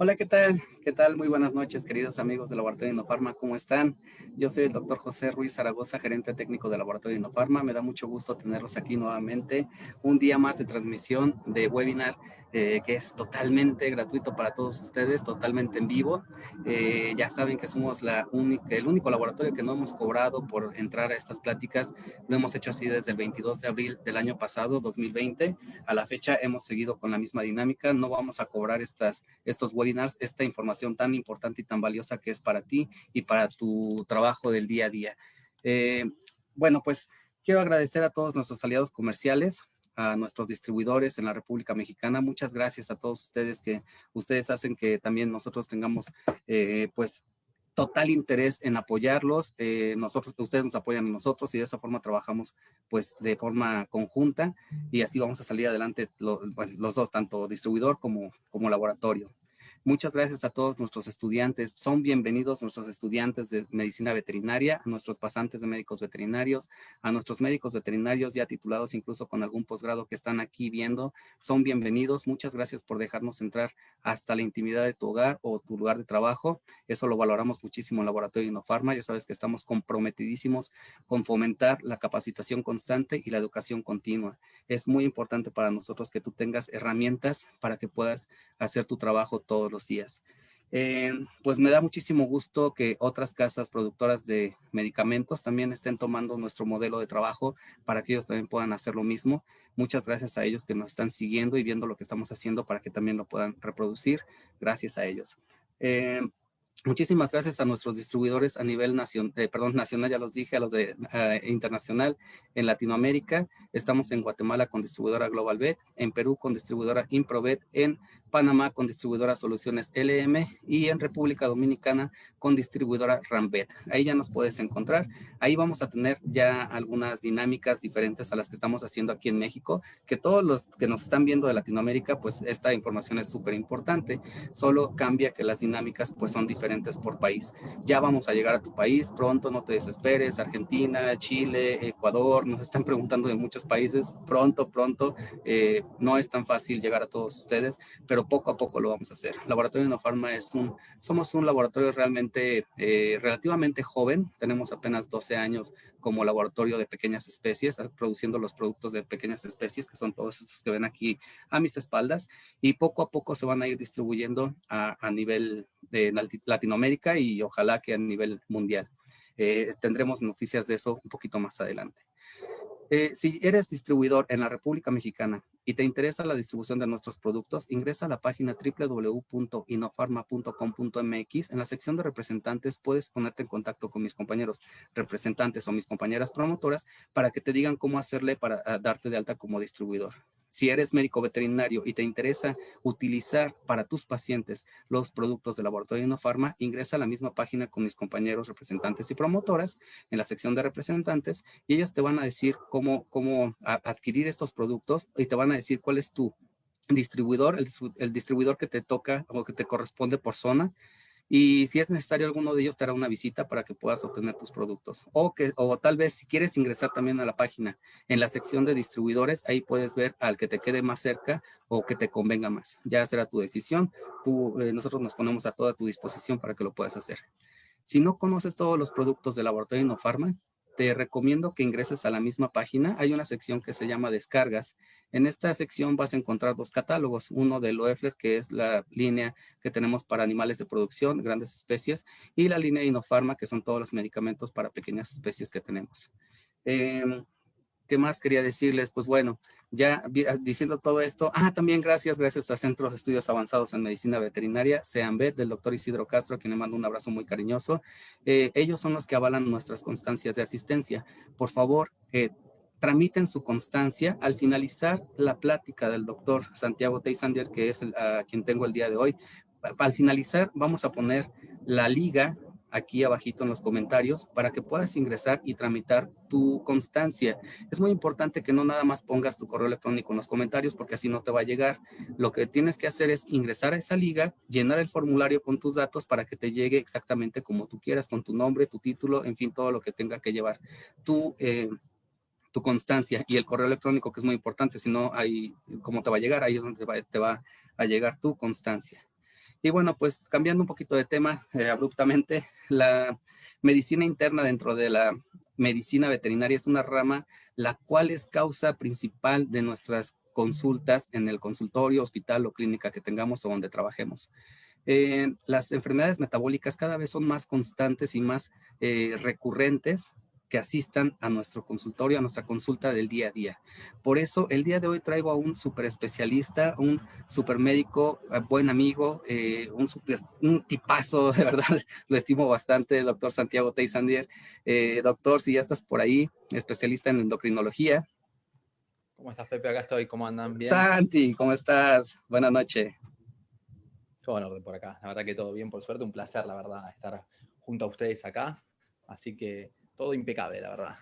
Hola, ¿qué tal? ¿Qué tal? Muy buenas noches, queridos amigos del Laboratorio Innofarma. ¿Cómo están? Yo soy el doctor José Ruiz Zaragoza, gerente técnico del Laboratorio Innofarma. Me da mucho gusto tenerlos aquí nuevamente. Un día más de transmisión de webinar que es totalmente gratuito para todos ustedes, totalmente en vivo. Ya saben que somos el único laboratorio que no hemos cobrado por entrar a estas pláticas. Lo hemos hecho así desde el 22 de abril del año pasado, 2020. A la fecha hemos seguido con la misma dinámica. No vamos a cobrar estos webinars, esta información tan importante y tan valiosa que es para ti y para tu trabajo del día a día. Eh, bueno, pues quiero agradecer a todos nuestros aliados comerciales, a nuestros distribuidores en la República Mexicana. Muchas gracias a todos ustedes que ustedes hacen que también nosotros tengamos pues total interés en apoyarlos. Ustedes nos apoyan a nosotros y de esa forma trabajamos pues de forma conjunta y así vamos a salir adelante bueno, los dos, tanto distribuidor como laboratorio. Muchas gracias a todos nuestros estudiantes. Son bienvenidos nuestros estudiantes de medicina veterinaria, a nuestros pasantes de médicos veterinarios, a nuestros médicos veterinarios ya titulados incluso con algún posgrado que están aquí viendo. Son bienvenidos. Muchas gracias por dejarnos entrar hasta la intimidad de tu hogar o tu lugar de trabajo. Eso lo valoramos muchísimo en Laboratorio Innofarma. Ya sabes que estamos comprometidísimos con fomentar la capacitación constante y la educación continua. Es muy importante para nosotros que tú tengas herramientas para que puedas hacer tu trabajo todos los días. Pues me da muchísimo gusto que otras casas productoras de medicamentos también estén tomando nuestro modelo de trabajo para que ellos también puedan hacer lo mismo. Muchas gracias a ellos que nos están siguiendo y viendo lo que estamos haciendo para que también lo puedan reproducir. Gracias a ellos. Muchísimas gracias a nuestros distribuidores a nivel nacional, ya los dije, a los de internacional en Latinoamérica. Estamos en Guatemala con distribuidora Global Vet, en Perú con distribuidora Improvet, en Panamá con distribuidora Soluciones LM y en República Dominicana con distribuidora Rambet. Ahí ya nos puedes encontrar. Ahí vamos a tener ya algunas dinámicas diferentes a las que estamos haciendo aquí en México, que todos los que nos están viendo de Latinoamérica, pues esta información es súper importante. Solo cambia que las dinámicas pues son diferentes por país. Ya vamos a llegar a tu país pronto, no te desesperes. Argentina, Chile, Ecuador, nos están preguntando de muchos países. Pronto, no es tan fácil llegar a todos ustedes, pero poco a poco lo vamos a hacer. Laboratorio Innofarma somos un laboratorio realmente relativamente joven. Tenemos apenas 12 años como laboratorio de pequeñas especies, produciendo los productos de pequeñas especies, que son todos estos que ven aquí a mis espaldas, y poco a poco se van a ir distribuyendo a nivel de Latinoamérica y ojalá que a nivel mundial. Tendremos noticias de eso un poquito más adelante. Si eres distribuidor en la República Mexicana y te interesa la distribución de nuestros productos, ingresa a la página www.inofarma.com.mx. En la sección de representantes puedes ponerte en contacto con mis compañeros representantes o mis compañeras promotoras para que te digan cómo hacerle para darte de alta como distribuidor. Si eres médico veterinario y te interesa utilizar para tus pacientes los productos de Laboratorio Innofarma, ingresa a la misma página con mis compañeros representantes y promotoras en la sección de representantes y ellos te van a decir cómo adquirir estos productos y te van a decir cuál es tu distribuidor, el distribuidor que te toca o que te corresponde por zona. Y si es necesario, alguno de ellos te hará una visita para que puedas obtener tus productos. O tal vez si quieres ingresar también a la página, en la sección de distribuidores, ahí puedes ver al que te quede más cerca o que te convenga más. Ya será tu decisión. Nosotros nos ponemos a toda tu disposición para que lo puedas hacer. Si no conoces todos los productos de Laboratorio Innofarma, te recomiendo que ingreses a la misma página. Hay una sección que se llama Descargas. En esta sección vas a encontrar dos catálogos, uno de Loeffler, que es la línea que tenemos para animales de producción, grandes especies, y la línea Innofarma, que son todos los medicamentos para pequeñas especies que tenemos. ¿Qué más quería decirles? Pues bueno, ya diciendo todo esto, también gracias a Centros de Estudios Avanzados en Medicina Veterinaria, CEAMVET, del doctor Isidro Castro, a quien le mando un abrazo muy cariñoso. Ellos son los que avalan nuestras constancias de asistencia. Por favor, tramiten su constancia al finalizar la plática del doctor Santiago Teisander, que es a quien tengo el día de hoy. Al finalizar, vamos a poner la liga aquí abajito en los comentarios para que puedas ingresar y tramitar tu constancia. Es muy importante que no nada más pongas tu correo electrónico en los comentarios porque así no te va a llegar. Lo que tienes que hacer es ingresar a esa liga, llenar el formulario con tus datos para que te llegue exactamente como tú quieras, con tu nombre, tu título, en fin, todo lo que tenga que llevar tu constancia y el correo electrónico, que es muy importante, si no, ahí, ¿cómo te va a llegar? Ahí es donde te va a llegar tu constancia. Y bueno, pues cambiando un poquito de tema abruptamente, la medicina interna dentro de la medicina veterinaria es una rama la cual es causa principal de nuestras consultas en el consultorio, hospital o clínica que tengamos o donde trabajemos. Las enfermedades metabólicas cada vez son más constantes y más recurrentes que asistan a nuestro consultorio, a nuestra consulta del día a día. Por eso, el día de hoy traigo a un super especialista, un super médico, buen amigo, un tipazo, de verdad, lo estimo bastante, doctor Santiago Teisandier. Doctor, si ya estás por ahí, especialista en endocrinología. ¿Cómo estás, Pepe? Acá estoy. ¿Cómo andan? ¿Bien? Santi, ¿cómo estás? Buenas noches. Todo en orden por acá. La verdad que todo bien, por suerte. Un placer, la verdad, estar junto a ustedes acá. Así que todo impecable, la verdad.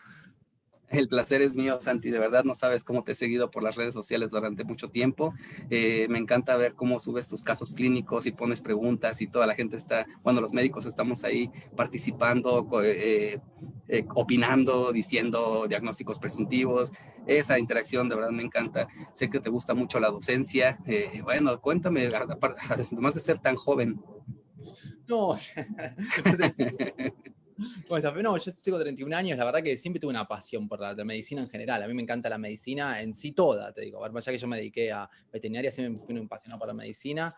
El placer es mío, Santi. De verdad no sabes cómo te he seguido por las redes sociales durante mucho tiempo. Me encanta ver cómo subes tus casos clínicos y pones preguntas y toda la gente está, bueno, los médicos estamos ahí participando, opinando, diciendo diagnósticos presuntivos. Esa interacción de verdad me encanta. Sé que te gusta mucho la docencia. Bueno, cuéntame, además de ser tan joven. No, ¿cómo estás? No, yo tengo 31 años, la verdad que siempre tuve una pasión por la medicina en general. A mí me encanta la medicina en sí toda, te digo. Más allá que yo me dediqué a veterinaria, siempre fui un apasionado por la medicina.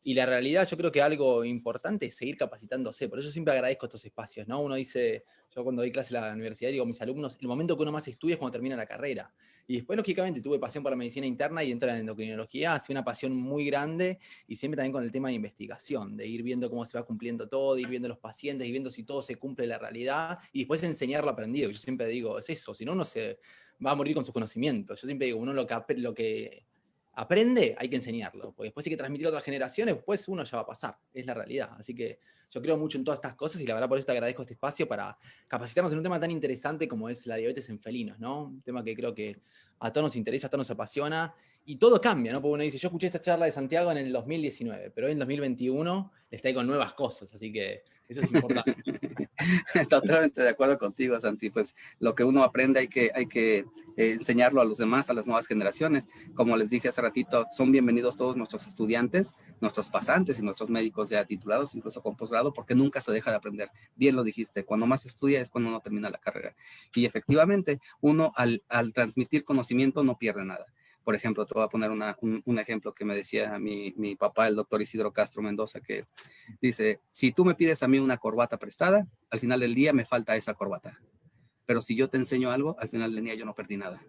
Y la realidad, yo creo que algo importante es seguir capacitándose. Por eso siempre agradezco estos espacios, ¿no? Uno dice, yo cuando doy clase en la universidad, digo a mis alumnos, el momento que uno más estudia es cuando termina la carrera. Y después, lógicamente, tuve pasión por la medicina interna y entré en la endocrinología, así una pasión muy grande y siempre también con el tema de investigación, de ir viendo cómo se va cumpliendo todo, de ir viendo los pacientes y viendo si todo se cumple en la realidad y después enseñar lo aprendido. Yo siempre digo, es eso, si no uno se va a morir con sus conocimientos. Yo siempre digo, uno lo que aprende, hay que enseñarlo, porque después hay que transmitirlo a otras generaciones, después uno ya va a pasar, es la realidad. Así que yo creo mucho en todas estas cosas y la verdad por eso te agradezco este espacio para capacitarnos en un tema tan interesante como es la diabetes en felinos, ¿no? Un tema que creo que a todos nos interesa, a todos nos apasiona y todo cambia, ¿no? Porque uno dice, yo escuché esta charla de Santiago en el 2019, pero hoy en 2021 está ahí con nuevas cosas, así que eso es importante. Totalmente de acuerdo contigo, Santi. Pues lo que uno aprende hay que enseñarlo a los demás, a las nuevas generaciones. Como les dije hace ratito, son bienvenidos todos nuestros estudiantes, nuestros pasantes y nuestros médicos ya titulados, incluso con posgrado, porque nunca se deja de aprender. Bien lo dijiste, cuando más estudia es cuando uno termina la carrera. Y efectivamente, uno al transmitir conocimiento no pierde nada. Por ejemplo, te voy a poner un ejemplo que me decía mi papá, el doctor Isidro Castro Mendoza, que dice, si tú me pides a mí una corbata prestada, al final del día me falta esa corbata. Pero si yo te enseño algo, al final del día yo no perdí nada.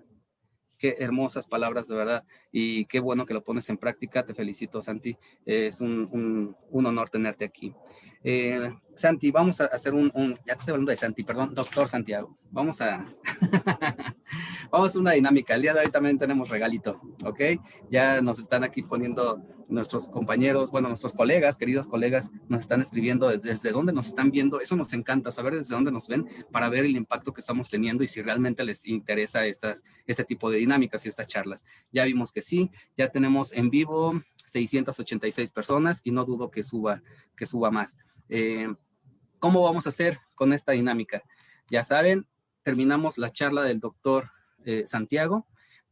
Qué hermosas palabras, de verdad. Y qué bueno que lo pones en práctica. Te felicito, Santi. Es un honor tenerte aquí. Santi, vamos a hacer ya te estoy hablando de Santi, perdón, doctor Santiago. Vamos a vamos a hacer una dinámica. El día de hoy también tenemos regalito, ¿ok? Ya nos están aquí poniendo nuestros compañeros, bueno, nuestros colegas, queridos colegas, nos están escribiendo desde dónde nos están viendo. Eso nos encanta, saber desde dónde nos ven para ver el impacto que estamos teniendo y si realmente les interesa este tipo de dinámicas y estas charlas. Ya vimos que sí, ya tenemos en vivo 686 personas y no dudo que suba más. ¿Cómo vamos a hacer con esta dinámica? Ya saben, terminamos la charla del doctor Santiago.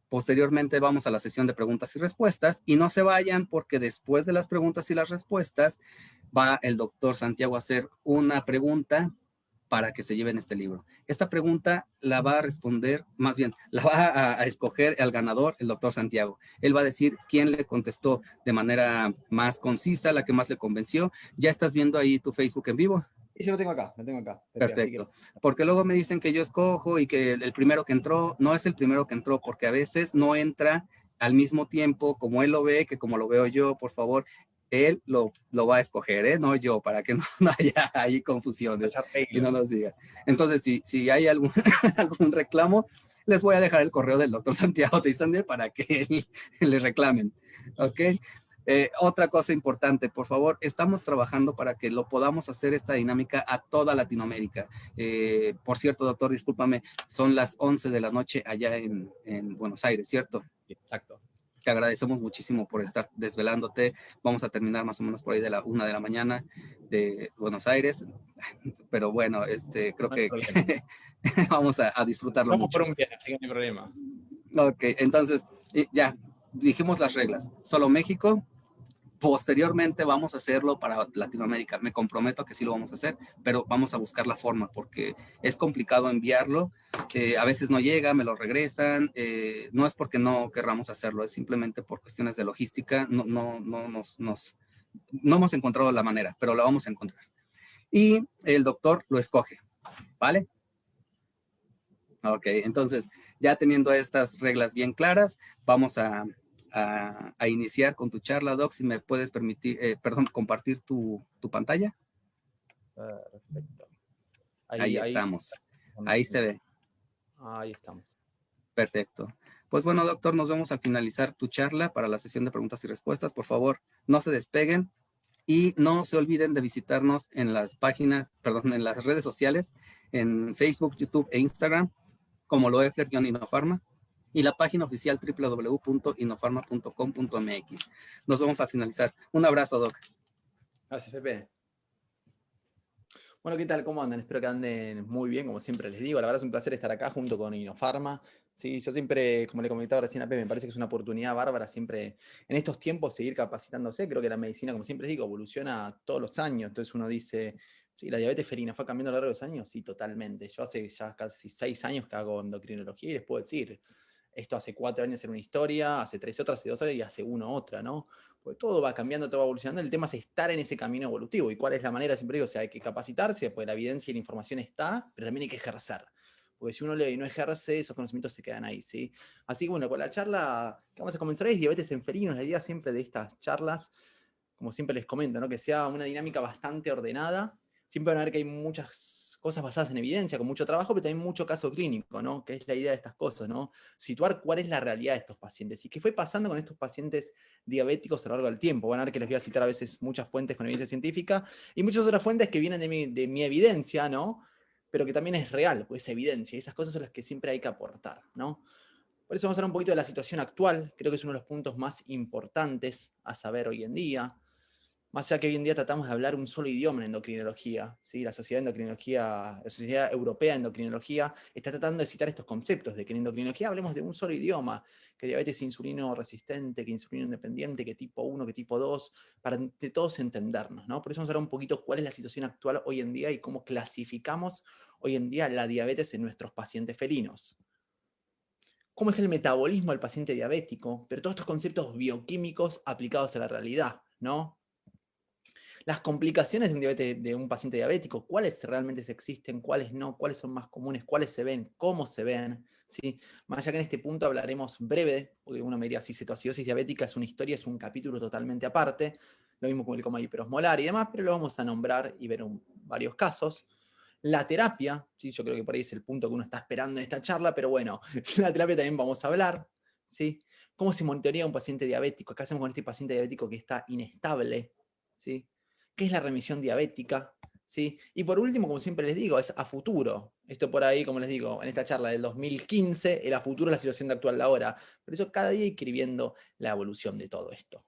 Posteriormente vamos a la sesión de preguntas y respuestas y no se vayan porque después de las preguntas y las respuestas va el doctor Santiago a hacer una pregunta para que se lleven este libro. Esta pregunta la va a responder, más bien, la va a escoger el ganador, el doctor Santiago. Él va a decir quién le contestó de manera más concisa, la que más le convenció. ¿Ya estás viendo ahí tu Facebook en vivo? Y yo lo tengo acá, Pepe, así que... Perfecto, porque luego me dicen que yo escojo y que el primero que entró, no es el primero que entró, porque a veces no entra al mismo tiempo como él lo ve, que como lo veo yo, por favor, él lo va a escoger, ¿eh? No yo, para que no haya ahí confusiones y no nos diga. Entonces, si hay algún, algún reclamo, les voy a dejar el correo del doctor Santiago Teisander para que le reclamen, ¿ok? Otra cosa importante, por favor, estamos trabajando para que lo podamos hacer esta dinámica a toda Latinoamérica. Por cierto, doctor, discúlpame, son las 11 de la noche allá en Buenos Aires, ¿cierto? Exacto. Te agradecemos muchísimo por estar desvelándote. Vamos a terminar más o menos por ahí de la 1 de la mañana de Buenos Aires. Pero bueno, creo No hay que problema. vamos a disfrutarlo Vamos por mucho. un bien, así que no hay problema. Ok, entonces ya dijimos las reglas. Solo México, Posteriormente vamos a hacerlo para Latinoamérica. Me comprometo a que sí lo vamos a hacer, pero vamos a buscar la forma porque es complicado enviarlo. A veces no llega, me lo regresan. No es porque no querramos hacerlo, es simplemente por cuestiones de logística. No hemos encontrado la manera, pero la vamos a encontrar. Y el doctor lo escoge, ¿vale? Ok, entonces ya teniendo estas reglas bien claras, vamos a iniciar con tu charla, Doc. Si me puedes permitir, compartir tu pantalla. Perfecto. Ahí estamos. Ahí se ve. Ahí estamos. Perfecto. Pues bueno, doctor, nos vamos a finalizar tu charla para la sesión de preguntas y respuestas. Por favor, no se despeguen y no se olviden de visitarnos en las páginas, perdón, en las redes sociales, en Facebook, YouTube e Instagram, como Loeffler-Inofarma, y la página oficial www.inofarma.com.mx. Nos vamos a finalizar. Un abrazo, Doc. Gracias, Pepe. Bueno, ¿qué tal? ¿Cómo andan? Espero que anden muy bien, como siempre les digo. La verdad es un placer estar acá junto con Inofarma. Sí, yo siempre, como le comentaba recién a Pepe, me parece que es una oportunidad bárbara siempre en estos tiempos seguir capacitándose. Creo que la medicina, como siempre les digo, evoluciona todos los años. Entonces uno dice, sí, la diabetes ferina fue cambiando a lo largo de los años. Sí, totalmente. Yo hace ya casi 6 años que hago endocrinología y les puedo decir, esto hace 4 años era una historia, hace 3 otra, hace 2 años y hace 1 otra, ¿no? Porque todo va cambiando, todo va evolucionando. El tema es estar en ese camino evolutivo. ¿Y cuál es la manera? Siempre digo, o sea, hay que capacitarse, porque la evidencia y la información está, pero también hay que ejercer. Porque si uno lee y no ejerce, esos conocimientos se quedan ahí, ¿sí? Así que bueno, con la charla que vamos a comenzar es diabetes en felinos. La idea siempre de estas charlas, como siempre les comento, ¿no? Que sea una dinámica bastante ordenada. Siempre van a ver que hay muchas cosas basadas en evidencia, con mucho trabajo, pero también mucho caso clínico, ¿no? Que es la idea de estas cosas, ¿no? Situar cuál es la realidad de estos pacientes y qué fue pasando con estos pacientes diabéticos a lo largo del tiempo. Van a ver que les voy a citar a veces muchas fuentes con evidencia científica y muchas otras fuentes que vienen de mi evidencia, ¿no? Pero que también es real, pues es evidencia, y esas cosas son las que siempre hay que aportar, ¿no? Por eso vamos a hablar un poquito de la situación actual, creo que es uno de los puntos más importantes a saber hoy en día. Más allá que hoy en día tratamos de hablar un solo idioma en endocrinología, ¿sí? La Sociedad de Endocrinología, la Sociedad Europea de Endocrinología está tratando de citar estos conceptos, de que en endocrinología hablemos de un solo idioma, que diabetes insulino resistente, que insulino independiente, que tipo 1, que tipo 2, para de todos entendernos, ¿no? Por eso vamos a hablar un poquito cuál es la situación actual hoy en día y cómo clasificamos hoy en día la diabetes en nuestros pacientes felinos. Cómo es el metabolismo del paciente diabético, pero todos estos conceptos bioquímicos aplicados a la realidad, ¿no? Las complicaciones de un, de un paciente diabético, cuáles realmente existen, cuáles no, cuáles son más comunes, cuáles se ven, cómo se ven, ¿sí? Más allá que en este punto hablaremos breve, porque uno me diría, si cetoacidosis diabética es una historia, es un capítulo totalmente aparte, lo mismo con el coma hiperosmolar y demás, pero lo vamos a nombrar y ver varios casos. La terapia, ¿sí? Yo creo que por ahí es el punto que uno está esperando en esta charla, pero bueno, la terapia también vamos a hablar, ¿sí? ¿Cómo se monitorea un paciente diabético? ¿Qué hacemos con este paciente diabético que está inestable? ¿Sí? ¿Qué es la remisión diabética? ¿Sí? Y por último, como siempre les digo, es a futuro. Esto por ahí, como les digo, en esta charla del 2015, el a futuro es la situación de actual de ahora. Por eso cada día hay que ir viendo la evolución de todo esto.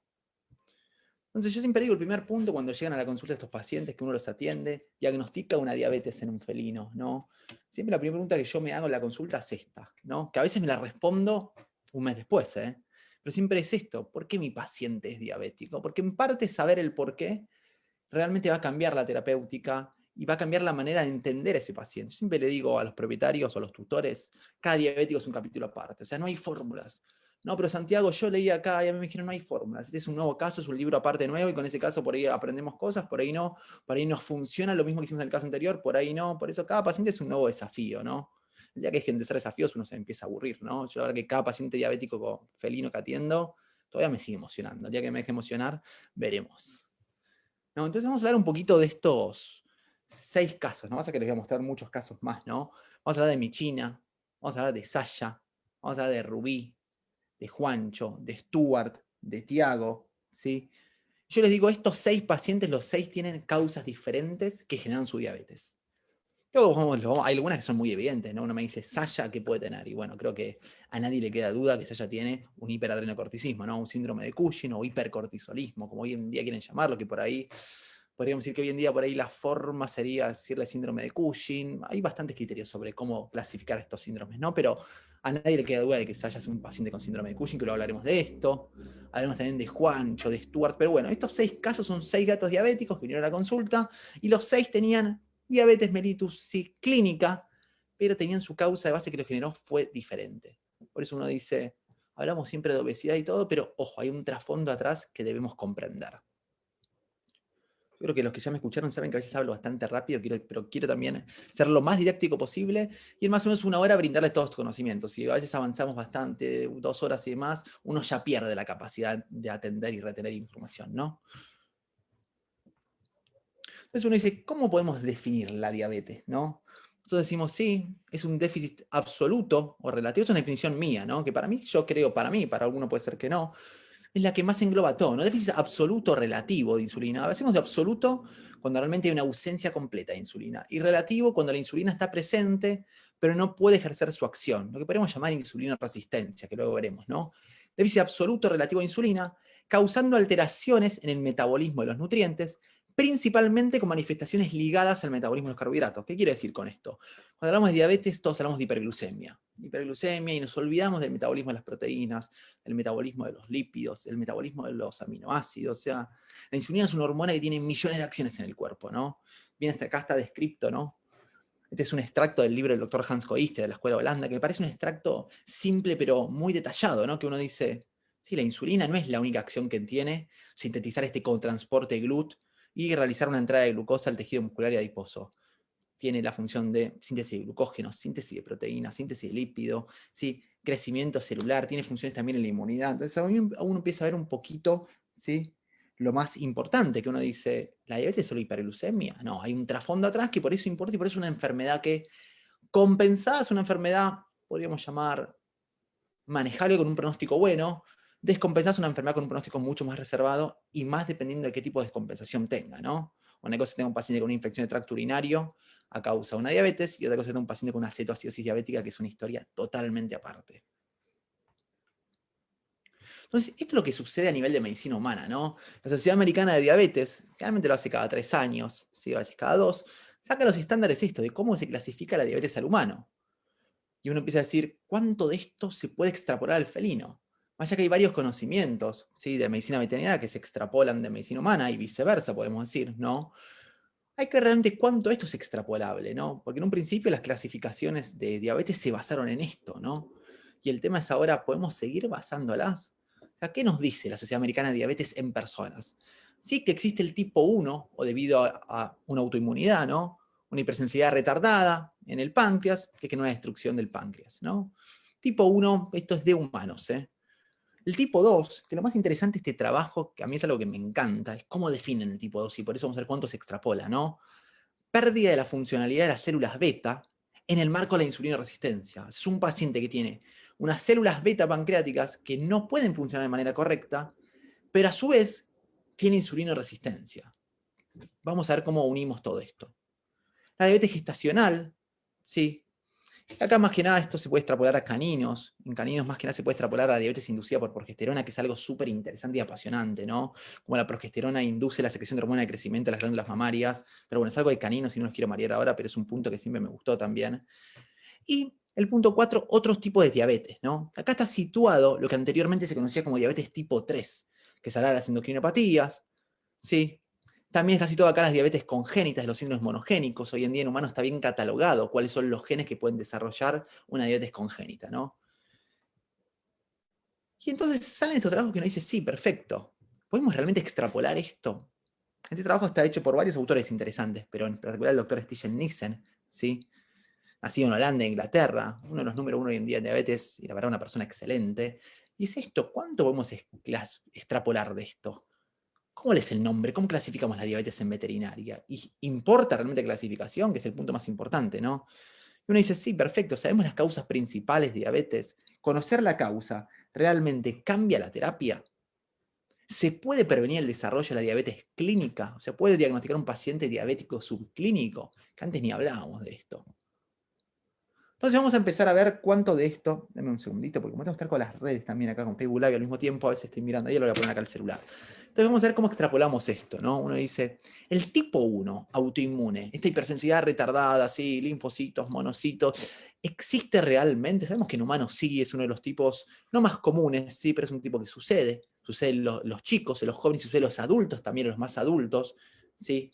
Entonces yo siempre digo, el primer punto cuando llegan a la consulta de estos pacientes, que uno los atiende, diagnostica una diabetes en un felino, ¿no? Siempre la primera pregunta que yo me hago en la consulta es esta, ¿no? Que a veces me la respondo un mes después, ¿eh? Pero siempre es esto, ¿por qué mi paciente es diabético? Porque en parte saber el por qué realmente va a cambiar la terapéutica y va a cambiar la manera de entender a ese paciente. Yo siempre le digo a los propietarios o a los tutores, cada diabético es un capítulo aparte, o sea, no hay fórmulas. No, pero Santiago, yo leí acá y a mí me dijeron no hay fórmulas. Este es un nuevo caso, es un libro aparte nuevo y con ese caso por ahí aprendemos cosas, por ahí no, por ahí nos funciona lo mismo que hicimos en el caso anterior, por ahí no. Por eso cada paciente es un nuevo desafío, ¿no? El día que hay que empezar desafíos uno se empieza a aburrir, ¿no? Yo la verdad que cada paciente diabético felino que atiendo todavía me sigue emocionando. El día que me deje emocionar, veremos. No, entonces vamos a hablar un poquito de estos 6 casos, ¿no? Vamos a que les voy a mostrar muchos casos más, ¿no? Vamos a hablar de Michina, vamos a hablar de Sasha, vamos a hablar de Rubí, de Juancho, de Stuart, de Tiago, ¿sí? Yo les digo, estos 6 pacientes, los 6 tienen causas diferentes que generan su diabetes. Luego hay algunas que son muy evidentes, ¿no? Uno me dice, Sasha, ¿qué puede tener? Y bueno, creo que a nadie le queda duda que Sasha tiene un hiperadrenocorticismo, ¿no? Un síndrome de Cushing o hipercortisolismo, como hoy en día quieren llamarlo, que por ahí Podríamos decir que hoy en día por ahí la forma sería decirle síndrome de Cushing. Hay bastantes criterios sobre cómo clasificar estos síndromes, ¿no? Pero a nadie le queda duda de que se haya un paciente con síndrome de Cushing, que luego hablaremos de esto. Hablaremos también de Juancho, de Stuart. Pero bueno, estos 6 casos son 6 gatos diabéticos que vinieron a la consulta y los 6 tenían diabetes mellitus, sí, clínica, pero tenían su causa de base que lo generó fue diferente. Por eso uno dice, hablamos siempre de obesidad y todo, pero ojo, hay un trasfondo atrás que debemos comprender. Yo creo que los que ya me escucharon saben que a veces hablo bastante rápido, pero quiero también ser lo más didáctico posible y en más o menos una hora brindarles todos estos conocimientos. Y a veces avanzamos bastante, 2 horas y demás, uno ya pierde la capacidad de atender y retener información, ¿no? Entonces uno dice, ¿cómo podemos definir la diabetes, no? Nosotros decimos, sí, es un déficit absoluto o relativo, es una definición mía, ¿no? Que para mí, yo creo, para mí, para alguno puede ser que no, es la que más engloba todo, ¿no? Déficit absoluto relativo de insulina. Hacemos de absoluto cuando realmente hay una ausencia completa de insulina. Y relativo cuando la insulina está presente, pero no puede ejercer su acción. Lo que podemos llamar insulina resistencia, que luego veremos, ¿no? Déficit absoluto relativo de insulina, causando alteraciones en el metabolismo de los nutrientes, principalmente con manifestaciones ligadas al metabolismo de los carbohidratos. ¿Qué quiere decir con esto? Cuando hablamos de diabetes, todos hablamos de hiperglucemia. Hiperglucemia y nos olvidamos del metabolismo de las proteínas, del metabolismo de los lípidos, del metabolismo de los aminoácidos. O sea, la insulina es una hormona que tiene millones de acciones en el cuerpo, ¿no? Viene hasta acá, está descrito, ¿no? Este es un extracto del libro del doctor Hans Koister de la Escuela Holanda, que me parece un extracto simple pero muy detallado, ¿no? Que uno dice, sí, la insulina no es la única acción que tiene, sintetizar este cotransporte GLUT y realizar una entrada de glucosa al tejido muscular y adiposo. Tiene la función de síntesis de glucógeno, síntesis de proteínas, síntesis de lípido, ¿sí? Crecimiento celular, tiene funciones también en la inmunidad. Entonces uno empieza a ver un poquito, ¿sí? Lo más importante que uno dice, ¿la diabetes es solo hiperglucemia? No, hay un trasfondo atrás que por eso importa y por eso es una enfermedad que compensada es una enfermedad, podríamos llamar, manejable con un pronóstico bueno, descompensada es una enfermedad con un pronóstico mucho más reservado y más dependiendo de qué tipo de descompensación tenga, ¿no? Una cosa es tener un paciente con una infección de tracto urinario a causa de una diabetes y otra cosa es tener un paciente con una cetoacidosis diabética, que es una historia totalmente aparte. Entonces, esto es lo que sucede a nivel de medicina humana, ¿no? La Sociedad Americana de Diabetes, generalmente lo hace cada 3 años, ¿sí? A veces cada 2, saca los estándares esto de cómo se clasifica la diabetes al humano. Y uno empieza a decir, ¿cuánto de esto se puede extrapolar al felino? Más allá que hay varios conocimientos, ¿sí? De medicina veterinaria que se extrapolan de medicina humana y viceversa, podemos decir, ¿no? Hay que ver realmente cuánto esto es extrapolable, ¿no? Porque en un principio las clasificaciones de diabetes se basaron en esto, ¿no? Y el tema es ahora, ¿podemos seguir basándolas? O sea, ¿qué nos dice la Sociedad Americana de Diabetes en personas? Sí que existe el tipo 1, o debido a una autoinmunidad, ¿no? Una hipersensibilidad retardada en el páncreas, que genera una destrucción del páncreas, ¿no? Tipo 1, esto es de humanos, ¿eh? El tipo 2, que lo más interesante de este trabajo, que a mí es algo que me encanta, es cómo definen el tipo 2, y por eso vamos a ver cuánto se extrapola, ¿no? Pérdida de la funcionalidad de las células beta en el marco de la insulina resistencia. Es un paciente que tiene unas células beta pancreáticas que no pueden funcionar de manera correcta, pero a su vez tiene insulina resistencia. Vamos a ver cómo unimos todo esto. La diabetes gestacional, sí. Acá más que nada esto se puede extrapolar a caninos. En caninos más que nada se puede extrapolar a la diabetes inducida por progesterona, que es algo súper interesante y apasionante, ¿no? Como la progesterona induce la secreción de hormona de crecimiento de las glándulas mamarias. Pero bueno, es algo de caninos y no los quiero marear ahora, pero es un punto que siempre me gustó también. Y el punto 4, otros tipos de diabetes, ¿no? Acá está situado lo que anteriormente se conocía como diabetes tipo 3, que es las endocrinopatías, ¿sí? También está situado acá las diabetes congénitas, los síndromes monogénicos. Hoy en día en humanos está bien catalogado cuáles son los genes que pueden desarrollar una diabetes congénita, ¿no? Y entonces salen estos trabajos que uno dice, sí, perfecto. ¿Podemos realmente extrapolar esto? Este trabajo está hecho por varios autores interesantes, pero en particular el doctor Stijen Nielsen, ¿sí? Nacido en Holanda, Inglaterra, uno de los número 1 hoy en día en diabetes, y la verdad una persona excelente. Y es esto, ¿cuánto podemos extrapolar de esto? ¿Cómo es el nombre? ¿Cómo clasificamos la diabetes en veterinaria? ¿Y importa realmente clasificación? Que es el punto más importante, ¿no? Y uno dice, sí, perfecto, sabemos las causas principales de diabetes. ¿Conocer la causa realmente cambia la terapia? ¿Se puede prevenir el desarrollo de la diabetes clínica? ¿Se puede diagnosticar un paciente diabético subclínico? Que antes ni hablábamos de esto. Entonces vamos a empezar a ver cuánto de esto, dame un segundito, porque como tengo que estar con las redes también acá con Facebook Live al mismo tiempo, a veces estoy mirando ahí, lo voy a poner acá el celular. Entonces vamos a ver cómo extrapolamos esto, ¿no? Uno dice, el tipo 1, autoinmune, esta hipersensibilidad retardada, sí, linfocitos, monocitos, ¿existe realmente? Sabemos que en humanos sí, es uno de los tipos no más comunes, sí, pero es un tipo que sucede en los chicos, en los jóvenes, sucede en los adultos, también en los más adultos, sí,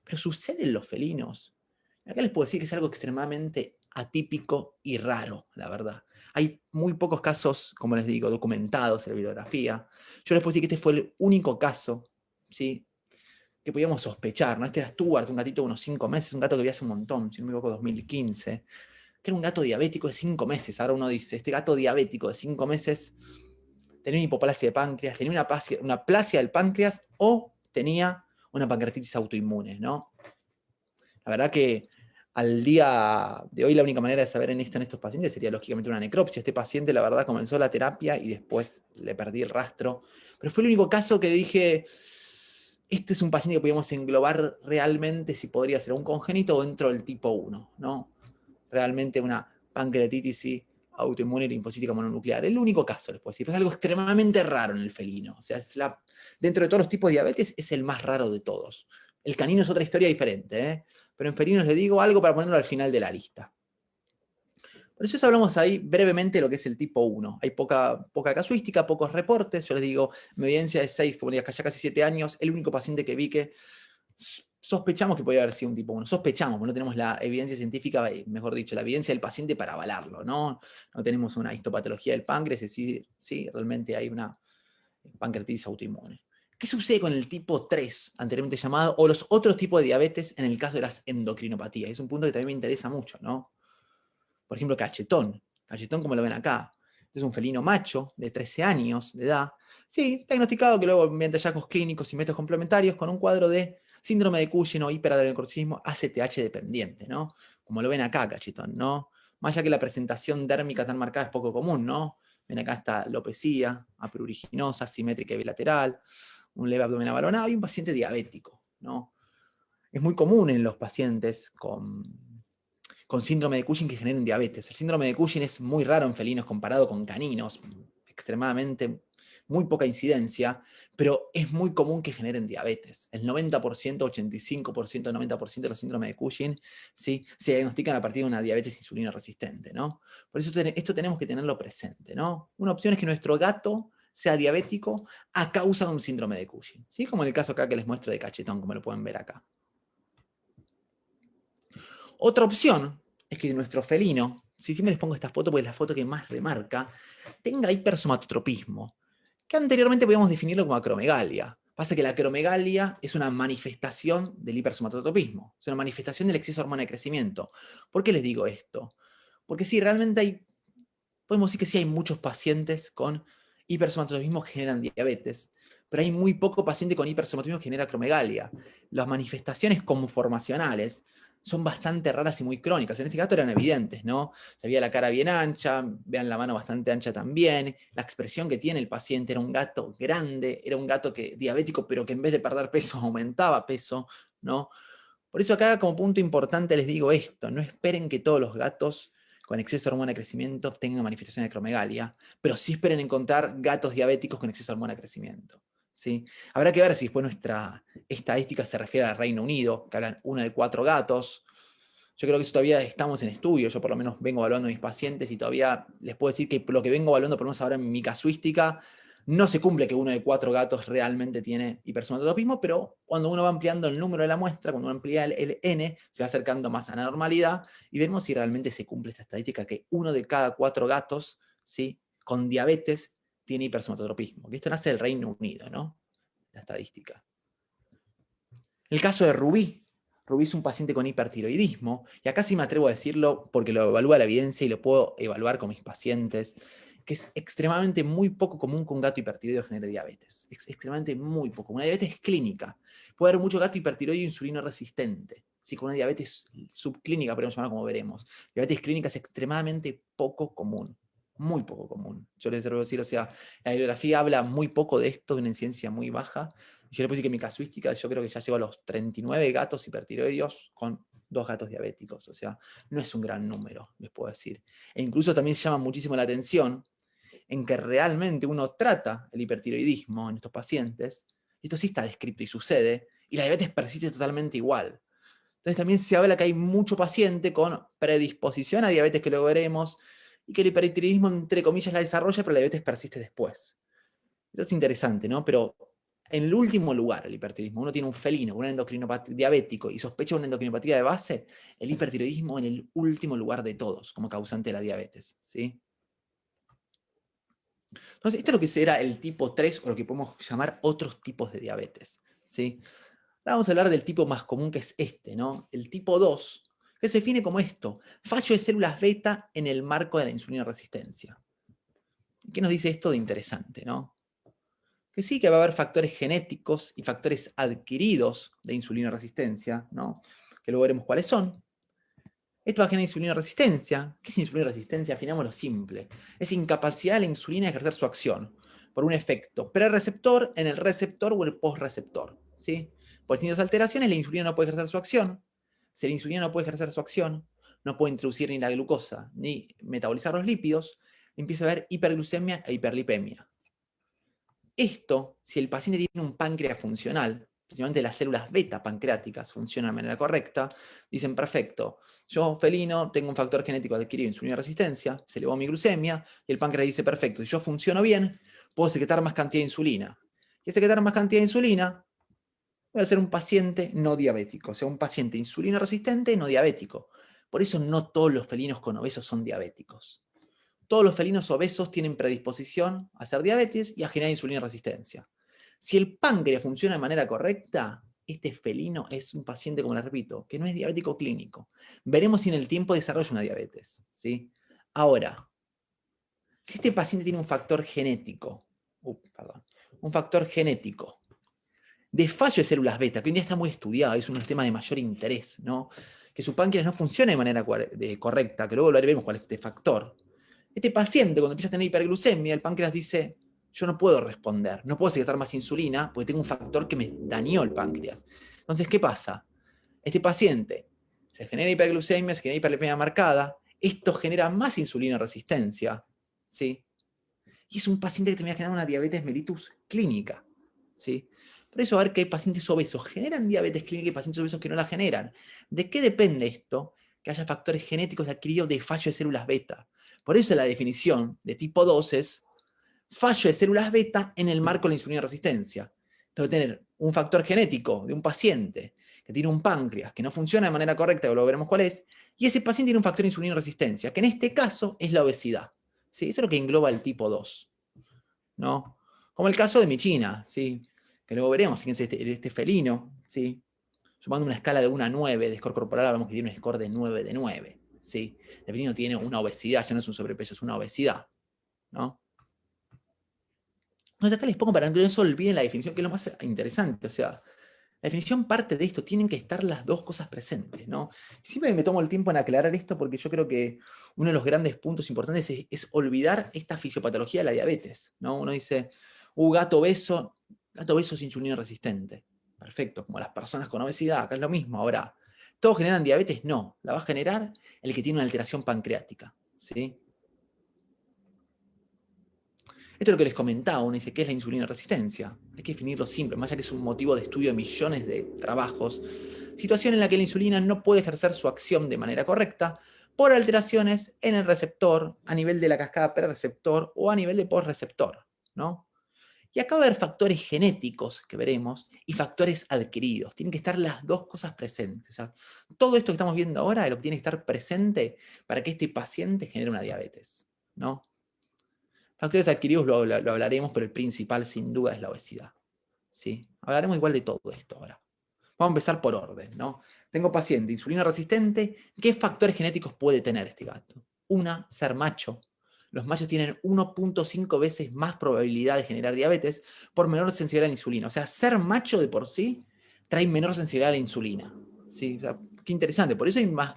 pero sucede en los felinos. Acá les puedo decir que es algo extremadamente atípico y raro, la verdad. Hay muy pocos casos, como les digo, documentados en la bibliografía. Yo les puedo decir que este fue el único caso, ¿sí?, que podíamos sospechar, ¿no? Este era Stuart, un gatito de unos 5 meses, un gato que vi hace un montón, si no me equivoco, 2015, que era un gato diabético de 5 meses. Ahora uno dice, este gato diabético de 5 meses tenía una hipoplasia de páncreas, tenía una plasia del páncreas o tenía una pancreatitis autoinmune, ¿no? La verdad que al día de hoy la única manera de saber en estos pacientes sería lógicamente una necropsia. Este paciente la verdad comenzó la terapia y después le perdí el rastro. Pero fue el único caso que dije, este es un paciente que podíamos englobar realmente si podría ser un congénito o dentro del tipo 1, ¿no? Realmente una pancreatitis autoinmune linfocítica mononuclear. El único caso, les puedo decir. Es algo extremadamente raro en el felino. O sea, dentro de todos los tipos de diabetes es el más raro de todos. El canino es otra historia diferente, ¿eh? Pero en felinos les digo algo para ponerlo al final de la lista. Por eso hablamos ahí brevemente de lo que es el tipo 1. Hay poca casuística, pocos reportes. Yo les digo, mi evidencia es 6, como ya casi 7 años. El único paciente que vi que sospechamos que podría haber sido un tipo 1. Sospechamos, porque no tenemos la evidencia científica, mejor dicho, la evidencia del paciente para avalarlo, ¿no? No tenemos una histopatología del páncreas, es decir, sí, realmente hay una pancreatitis autoinmune. ¿Qué sucede con el tipo 3, anteriormente llamado, o los otros tipos de diabetes en el caso de las endocrinopatías? Es un punto que también me interesa mucho, ¿no? Por ejemplo, cachetón. Cachetón, como lo ven acá. Este es un felino macho de 13 años de edad. Sí, diagnosticado que luego, mediante hallazgos clínicos y métodos complementarios, con un cuadro de síndrome de Cushing o hiperadrenocrocismo ACTH dependiente, ¿no? Como lo ven acá, cachetón, ¿no? Más allá que la presentación dérmica tan marcada es poco común, ¿no? Ven acá esta alopecia, aperuginosa, simétrica y bilateral, un leve abdomen abalonado y un paciente diabético, ¿no? Es muy común en los pacientes con síndrome de Cushing que generen diabetes. El síndrome de Cushing es muy raro en felinos comparado con caninos, extremadamente muy poca incidencia, pero es muy común que generen diabetes. El 90%, 85%, 90% de los síndromes de Cushing, ¿sí?, se diagnostican a partir de una diabetes insulino resistente, ¿no? Por eso esto tenemos que tenerlo presente, ¿no? Una opción es que nuestro gato sea diabético a causa de un síndrome de Cushing, ¿sí? Como en el caso acá que les muestro de cachetón, como lo pueden ver acá. Otra opción es que nuestro felino, si siempre les pongo esta foto porque es la foto que más remarca, tenga hipersomatotropismo, que anteriormente podíamos definirlo como acromegalia. Pasa que la acromegalia es una manifestación del hipersomatotropismo, es una manifestación del exceso de hormona de crecimiento. ¿Por qué les digo esto? Porque sí, realmente podemos decir que sí hay muchos pacientes con hipersomatotropismo que generan diabetes, pero hay muy poco paciente con hipersomatotropismo que genera acromegalia. Las manifestaciones conformacionales son bastante raras y muy crónicas. En este caso eran evidentes, ¿no? Se veía la cara bien ancha, vean la mano bastante ancha también. La expresión que tiene el paciente era un gato grande, era un gato diabético, pero que en vez de perder peso aumentaba peso, ¿no? Por eso acá como punto importante les digo esto, no esperen que todos los gatos con exceso de hormona de crecimiento tengan manifestación de acromegalia, pero sí esperen encontrar gatos diabéticos con exceso de hormona de crecimiento. ¿Sí? Habrá que ver si después nuestra estadística se refiere al Reino Unido, que hablan 1 de 4 gatos. Yo creo que eso todavía estamos en estudio, yo por lo menos vengo evaluando a mis pacientes y todavía les puedo decir que lo que vengo evaluando, por lo menos ahora en mi casuística, no se cumple que 1 de 4 gatos realmente tiene hipersomatotropismo, pero cuando uno va ampliando el número de la muestra, cuando uno amplía el N, se va acercando más a la normalidad y vemos si realmente se cumple esta estadística que 1 de cada 4 gatos, ¿sí?, con diabetes tiene hipersomatotropismo. Que esto nace del Reino Unido, ¿no? La estadística. El caso de Rubí. Rubí es un paciente con hipertiroidismo, y acá sí me atrevo a decirlo porque lo evalúa la evidencia y lo puedo evaluar con mis pacientes, que es extremadamente muy poco común que un gato hipertiroideo genere diabetes. Es extremadamente muy poco. Una diabetes clínica. Puede haber mucho gato hipertiroideo insulino resistente. Sí, con una diabetes subclínica, podemos llamar como veremos. Diabetes clínica es extremadamente poco común. Muy poco común. Yo les debo decir, o sea, la bibliografía habla muy poco de esto, de una incidencia muy baja. Yo le puedo decir que mi casuística, yo creo que ya llego a los 39 gatos hipertiroideos con 2 gatos diabéticos, o sea, no es un gran número, les puedo decir. E incluso también llama muchísimo la atención en que realmente uno trata el hipertiroidismo en estos pacientes, y esto sí está descrito y sucede, y la diabetes persiste totalmente igual. Entonces también se habla que hay mucho paciente con predisposición a diabetes, que luego veremos, y que el hipertiroidismo, entre comillas, la desarrolla, pero la diabetes persiste después. Eso es interesante, ¿no? Pero en el último lugar, el hipertiroidismo, uno tiene un felino, un endocrinopatía diabético y sospecha una endocrinopatía de base, el hipertiroidismo en el último lugar de todos, como causante de la diabetes, ¿sí? Entonces, esto es lo que será el tipo 3 o lo que podemos llamar otros tipos de diabetes, ¿sí? Ahora vamos a hablar del tipo más común, que es este, ¿no? El tipo 2, que se define como esto: fallo de células beta en el marco de la insulina resistencia. ¿Qué nos dice esto de interesante, no? Que sí que va a haber factores genéticos y factores adquiridos de insulina resistencia, ¿no? Que luego veremos cuáles son. Esto va a generar insulina resistencia. ¿Qué es insulina resistencia? Afinámoslo simple. Es incapacidad de la insulina de ejercer su acción por un efecto prereceptor en el receptor o el postreceptor, ¿sí? Por distintas alteraciones, la insulina no puede ejercer su acción. Si la insulina no puede ejercer su acción, no puede introducir ni la glucosa ni metabolizar los lípidos, empieza a haber hiperglucemia e hiperlipemia. Esto, si el paciente tiene un páncreas funcional, principalmente las células beta pancreáticas funcionan de manera correcta, dicen: perfecto, yo felino tengo un factor genético adquirido, insulina resistencia, se elevó mi glucemia, y el páncreas dice: perfecto, si yo funciono bien, puedo secretar más cantidad de insulina. Y secretar más cantidad de insulina, voy a ser un paciente no diabético, o sea, un paciente insulino resistente no diabético. Por eso no todos los felinos con obesos son diabéticos. Todos los felinos obesos tienen predisposición a hacer diabetes y a generar insulina resistencia. Si el páncreas funciona de manera correcta, este felino es un paciente, como les repito, que no es diabético clínico. Veremos si en el tiempo desarrolla una diabetes, ¿sí? Ahora, si este paciente tiene un factor genético, un factor genético de fallo de células beta, que hoy en día está muy estudiado, es uno de los temas de mayor interés, ¿no? Que su páncreas no funcione de manera correcta, que luego lo veremos cuál es este factor. Este paciente, cuando empieza a tener hiperglucemia, el páncreas dice: yo no puedo responder, no puedo secretar más insulina porque tengo un factor que me dañó el páncreas. Entonces, ¿qué pasa? Este paciente se genera hiperglucemia, se genera hiperlipemia marcada, esto genera más insulina resistencia, ¿sí? Y es un paciente que termina generando una diabetes mellitus clínica, ¿sí? Por eso, a ver, que hay pacientes obesos generan diabetes clínica y pacientes obesos que no la generan. ¿De qué depende esto? Que haya factores genéticos adquiridos de fallo de células beta. Por eso la definición de tipo 2 es fallo de células beta en el marco de la insulina resistencia. Entonces, tener un factor genético de un paciente que tiene un páncreas que no funciona de manera correcta, que luego veremos cuál es, y ese paciente tiene un factor de insulina resistencia, que en este caso es la obesidad. ¿Sí? Eso es lo que engloba el tipo 2, ¿no? Como el caso de Michina, ¿sí? Que luego veremos, fíjense, este felino, ¿sí? Sumando una escala de 1 a 9 de score corporal, vemos que tiene un score de 9 de 9, ¿sí? El felino tiene una obesidad, ya no es un sobrepeso, es una obesidad, ¿no? Entonces acá les pongo para que no se olviden la definición, que es lo más interesante, o sea, la definición parte de esto, tienen que estar las dos cosas presentes, ¿no? Siempre me tomo el tiempo en aclarar esto porque yo creo que uno de los grandes puntos importantes es olvidar esta fisiopatología de la diabetes, ¿no? Uno dice: gato obeso es insulina resistente. Perfecto, como las personas con obesidad, acá es lo mismo. Ahora, ¿todos generan diabetes? No, la va a generar el que tiene una alteración pancreática, ¿sí? Esto es lo que les comentaba, uno dice: ¿qué es la insulina resistencia? Hay que definirlo simple, más allá que es un motivo de estudio de millones de trabajos. Situación en la que la insulina no puede ejercer su acción de manera correcta por alteraciones en el receptor, a nivel de la cascada prereceptor o a nivel de postreceptor, ¿no? Y acá va a haber factores genéticos que veremos y factores adquiridos. Tienen que estar las dos cosas presentes. O sea, todo esto que estamos viendo ahora es lo que tiene que estar presente para que este paciente genere una diabetes, ¿no? Factores adquiridos lo hablaremos, pero el principal sin duda es la obesidad, ¿sí? Hablaremos igual de todo esto ahora. Vamos a empezar por orden, ¿no? Tengo paciente, insulina resistente. ¿Qué factores genéticos puede tener este gato? Una, ser macho. Los machos tienen 1.5 veces más probabilidad de generar diabetes por menor sensibilidad a la insulina. O sea, ser macho de por sí trae menor sensibilidad a la insulina, ¿sí? O sea, qué interesante. Por eso hay más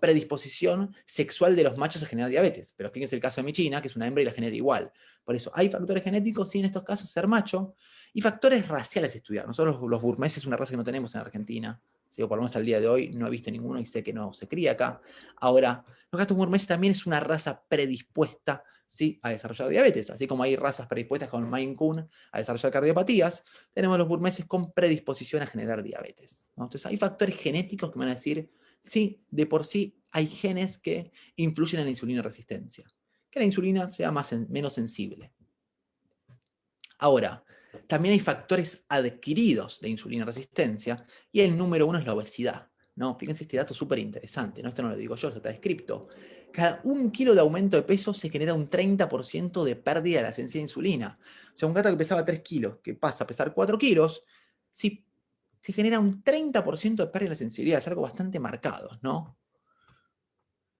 predisposición sexual de los machos a generar diabetes. Pero fíjense el caso de mi china, que es una hembra y la genera igual. Por eso hay factores genéticos, sí, en estos casos, ser macho, y factores raciales estudiados. Nosotros los burmeses es una raza que no tenemos en Argentina, ¿sí? O por lo menos al día de hoy no he visto ninguno y sé que no se cría acá. Ahora, los gatos burmeses también es una raza predispuesta, ¿sí?, a desarrollar diabetes. Así como hay razas predispuestas como el Maine Coon a desarrollar cardiopatías, tenemos los burmeses con predisposición a generar diabetes, ¿no? Entonces hay factores genéticos que van a decir, sí, de por sí hay genes que influyen en la insulina resistencia, que la insulina sea menos sensible. Ahora, también hay factores adquiridos de insulina resistencia y el número uno es la obesidad, ¿no? Fíjense este dato súper interesante, ¿no? Esto no lo digo yo, esto está descrito. Cada 1 kilo de aumento de peso se genera un 30% de pérdida de la sensibilidad de insulina. O sea, un gato que pesaba 3 kilos, que pasa a pesar 4 kilos, sí, se genera un 30% de pérdida de la sensibilidad, es algo bastante marcado, ¿no?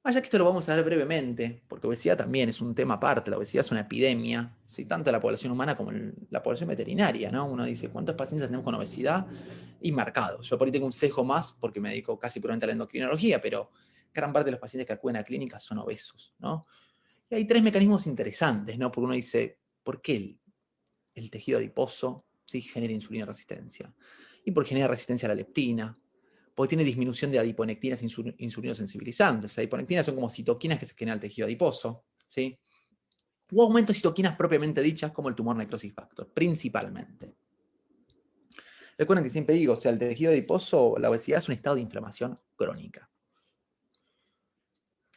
Ya que esto lo vamos a ver brevemente, porque obesidad también es un tema aparte, la obesidad es una epidemia, ¿sí?, tanto en la población humana como en la población veterinaria, ¿no? Uno dice, ¿cuántos pacientes tenemos con obesidad? Y marcados. Yo por ahí tengo un sesgo más porque me dedico casi puramente a la endocrinología, pero gran parte de los pacientes que acuden a clínicas son obesos, ¿no? Y hay 3 mecanismos interesantes, ¿no? Porque uno dice, ¿por qué el tejido adiposo, ¿sí?, genera insulina resistencia? Y porque genera resistencia a la leptina, porque tiene disminución de adiponectinas insulinosensibilizantes. Las adiponectinas son como citoquinas que se generan en el tejido adiposo, ¿sí? O aumento de citoquinas propiamente dichas, como el tumor necrosis factor, principalmente. Recuerden que siempre digo, o sea, el tejido adiposo, la obesidad es un estado de inflamación crónica.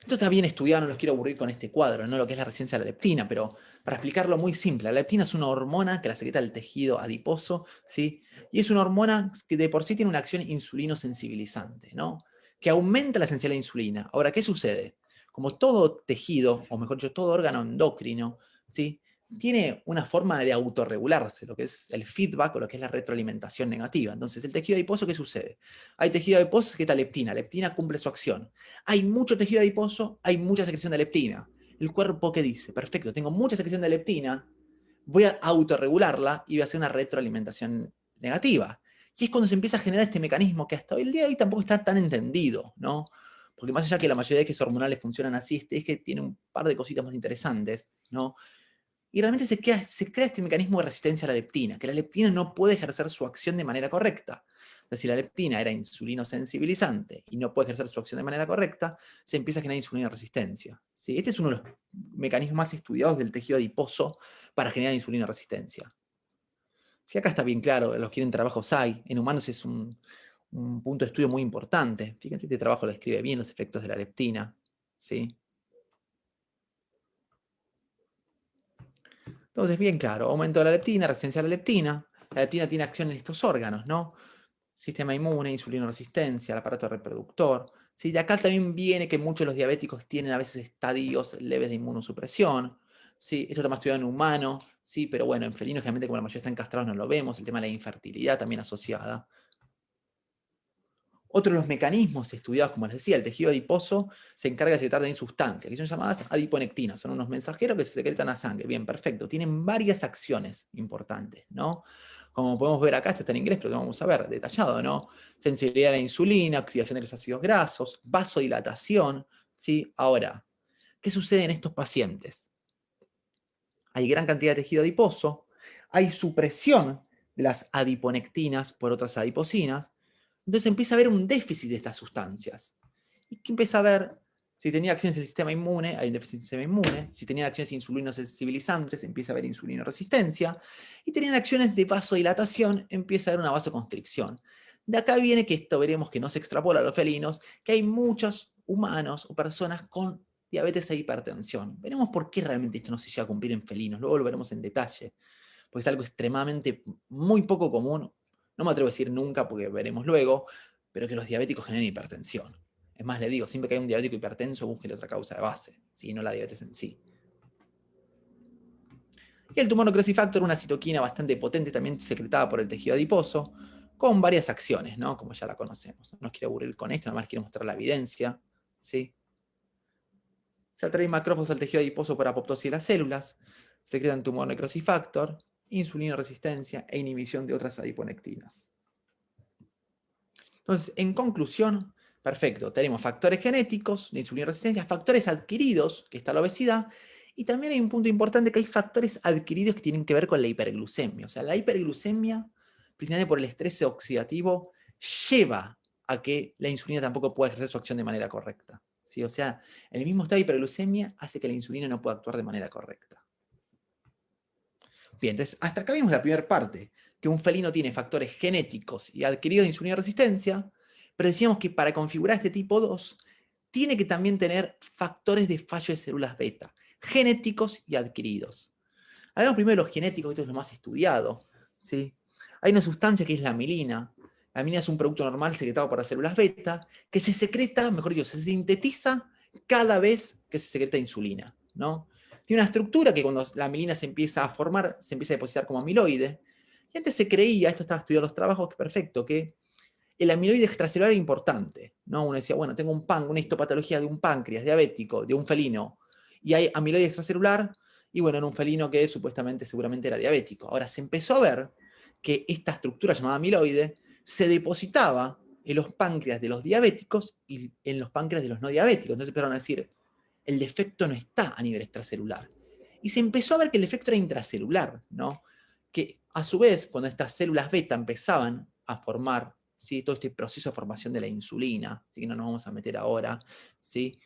Esto está bien estudiado, no los quiero aburrir con este cuadro, ¿no? Lo que es la resistencia a la leptina, pero para explicarlo muy simple, la leptina es una hormona que la secreta el tejido adiposo, ¿sí? Y es una hormona que de por sí tiene una acción insulinosensibilizante, ¿no? Que aumenta la sensibilidad a la insulina. Ahora, ¿qué sucede? Como todo tejido, o mejor dicho, todo órgano endocrino, ¿sí?, tiene una forma de autorregularse, lo que es el feedback o lo que es la retroalimentación negativa. Entonces, el tejido adiposo, ¿qué sucede? Hay tejido adiposo que está leptina cumple su acción. Hay mucho tejido adiposo, hay mucha secreción de leptina. El cuerpo, ¿qué dice? Perfecto, tengo mucha secreción de leptina, voy a autorregularla y voy a hacer una retroalimentación negativa. Y es cuando se empieza a generar este mecanismo que hasta el día de hoy tampoco está tan entendido, ¿no? Porque más allá que la mayoría de ejes hormonales funcionan así, es que tiene un par de cositas más interesantes, ¿no? Y realmente se crea este mecanismo de resistencia a la leptina, que la leptina no puede ejercer su acción de manera correcta. Entonces, si la leptina era insulinosensibilizante y no puede ejercer su acción de manera correcta, se empieza a generar insulina resistencia, ¿sí? Este es uno de los mecanismos más estudiados del tejido adiposo para generar insulina resistencia. Si acá está bien claro, los quieren trabajos hay, en humanos es un punto de estudio muy importante. Fíjense, este trabajo lo describe bien los efectos de la leptina, ¿sí? Entonces, bien claro, aumento de la leptina, resistencia a la leptina. La leptina tiene acción en estos órganos, ¿no? Sistema inmune, insulinoresistencia, el aparato reproductor. ¿Sí? De acá también viene que muchos de los diabéticos tienen a veces estadios leves de inmunosupresión. ¿Sí? Esto está más estudiado en humano, sí, pero bueno, en felinos generalmente como la mayoría están castrados no lo vemos. El tema de la infertilidad también asociada. Otro de los mecanismos estudiados, como les decía, el tejido adiposo se encarga de secretar también sustancias, que son llamadas adiponectinas, son unos mensajeros que se secretan a sangre. Bien, perfecto. Tienen varias acciones importantes, ¿no? Como podemos ver acá, esto está en inglés, pero lo vamos a ver detallado, ¿no? Sensibilidad a la insulina, oxidación de los ácidos grasos, vasodilatación, ¿sí? Ahora, ¿qué sucede en estos pacientes? Hay gran cantidad de tejido adiposo, hay supresión de las adiponectinas por otras adiposinas, entonces empieza a haber un déficit de estas sustancias. ¿Y qué empieza a haber? Si tenía acciones en el sistema inmune, hay un déficit en el sistema inmune. Si tenían acciones insulinosensibilizantes, empieza a haber insulinoresistencia. Y tenían acciones de vasodilatación, empieza a haber una vasoconstricción. De acá viene que esto veremos que no se extrapola a los felinos, que hay muchos humanos o personas con diabetes e hipertensión. Veremos por qué realmente esto no se llega a cumplir en felinos, luego lo veremos en detalle, porque es algo extremadamente muy poco común, no me atrevo a decir nunca porque veremos luego, pero que los diabéticos generen hipertensión. Es más, le digo, siempre que hay un diabético hipertenso, busque otra causa de base, ¿sí? No la diabetes en sí. Y el tumor necrosis factor, una citoquina bastante potente, también secretada por el tejido adiposo, con varias acciones, ¿no? Como ya la conocemos. No os quiero aburrir con esto, nada más quiero mostrar la evidencia, ¿sí? Se atrae macrófagos al tejido adiposo por apoptosis de las células, secretan tumor necrosis factor, insulina resistencia e inhibición de otras adiponectinas. Entonces, en conclusión, perfecto, tenemos factores genéticos de insulina resistencia, factores adquiridos, que está la obesidad, y también hay un punto importante que hay factores adquiridos que tienen que ver con la hiperglucemia. O sea, la hiperglucemia, principalmente por el estrés oxidativo, lleva a que la insulina tampoco pueda ejercer su acción de manera correcta. ¿Sí? O sea, el mismo estado de hiperglucemia hace que la insulina no pueda actuar de manera correcta. Bien, entonces hasta acá vimos la primera parte, que un felino tiene factores genéticos y adquiridos de insulina resistencia, pero decíamos que para configurar este tipo 2 tiene que también tener factores de fallo de células beta, genéticos y adquiridos. Hablamos primero de los genéticos, esto es lo más estudiado. ¿Sí? Hay una sustancia que es la amilina. La amilina es un producto normal secretado por las células beta, que se secreta, mejor dicho, se sintetiza cada vez que se secreta insulina, ¿no? Tiene una estructura que cuando la amilina se empieza a formar, se empieza a depositar como amiloide. Y antes se creía, esto estaba estudiando en los trabajos, que perfecto, que el amiloide extracelular era importante, ¿no? Uno decía, bueno, tengo una histopatología de un páncreas diabético, de un felino, y hay amiloide extracelular, y bueno, en un felino que supuestamente seguramente era diabético. Ahora, se empezó a ver que esta estructura llamada amiloide se depositaba en los páncreas de los diabéticos y en los páncreas de los no diabéticos. Entonces empezaron a decir, el defecto no está a nivel extracelular. Y se empezó a ver que el efecto era intracelular, ¿no? Que a su vez, cuando estas células beta empezaban a formar, ¿sí? Todo este proceso de formación de la insulina, así que no nos vamos a meter ahora, ¿sí?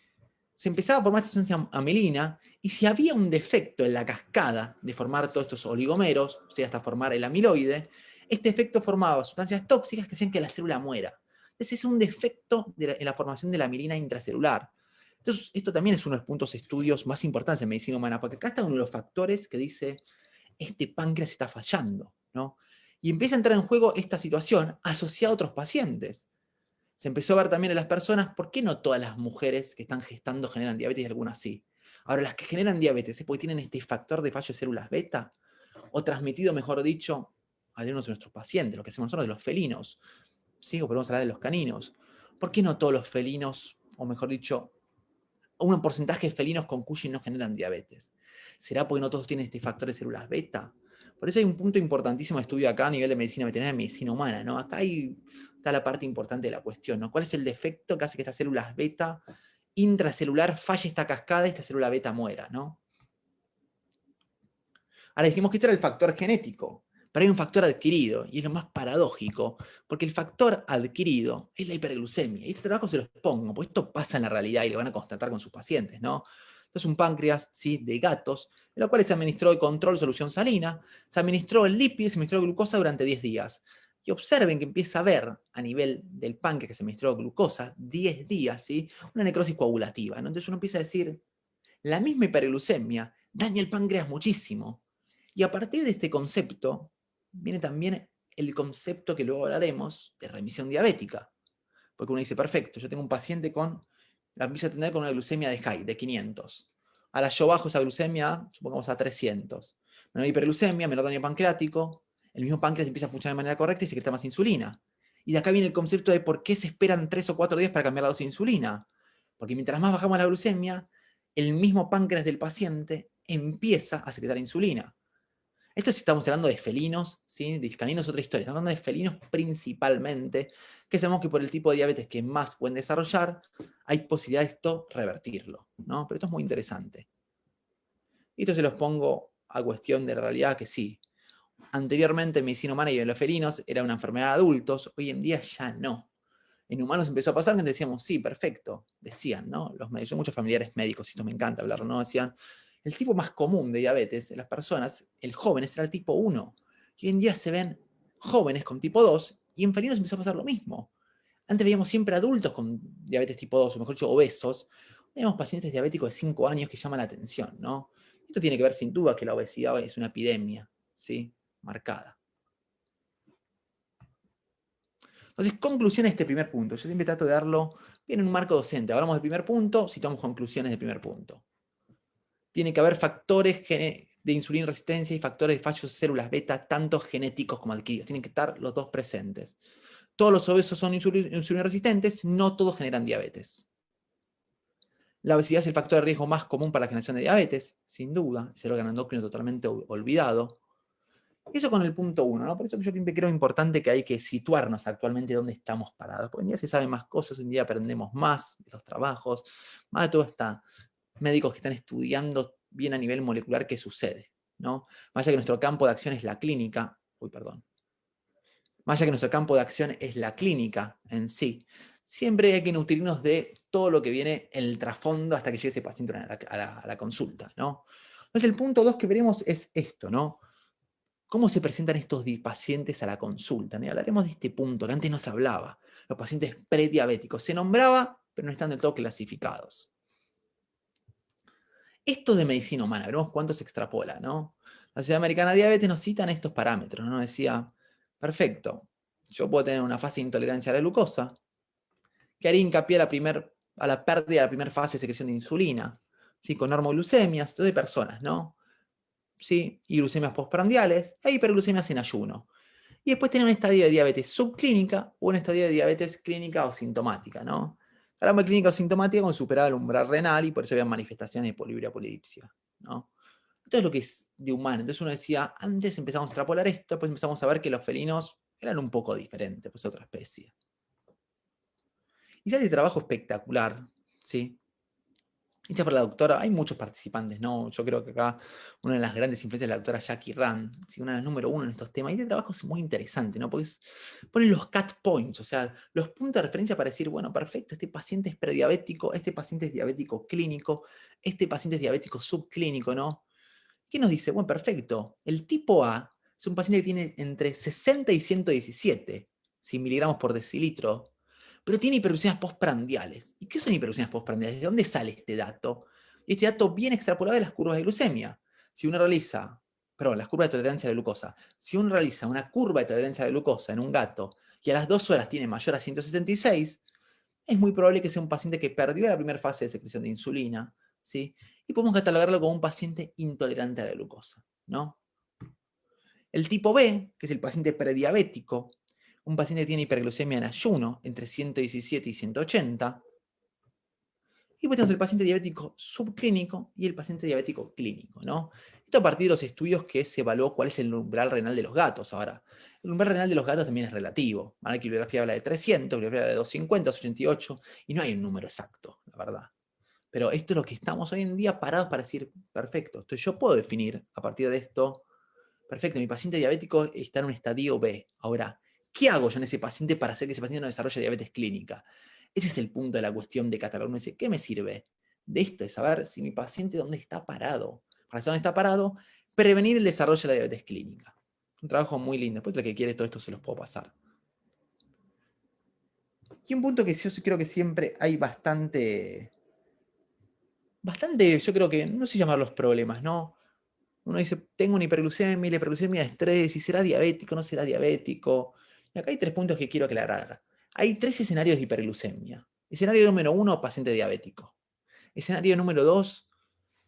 Se empezaba a formar esta sustancia amilina, y si había un defecto en la cascada de formar todos estos oligomeros, o sea, hasta formar el amiloide, este efecto formaba sustancias tóxicas que hacían que la célula muera. Entonces es un defecto en la formación de la amilina intracelular. Entonces, esto también es uno de los puntos de estudios más importantes en medicina humana, porque acá está uno de los factores que dice, este páncreas está fallando, ¿no? Y empieza a entrar en juego esta situación asociada a otros pacientes. Se empezó a ver también en las personas, ¿por qué no todas las mujeres que están gestando generan diabetes y algunas sí? Ahora, las que generan diabetes es porque tienen este factor de fallo de células beta, o transmitido, mejor dicho, a algunos de nuestros pacientes, lo que hacemos nosotros, de los felinos, ¿sí? O podemos hablar de los caninos. ¿Por qué no todos los felinos, o mejor dicho, un porcentaje de felinos con Cushing no generan diabetes? ¿Será porque no todos tienen este factor de células beta? Por eso hay un punto importantísimo de estudio acá a nivel de medicina veterinaria y medicina humana, ¿no? Acá está la parte importante de la cuestión, ¿no? ¿Cuál es el defecto que hace que estas células beta intracelular falle esta cascada y esta célula beta muera, ¿no? Ahora dijimos que este era el factor genético, pero hay un factor adquirido, y es lo más paradójico, porque el factor adquirido es la hiperglucemia. Y este trabajo se los pongo, porque esto pasa en la realidad y lo van a constatar con sus pacientes, ¿no? Entonces, un páncreas, ¿sí? De gatos, en los cuales se administró de control solución salina, se administró el lípido y se administró glucosa durante 10 días. Y observen que empieza a haber, a nivel del páncreas que se administró glucosa, 10 días, ¿sí? Una necrosis coagulativa, ¿no? Entonces uno empieza a decir, la misma hiperglucemia daña el páncreas muchísimo. Y a partir de este concepto, viene también el concepto que luego hablaremos de remisión diabética. Porque uno dice, perfecto, yo tengo un paciente la empiezo a tener con una glucemia de high, de 500. Ahora yo bajo esa glucemia, supongamos a 300. Menor hiperglucemia, menor daño pancreático, el mismo páncreas empieza a funcionar de manera correcta y secreta más insulina. Y de acá viene el concepto de por qué se esperan 3 o 4 días para cambiar la dosis de insulina. Porque mientras más bajamos la glucemia, el mismo páncreas del paciente empieza a secretar insulina. Esto si estamos hablando de felinos, ¿sí? De caninos es otra historia. Estamos hablando de felinos principalmente, que sabemos que por el tipo de diabetes que más pueden desarrollar, hay posibilidad de esto revertirlo, ¿no? Pero esto es muy interesante. Y esto se los pongo a cuestión de realidad que sí. Anteriormente en medicina humana y en los felinos era una enfermedad de adultos, hoy en día ya no. En humanos empezó a pasar que decíamos, sí, perfecto, decían, ¿no? Los médicos, muchos familiares médicos, y esto me encanta hablarlo, ¿no? Decían, el tipo más común de diabetes en las personas, el joven, era el tipo 1. Y hoy en día se ven jóvenes con tipo 2, y en felinos empezó a pasar lo mismo. Antes veíamos siempre adultos con diabetes tipo 2, o mejor dicho, obesos. Veíamos pacientes diabéticos de 5 años que llaman la atención, ¿no? Esto tiene que ver sin duda que la obesidad es una epidemia, ¿sí? Marcada. Entonces, conclusión de este primer punto. Yo siempre trato de darlo bien en un marco docente. Hablamos del primer punto, citamos conclusiones del primer punto. Tiene que haber factores de insulina resistencia y factores de fallos de células beta, tanto genéticos como adquiridos. Tienen que estar los dos presentes. Todos los obesos son insulina resistentes, no todos generan diabetes. La obesidad es el factor de riesgo más común para la generación de diabetes, sin duda. Es el órgano endocrino totalmente olvidado. Eso con el punto 1, ¿no? Por eso yo siempre creo importante que hay que situarnos actualmente dónde estamos parados. Porque hoy en día se saben más cosas, hoy en día aprendemos más de los trabajos, más de todo está médicos que están estudiando bien a nivel molecular qué sucede, ¿no? Más allá que nuestro campo de acción es la clínica. Uy, perdón. más allá que nuestro campo de acción es la clínica en sí, siempre hay que nutrirnos de todo lo que viene en el trasfondo hasta que llegue ese paciente a la consulta, ¿no? Entonces el punto 2 que veremos es esto, ¿no? ¿Cómo se presentan estos pacientes a la consulta? ¿No? Y hablaremos de este punto que antes no se hablaba, los pacientes prediabéticos. Se nombraba, pero no están del todo clasificados. Esto de medicina humana, veremos cuánto se extrapola, ¿no? La Sociedad Americana de Diabetes nos citan estos parámetros, ¿no? Decía, perfecto, yo puedo tener una fase de intolerancia a la glucosa, que haría hincapié a la pérdida de la primera fase de secreción de insulina, ¿sí? Con normoglucemias, esto de personas, ¿no? ¿Sí? Y glucemias postprandiales e hiperglucemias en ayuno. Y después tener un estadio de diabetes subclínica o un estadio de diabetes clínica o sintomática, ¿no? Hablamos de clínica o sintomática con superado el umbral renal y por eso había manifestaciones de poliuria polidipsia, ¿no? Esto es lo que es de humano. Entonces uno decía, antes empezamos a extrapolar esto, después empezamos a ver que los felinos eran un poco diferentes, pues otra especie. Y sale el trabajo espectacular, ¿sí? Hecha por la doctora, hay muchos participantes, ¿no? Yo creo que acá una de las grandes influencias es la doctora Jackie Rand, ¿sí? Una de las número uno en estos temas. Y este trabajo es muy interesante, ¿no? Porque ponen los cut points, o sea, los puntos de referencia para decir, bueno, perfecto, este paciente es prediabético, este paciente es diabético clínico, este paciente es diabético subclínico, ¿no? ¿Qué nos dice? Bueno, perfecto, el tipo A es un paciente que tiene entre 60 y 117 miligramos por decilitro, pero tiene hiperglucemias postprandiales. ¿Y qué son hiperglucemias postprandiales? ¿De dónde sale este dato? Y este dato viene extrapolado de las curvas de glucemia. Si uno realiza, perdón, las curvas de tolerancia a la glucosa, si uno realiza una curva de tolerancia a la glucosa en un gato y a las 2 horas tiene mayor a 176, es muy probable que sea un paciente que perdió la primera fase de secreción de insulina, ¿sí? Y podemos catalogarlo como un paciente intolerante a la glucosa, ¿no? El tipo B, que es el paciente prediabético, un paciente que tiene hiperglucemia en ayuno, entre 117 y 180. Y después tenemos el paciente diabético subclínico y el paciente diabético clínico, ¿no? Esto a partir de los estudios que se evaluó cuál es el umbral renal de los gatos. Ahora, el umbral renal de los gatos también es relativo. La bibliografía habla de 300, la bibliografía habla de 250, 288, y no hay un número exacto, la verdad. Pero esto es lo que estamos hoy en día parados para decir, perfecto, entonces yo puedo definir a partir de esto, perfecto, mi paciente diabético está en un estadio B. Ahora, ¿qué hago yo en ese paciente para hacer que ese paciente no desarrolle diabetes clínica? Ese es el punto de la cuestión de catalogar. Uno dice, ¿qué me sirve de esto? De saber si mi paciente dónde está parado. Para saber dónde está parado, prevenir el desarrollo de la diabetes clínica. Un trabajo muy lindo. Después, el que quiere todo esto se los puedo pasar. Y un punto que yo creo que siempre hay bastante, yo creo que, no sé llamar los problemas, ¿no? Uno dice, tengo una hiperglucemia, y la hiperglucemia de estrés, y será diabético, no será diabético. Y acá hay 3 puntos que quiero aclarar. Hay 3 escenarios de hiperglucemia. Escenario número 1, paciente diabético. Escenario número 2,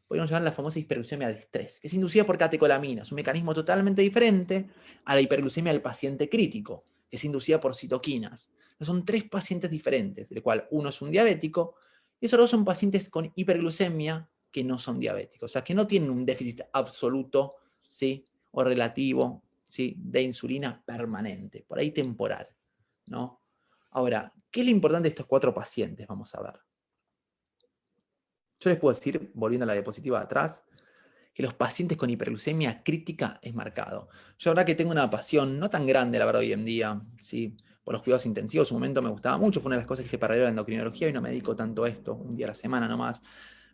podríamos llamar la famosa hiperglucemia de estrés, que es inducida por catecolaminas, un mecanismo totalmente diferente a la hiperglucemia del paciente crítico, que es inducida por citoquinas. Entonces, son 3 pacientes diferentes, del cual uno es un diabético, y esos 2 son pacientes con hiperglucemia que no son diabéticos, o sea, que no tienen un déficit absoluto, ¿sí? O relativo, ¿sí? De insulina permanente, por ahí temporal, ¿no? Ahora, ¿qué es lo importante de estos 4 pacientes? Vamos a ver. Yo les puedo decir, volviendo a la diapositiva de atrás, que los pacientes con hiperglucemia crítica es marcado. Yo la verdad que tengo una pasión no tan grande, la verdad, hoy en día, ¿sí? Por los cuidados intensivos. En su momento me gustaba mucho, fue una de las cosas que hice para la endocrinología y no me dedico tanto a esto, un día a la semana nomás.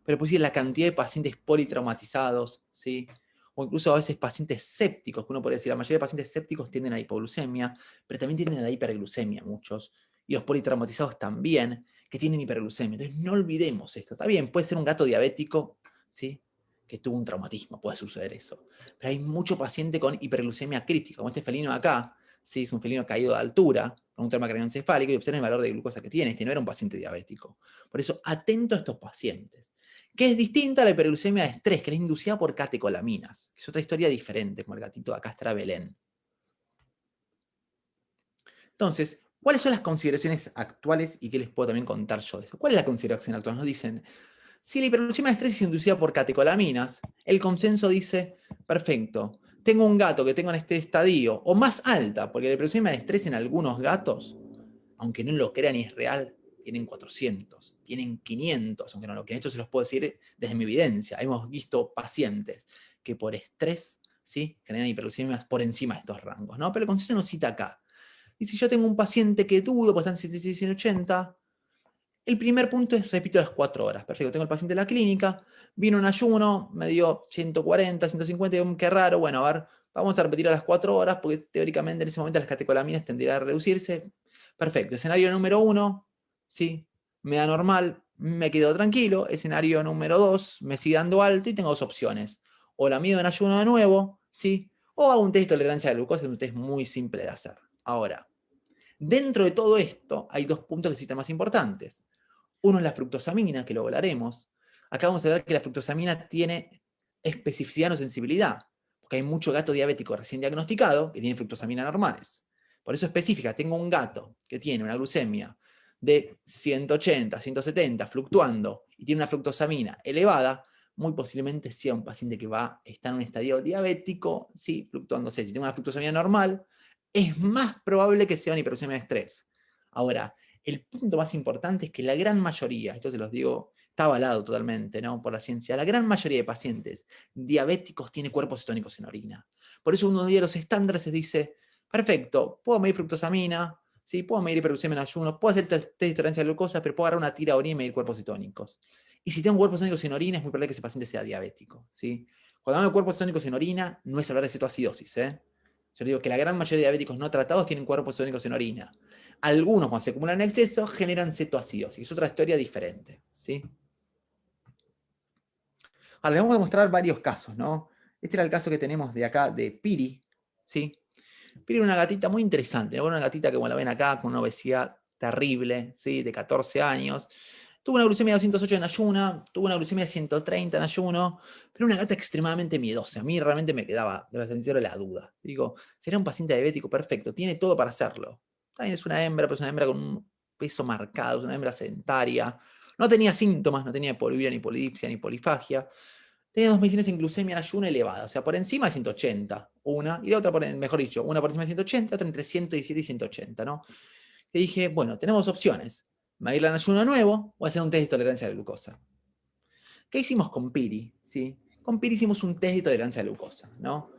Pero pues sí, la cantidad de pacientes politraumatizados, ¿sí? O incluso a veces pacientes sépticos, que uno podría decir, la mayoría de pacientes sépticos tienden a hipoglucemia, pero también tienden a la hiperglucemia muchos. Y los politraumatizados también, que tienen hiperglucemia. Entonces no olvidemos esto. Está bien, puede ser un gato diabético, ¿sí? Que tuvo un traumatismo, puede suceder eso. Pero hay mucho paciente con hiperglucemia crítica, como este felino acá, ¿sí? Es un felino caído de altura, con un trauma craneoencefálico, y observen el valor de glucosa que tiene. Este no era un paciente diabético. Por eso, atento a estos pacientes. Que es distinta a la hiperglucemia de estrés, que es inducida por catecolaminas, que es otra historia diferente, como el gatito de acá está Belén. Entonces, ¿cuáles son las consideraciones actuales y qué les puedo también contar yo de eso? ¿Cuál es la consideración actual? Nos dicen, si la hiperglucemia de estrés es inducida por catecolaminas, el consenso dice, perfecto, tengo un gato que tengo en este estadio, o más alta, porque la hiperglucemia de estrés en algunos gatos, aunque no lo crean y es real, tienen 400, tienen 500, aunque no lo crean. Esto se los puedo decir desde mi evidencia. Hemos visto pacientes que por estrés, ¿sí? Generan hiperglucemias por encima de estos rangos, ¿no? Pero el consenso nos cita acá. Y si yo tengo un paciente que dudo, pues está en 160, 180, el primer punto es, repito, las 4 horas. Perfecto, tengo el paciente en la clínica, vino un ayuno, me dio 140, 150, digo, qué raro, bueno, a ver, vamos a repetir a las 4 horas, porque teóricamente en ese momento las catecolaminas tendrían a reducirse. Perfecto, escenario número 1, ¿sí? Me da normal, me quedo tranquilo. Escenario número 2, me sigue dando alto y tengo dos opciones. O la mido en ayuno de nuevo, ¿sí? O hago un test de tolerancia a la glucosa, que es un test muy simple de hacer. Ahora, dentro de todo esto, hay dos puntos que sí están más importantes. Uno es la fructosamina, que luego hablaremos. Acá vamos a ver que la fructosamina tiene especificidad o sensibilidad, porque hay mucho gato diabético recién diagnosticado que tiene fructosamina normales. Por eso específica, tengo un gato que tiene una glucemia de 180, 170, fluctuando, y tiene una fructosamina elevada, muy posiblemente sea un paciente que va a estar en un estadio diabético, sí, fluctuándose. Si tengo una fructosamina normal, es más probable que sea una hiperglucemia de estrés. Ahora, el punto más importante es que la gran mayoría, esto se los digo, está avalado totalmente, ¿no?, por la ciencia, la gran mayoría de pacientes diabéticos tiene cuerpos cetónicos en orina. Por eso uno de los estándares se dice, perfecto, puedo medir fructosamina, ¿sí? Puedo medir hiperglucemia en ayuno, puedo hacer test de tolerancia a la glucosa, pero puedo agarrar una tira de orina y medir cuerpos cetónicos. Y si tengo cuerpos cetónicos en orina, es muy probable que ese paciente sea diabético, ¿sí? Cuando hablo de cuerpos cetónicos en orina, no es hablar de cetoacidosis, ¿eh? Yo digo que la gran mayoría de diabéticos no tratados tienen cuerpos cetónicos en orina. Algunos, cuando se acumulan en exceso, generan cetoacidosis. Es otra historia diferente, ¿sí? Ahora, les vamos a mostrar varios casos, ¿no? Este era el caso que tenemos de acá, de Piri, ¿sí? Piri era una gatita muy interesante, ¿no? Una gatita que, como la ven acá, con una obesidad terrible, ¿sí? De 14 años. Tuvo una glucemia de 208 en ayuna, tuvo una glucemia de 130 en ayuno, pero una gata extremadamente miedosa. A mí realmente me quedaba, de sincero, la duda. Digo, ¿será un paciente diabético? Perfecto, tiene todo para hacerlo. También es una hembra, pero es una hembra con un peso marcado, es una hembra sedentaria. No tenía síntomas, no tenía poliuria, ni polidipsia, ni polifagia. Tenía dos mediciones en glucemia en ayuno elevada, o sea, por encima de 180, una, y la otra, mejor dicho, una por encima de 180, otra entre 117 y 180, ¿no? Y dije, bueno, tenemos opciones. Medirla en ayuno nuevo o hacer un test de tolerancia a la glucosa. ¿Qué hicimos con Piri? ¿Sí? Con Piri hicimos un test de tolerancia a la glucosa, ¿no?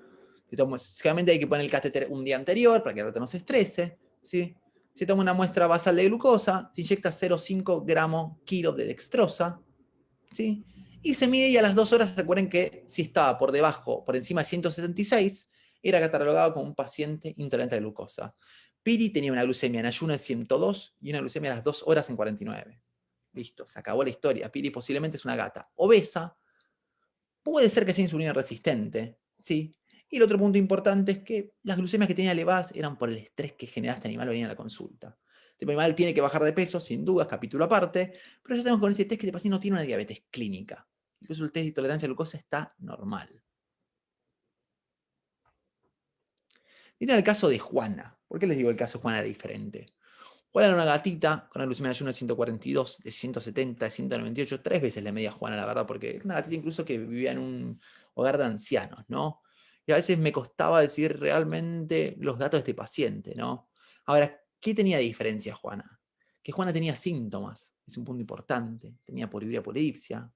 Generalmente hay que poner el catéter un día anterior para que el gato no se estrese, ¿sí? Se toma una muestra basal de glucosa, se inyecta 0,5 gramos kilo de dextrosa, ¿sí? Y se mide y a las 2 horas, recuerden que si estaba por debajo, por encima de 176, era catalogado como un paciente intolerante a la glucosa. Piri tenía una glucemia en ayuno de 102 y una glucemia a las 2 horas en 49. Listo, se acabó la historia. Piri posiblemente es una gata obesa, puede ser que sea insulina resistente, ¿sí? Y el otro punto importante es que las glucemias que tenía elevadas eran por el estrés que generaba este animal al venir a la consulta. Este animal tiene que bajar de peso, sin dudas, capítulo aparte, pero ya sabemos con este test que este paciente no tiene una diabetes clínica. Incluso el test de tolerancia a la glucosa está normal. Miren el caso de Juana. ¿Por qué les digo el caso de Juana era diferente? Juana era una gatita con una glucemia de ayuno de 142, de 170, de 198, 3 veces la media Juana, la verdad, porque era una gatita incluso que vivía en un hogar de ancianos, ¿no? Y a veces me costaba decir realmente los datos de este paciente, ¿no? Ahora, ¿qué tenía de diferencia Juana? Que Juana tenía síntomas, es un punto importante, tenía poliuria, polidipsia,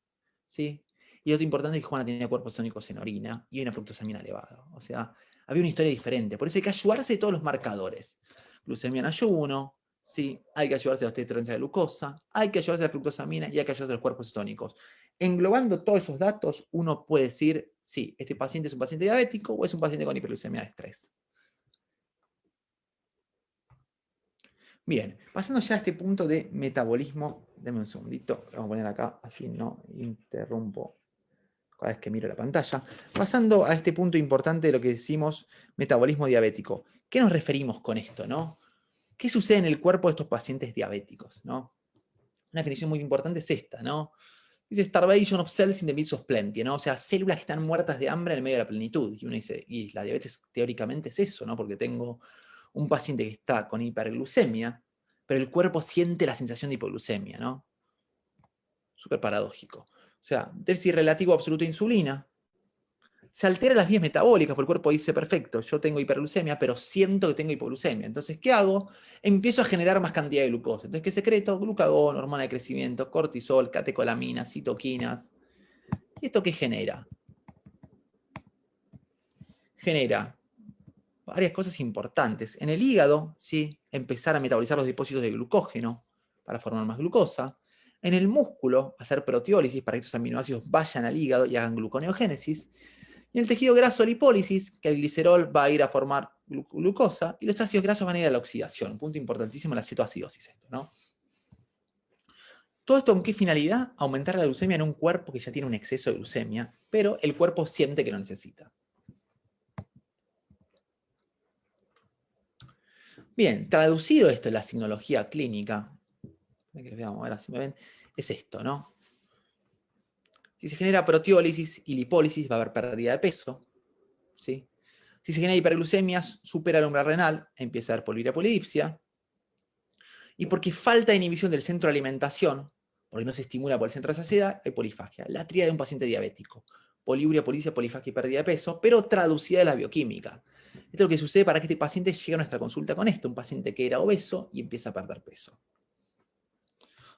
¿sí? Y otro importante es que Juana tenía cuerpos cetónicos en orina y una fructosamina elevada. O sea, había una historia diferente. Por eso hay que ayudarse de todos los marcadores. Glucemia en ayuno, ¿sí? Hay que ayudarse a los test de tolerancia de glucosa, hay que ayudarse a la fructosamina y hay que ayudarse a los cuerpos cetónicos. Englobando todos esos datos, uno puede decir, sí, este paciente es un paciente diabético o es un paciente con hiperglucemia de estrés. Bien, pasando ya a este punto de metabolismo, denme un segundito, lo vamos a poner acá, así no interrumpo cada vez que miro la pantalla. Pasando a este punto importante de lo que decimos metabolismo diabético. ¿Qué nos referimos con esto, no? ¿Qué sucede en el cuerpo de estos pacientes diabéticos, no? Una definición muy importante es esta, ¿no? Dice starvation of cells in the midst of plenty, ¿no? O sea, células que están muertas de hambre en el medio de la plenitud. Y uno dice, y la diabetes teóricamente es eso, ¿no? Porque tengo un paciente que está con hiperglucemia, pero el cuerpo siente la sensación de hipoglucemia, ¿no? Súper paradójico. O sea, déficit relativo absoluto de insulina. Se alteran las vías metabólicas, porque el cuerpo dice, perfecto, yo tengo hiperglucemia, pero siento que tengo hipoglucemia. Entonces, ¿qué hago? Empiezo a generar más cantidad de glucosa. Entonces, ¿qué secreto? Glucagón, hormona de crecimiento, cortisol, catecolaminas, citoquinas. ¿Y esto qué genera? Genera varias cosas importantes. En el hígado, ¿sí? Empezar a metabolizar los depósitos de glucógeno para formar más glucosa. En el músculo, hacer proteólisis para que estos aminoácidos vayan al hígado y hagan gluconeogénesis. Y en el tejido graso, lipólisis, que el glicerol va a ir a formar glucosa y los ácidos grasos van a ir a la oxidación. Un punto importantísimo, la cetoacidosis, esto, ¿no? ¿Todo esto con qué finalidad? Aumentar la glucemia en un cuerpo que ya tiene un exceso de glucemia, pero el cuerpo siente que lo necesita. Bien, traducido esto en la signología clínica, veamos ahora si me ven, es esto, ¿no? Si se genera proteólisis y lipólisis, va a haber pérdida de peso, ¿sí? Si se genera hiperglucemia, supera el umbral renal, empieza a haber poliuria polidipsia. Y porque falta inhibición del centro de alimentación, porque no se estimula por el centro de saciedad, hay polifagia. La tríada de un paciente diabético. Poliuria, polidipsia, polifagia y pérdida de peso, pero traducida de la bioquímica. Esto es lo que sucede para que este paciente llegue a nuestra consulta con esto, un paciente que era obeso y empieza a perder peso.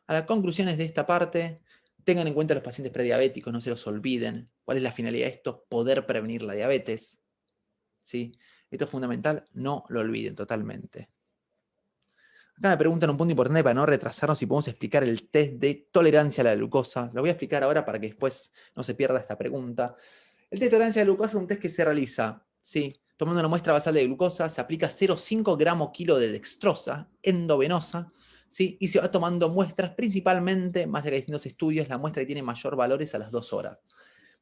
A las conclusiones de esta parte, tengan en cuenta a los pacientes prediabéticos, no se los olviden. ¿Cuál es la finalidad de esto? Poder prevenir la diabetes. ¿Sí? Esto es fundamental, no lo olviden totalmente. Acá me preguntan un punto importante para no retrasarnos si podemos explicar el test de tolerancia a la glucosa. Lo voy a explicar ahora para que después no se pierda esta pregunta. El test de tolerancia a la glucosa es un test que se realiza, ¿sí? Tomando una muestra basal de glucosa, se aplica 0,5 gramos kilo de dextrosa endovenosa, ¿sí? Y se va tomando muestras principalmente, más allá que hay distintos estudios, la muestra que tiene mayor valor es a las 2 horas.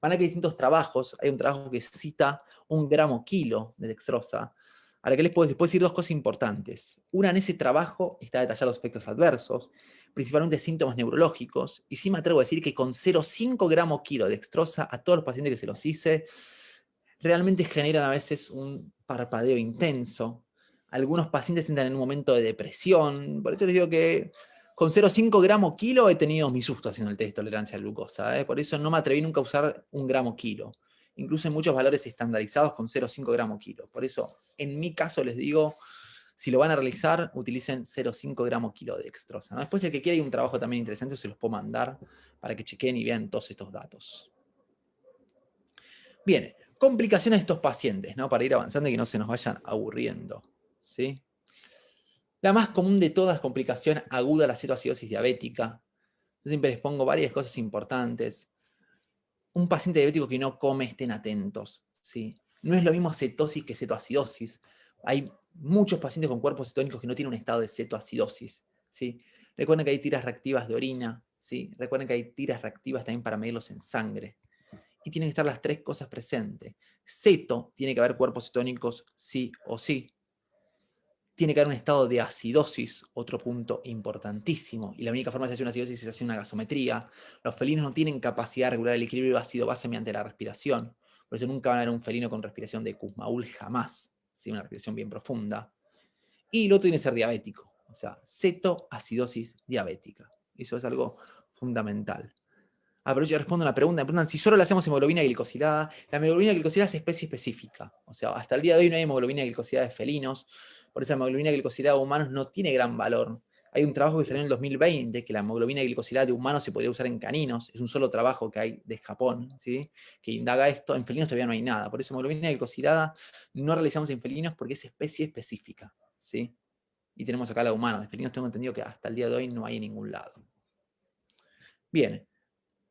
Van a que hay distintos trabajos, hay un trabajo que cita 1 gramo kilo de dextrosa. A la que les puedo decir dos cosas importantes. Una, en ese trabajo está detallado los efectos adversos, principalmente síntomas neurológicos, y sí me atrevo a decir que con 0,5 gramos kilo de dextrosa a todos los pacientes que se los hice, realmente generan a veces un parpadeo intenso. Algunos pacientes entran en un momento de depresión, por eso les digo que con 0,5 gramos kilo he tenido mi susto haciendo el test de tolerancia a la glucosa, por eso no me atreví nunca a usar 1 gramo kilo. Incluso en muchos valores estandarizados con 0,5 gramos kilo. Por eso, en mi caso les digo, si lo van a realizar, utilicen 0,5 gramos kilo de dextrosa, ¿no? Después, el que quiera, hay un trabajo también interesante, se los puedo mandar para que chequen y vean todos estos datos. Bien, complicaciones de estos pacientes, ¿no? Para ir avanzando y que no se nos vayan aburriendo, ¿sí? La más común de todas, complicación aguda a la cetoacidosis diabética. Yo siempre les pongo varias cosas importantes. Un paciente diabético que no come, estén atentos, ¿sí? No es lo mismo cetosis que cetoacidosis. Hay muchos pacientes con cuerpos cetónicos que no tienen un estado de cetoacidosis, ¿sí? Recuerden que hay tiras reactivas de orina, ¿sí? Recuerden que hay tiras reactivas también para medirlos en sangre. Y tienen que estar las tres cosas presentes. Ceto, tiene que haber cuerpos cetónicos sí o sí. Tiene que haber un estado de acidosis, otro punto importantísimo. Y la única forma de hacer una acidosis es hacer una gasometría. Los felinos no tienen capacidad de regular el equilibrio ácido-base mediante la respiración. Por eso nunca van a ver un felino con respiración de Kussmaul, jamás. ¿Sí? Una respiración bien profunda. Y lo otro tiene que ser diabético. O sea, cetoacidosis diabética. Eso es algo fundamental. Pero yo respondo a una pregunta. Me preguntan si solo le hacemos hemoglobina glicosilada. La hemoglobina glicosilada es especie específica. O sea, hasta el día de hoy no hay hemoglobina glicosilada de felinos. Por eso la hemoglobina glicosilada de humanos no tiene gran valor. Hay un trabajo que salió en el 2020 que la hemoglobina glicosilada de humanos se podría usar en caninos. Es un solo trabajo que hay de Japón, ¿sí? Que indaga esto. En felinos todavía no hay nada. Por eso hemoglobina glicosilada no realizamos en felinos porque es especie específica, ¿sí? Y tenemos acá la de humanos. De felinos tengo entendido que hasta el día de hoy no hay en ningún lado. Bien.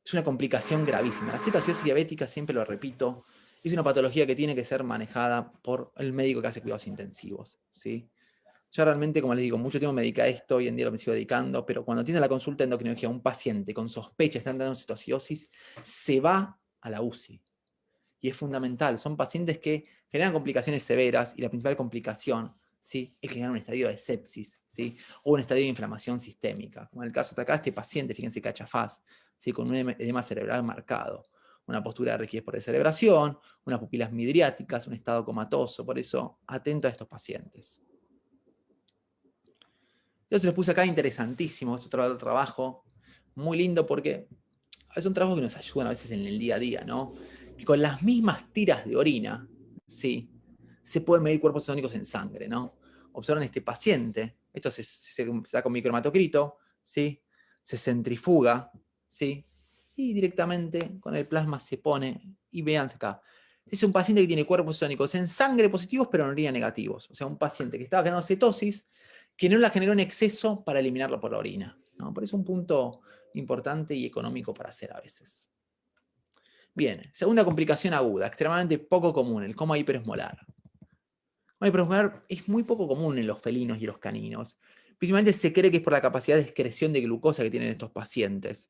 Es una complicación gravísima. La cetoacidosis diabética, siempre lo repito, es una patología que tiene que ser manejada por el médico que hace cuidados intensivos, ¿sí? Yo realmente, como les digo, mucho tiempo me dediqué a esto, hoy en día lo me sigo dedicando, pero cuando tiene la consulta de endocrinología un paciente con sospecha de estar dando cetoacidosis, se va a la UCI. Y es fundamental. Son pacientes que generan complicaciones severas y la principal complicación, ¿sí?, es generar un estadio de sepsis, ¿sí?, o un estadio de inflamación sistémica. Como en el caso de acá, este paciente, fíjense, cachafaz, ¿sí?, con un edema cerebral marcado, una postura de rigidez por descerebración, unas pupilas midriáticas, un estado comatoso. Por eso, atento a estos pacientes. Yo se los puse acá, interesantísimo, es otro trabajo muy lindo porque es un trabajo que nos ayuda a veces en el día a día, ¿no? Que con las mismas tiras de orina, ¿sí?, se pueden medir cuerpos cetónicos en sangre, ¿no? Observan este paciente, esto se da con micromatocrito, ¿sí?, se centrifuga, ¿sí?, y directamente con el plasma se pone, y vean acá, Es un paciente que tiene cuerpos cetónicos en sangre positivos, pero en orina negativos. O sea, un paciente que estaba generando cetosis, que no la generó en exceso para eliminarlo por la orina, ¿no? Por eso es un punto importante y económico para hacer a veces. Bien, segunda complicación aguda, extremadamente poco común, el coma hiperesmolar. El coma hiperesmolar es muy poco común en los felinos y los caninos. Principalmente se cree que es por la capacidad de excreción de glucosa que tienen estos pacientes.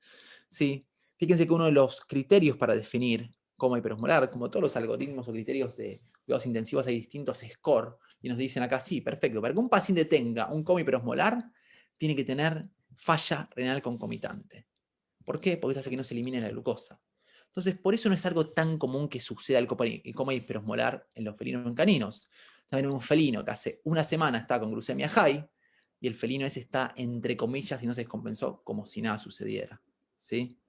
¿Sí? Fíjense que uno de los criterios para definir coma hiperosmolar, como todos los algoritmos o criterios de cuidados intensivos, hay distintos score, y nos dicen acá, sí, perfecto, para que un paciente tenga un coma hiperosmolar, tiene que tener falla renal concomitante. ¿Por qué? Porque esto hace que no se elimine la glucosa. Entonces, por eso no es algo tan común que suceda el coma hiperosmolar en los felinos o en caninos. También un felino que hace una semana está con glucemia high, y el felino ese está, entre comillas, y no se descompensó, como si nada sucediera. ¿Sí?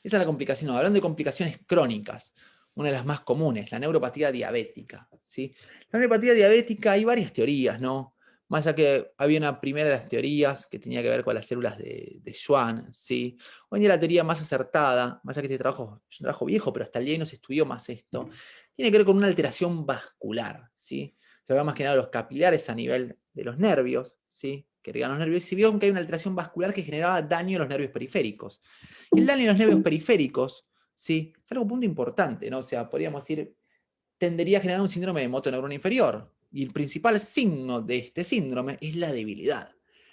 Esa es la complicación. Hablando de complicaciones crónicas, una de las más comunes, la neuropatía diabética. ¿Sí? La neuropatía diabética, hay varias teorías, ¿no? Más allá que había una primera de las teorías que tenía que ver con las células de Schwann, ¿sí? Hoy en día la teoría más acertada, más allá que este trabajo es un trabajo viejo, pero hasta el día de hoy no se estudió más esto, tiene que ver con una alteración vascular, ¿sí? Se ve más que nada los capilares a nivel de los nervios, ¿sí? Que irrigan los nervios, y se vio que hay una alteración vascular que generaba daño a los nervios periféricos. Y el daño a los nervios periféricos, ¿sí? Es algo punto importante, ¿no? O sea, podríamos decir, tendería a generar un síndrome de motoneurona inferior. Y el principal signo de este síndrome es la debilidad.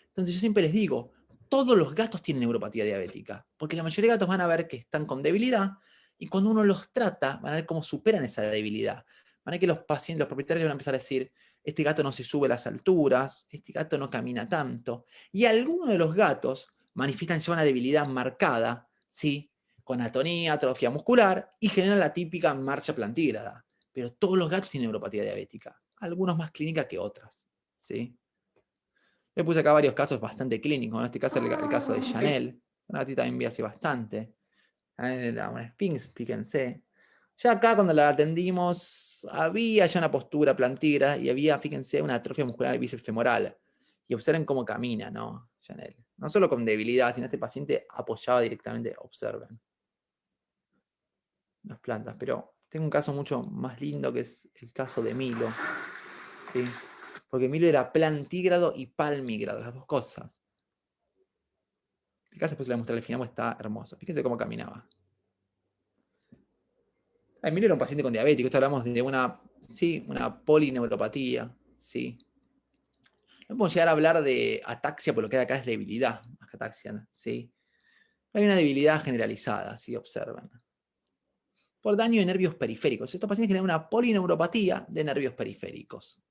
Entonces yo siempre les digo, todos los gatos tienen neuropatía diabética, porque la mayoría de gatos van a ver que están con debilidad, y cuando uno los trata, van a ver cómo superan esa debilidad. Van a ver que los pacientes, los propietarios van a empezar a decir, este gato no se sube a las alturas, este gato no camina tanto. Y algunos de los gatos manifiestan ya una debilidad marcada, ¿sí? Con atonía, atrofia muscular, y generan la típica marcha plantígrada. Pero todos los gatos tienen neuropatía diabética, algunos más clínica que otras, ¿sí? Le puse acá varios casos bastante clínicos, en este caso el caso de Chanel, una gatita también vi hace bastante. Chanel era una Sphinx, fíjense. Ya acá cuando la atendimos, había ya una postura plantígrada y había, fíjense, una atrofia muscular del bíceps femoral. Y observen cómo camina, ¿no? Chanel. No solo con debilidad, sino este paciente apoyaba directamente, observen. Las plantas, pero tengo un caso mucho más lindo que es el caso de Milo, ¿sí? Porque Milo era plantígrado y palmígrado, las dos cosas. El caso después le voy a mostrar al final, porque está hermoso. Fíjense cómo caminaba. Milo era un paciente con diabetes, esto hablamos de una, sí, una polineuropatía, sí. No podemos llegar a hablar de ataxia, por lo que hay acá es debilidad, ataxia, ¿sí? Hay una debilidad generalizada, si observan. Por daño de nervios periféricos. Estos pacientes generan una polineuropatía de nervios periféricos.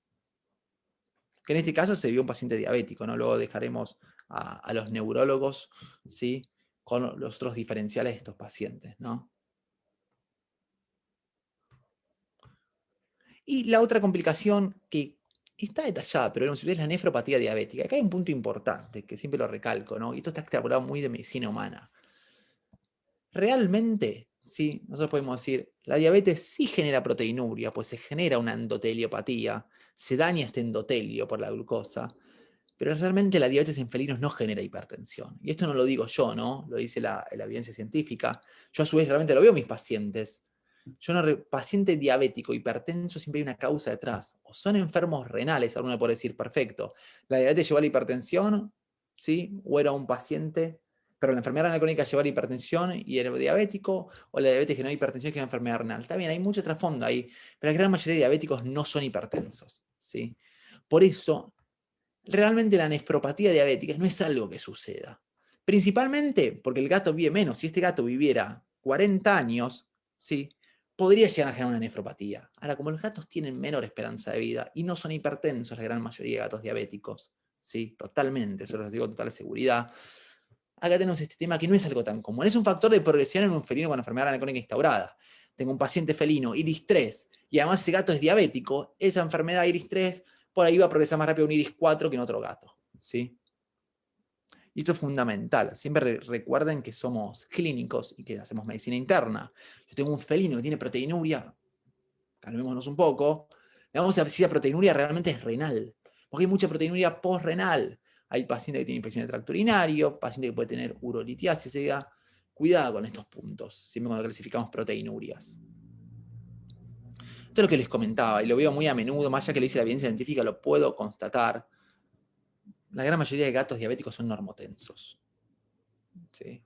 Que en este caso se vio un paciente diabético, ¿no? Luego dejaremos a los neurólogos, ¿sí? Con los otros diferenciales de estos pacientes, ¿no? Y la otra complicación que está detallada, pero no, es la nefropatía diabética. Acá hay un punto importante, que siempre lo recalco, ¿no? Y esto está extrapolado muy de medicina humana. Realmente, sí, nosotros podemos decir, la diabetes sí genera proteinuria, pues se genera una endoteliopatía, se daña este endotelio por la glucosa, pero realmente la diabetes en felinos no genera hipertensión. Y esto no lo digo yo, ¿no? Lo dice la evidencia científica. Yo a su vez realmente lo veo en mis pacientes. Yo no, paciente diabético, hipertenso, siempre hay una causa detrás. O son enfermos renales, alguno puede decir, perfecto. La diabetes llevó a la hipertensión, ¿sí? O era un paciente, pero la enfermedad renal crónica llevó a la hipertensión y era diabético, o la diabetes generó hipertensión y generó enfermedad renal. Está bien, hay mucho trasfondo ahí, pero la gran mayoría de diabéticos no son hipertensos, ¿sí? Por eso, realmente la nefropatía diabética no es algo que suceda. Principalmente porque el gato vive menos. Si este gato viviera 40 años, ¿sí? Podría llegar a generar una nefropatía. Ahora, como los gatos tienen menor esperanza de vida y no son hipertensos, la gran mayoría de gatos diabéticos, ¿sí? Totalmente, eso lo digo con total seguridad. Acá tenemos este tema que no es algo tan común. Es un factor de progresión en un felino con enfermedad renal crónica instaurada. Tengo un paciente felino, IRIS-3, y además ese gato es diabético, esa enfermedad IRIS-3 por ahí va a progresar más rápido un IRIS-4 que en otro gato, ¿sí? Y esto es fundamental. Siempre recuerden que somos clínicos y que hacemos medicina interna. Yo tengo un felino que tiene proteinuria, calmémonos un poco. Vamos a ver si la proteinuria realmente es renal, porque hay mucha proteinuria postrenal. Hay pacientes que tienen infección de tracto urinario, paciente que puede tener urolitiasis, Cuidado con estos puntos, siempre cuando clasificamos proteinurias. Esto es lo que les comentaba, y lo veo muy a menudo, más allá que lo dice la evidencia científica, lo puedo constatar. La gran mayoría de gatos diabéticos son normotensos. ¿Sí?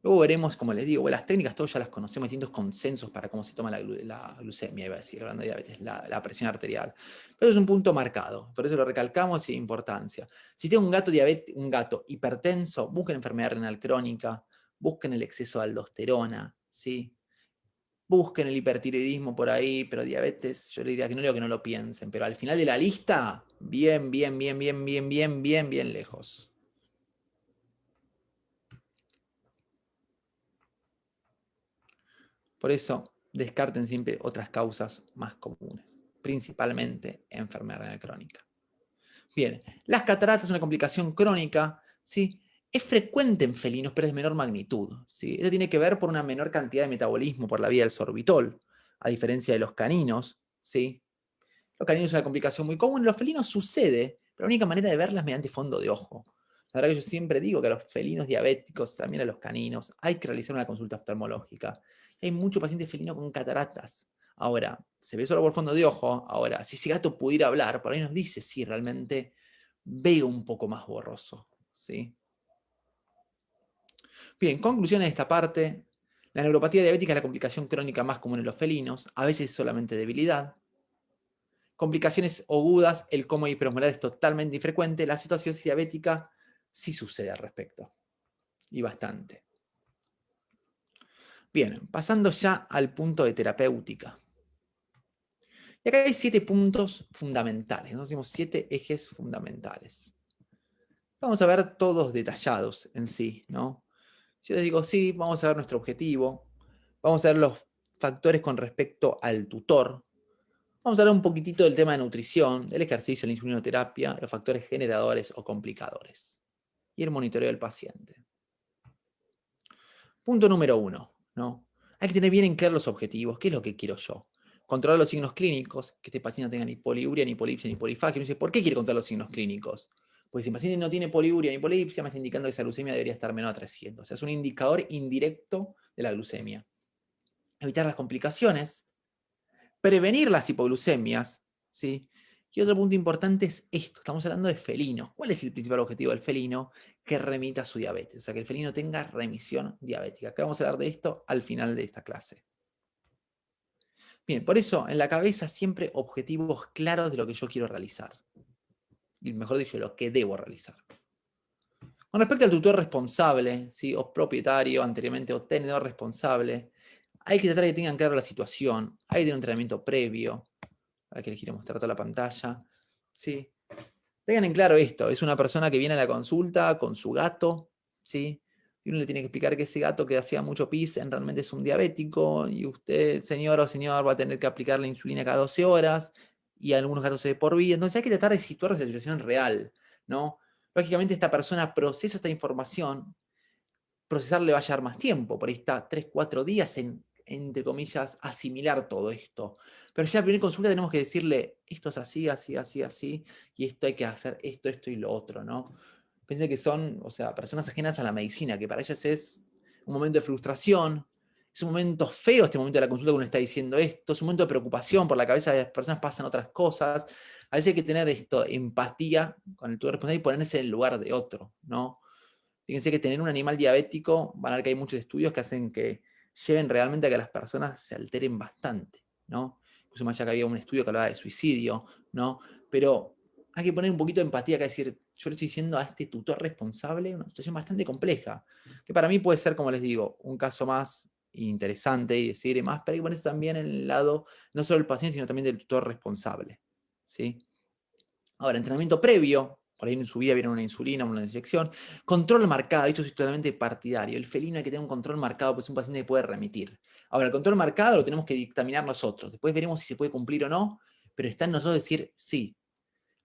Luego veremos, como les digo, las técnicas todas ya las conocemos, distintos consensos para cómo se toma la glucemia, iba a decir, hablando de diabetes, la presión arterial. Pero es un punto marcado, por eso lo recalcamos y importancia. Si tiene un gato hipertenso, busquen enfermedad renal crónica, busquen el exceso de aldosterona, ¿sí? Busquen el hipertiroidismo por ahí, pero diabetes, yo le diría que no digo que no lo piensen, pero al final de la lista, bien lejos. Por eso, descarten siempre otras causas más comunes, principalmente enfermedad renal crónica. Bien, las cataratas es una complicación crónica, ¿sí? Es frecuente en felinos, pero es de menor magnitud, ¿sí? Esto tiene que ver por una menor cantidad de metabolismo por la vía del sorbitol, a diferencia de los caninos, ¿sí? Los caninos es una complicación muy común, en los felinos sucede, pero la única manera de verla es mediante fondo de ojo. La verdad que yo siempre digo que a los felinos diabéticos, también a los caninos, hay que realizar una consulta oftalmológica. Hay muchos pacientes felinos con cataratas. Ahora, se ve solo por fondo de ojo. Ahora, si ese gato pudiera hablar, por ahí nos dice si realmente veo un poco más borroso. ¿Sí? Bien, conclusiones de esta parte. La neuropatía diabética es la complicación crónica más común en los felinos. A veces es solamente debilidad. Complicaciones agudas, el coma hiperosmolar es totalmente infrecuente. La cetoacidosis diabética sí sucede al respecto. Y bastante. Bien, pasando ya al punto de terapéutica. Y acá hay 7 puntos fundamentales. Nos decimos 7 ejes fundamentales. Vamos a ver todos detallados en sí, ¿no? Yo les digo, sí, vamos a ver nuestro objetivo. Vamos a ver los factores con respecto al tutor. Vamos a hablar un poquitito del tema de nutrición, del ejercicio, la insulinoterapia, los factores generadores o complicadores. Y el monitoreo del paciente. Punto número 1, ¿no? Hay que tener bien en claro los objetivos. ¿Qué es lo que quiero yo? Controlar los signos clínicos, que este paciente no tenga ni poliuria, ni polipsia, ni polifagia. Uno dice, ¿por qué quiere controlar los signos clínicos? Porque si el paciente no tiene poliuria ni polipsia, me está indicando que esa glucemia debería estar menor a 300. O sea, es un indicador indirecto de la glucemia. Evitar las complicaciones, prevenir las hipoglucemias, ¿sí? Y otro punto importante es esto, estamos hablando de felinos. ¿Cuál es el principal objetivo del felino? Que remita su diabetes, o sea, que el felino tenga remisión diabética. Acá vamos a hablar de esto al final de esta clase. Bien, por eso en la cabeza siempre objetivos claros de lo que yo quiero realizar. Y mejor dicho, lo que debo realizar. Con respecto al tutor responsable, ¿sí? O propietario anteriormente, o tenedor responsable, hay que tratar de que tengan claro la situación, hay que tener un entrenamiento previo. Ahora que les quiero mostrar toda la pantalla. ¿Sí? Tengan en claro esto, es una persona que viene a la consulta con su gato, ¿sí? Y uno le tiene que explicar que ese gato que hacía mucho pis realmente es un diabético y usted, señor o señor, va a tener que aplicar la insulina cada 12 horas y algunos gatos se de por vida. Entonces hay que tratar de situar esa situación real, ¿no? Lógicamente esta persona procesa esta información, procesar le va a llevar más tiempo, por ahí está 3, 4 días en, entre comillas, asimilar todo esto. Pero ya en la primera consulta tenemos que decirle, esto es así, así, así, así, y esto hay que hacer esto y lo otro, ¿no? Pensé que son, o sea, personas ajenas a la medicina, que para ellas es un momento de frustración, es un momento feo este momento de la consulta que uno está diciendo esto, es un momento de preocupación, por la cabeza de las personas pasan otras cosas. A veces hay que tener esto, empatía con el tutor responsable y ponerse en el lugar de otro, ¿no? Fíjense que tener un animal diabético, van a ver que hay muchos estudios que hacen que lleven realmente a que las personas se alteren bastante, ¿no? Incluso más allá que había un estudio que hablaba de suicidio, ¿no? Pero hay que poner un poquito de empatía, que decir, yo le estoy diciendo a este tutor responsable una situación bastante compleja, que para mí puede ser, como les digo, un caso más interesante y decir más, pero hay que ponerse también en el lado, no solo del paciente, sino también del tutor responsable, ¿sí? Ahora, entrenamiento previo, por ahí en su vida viene una insulina, una inyección. Control marcado, esto es totalmente partidario. El felino hay que tener un control marcado, pues es un paciente que puede remitir. Ahora, el control marcado lo tenemos que dictaminar nosotros. Después veremos si se puede cumplir o no, pero está en nosotros decir, sí,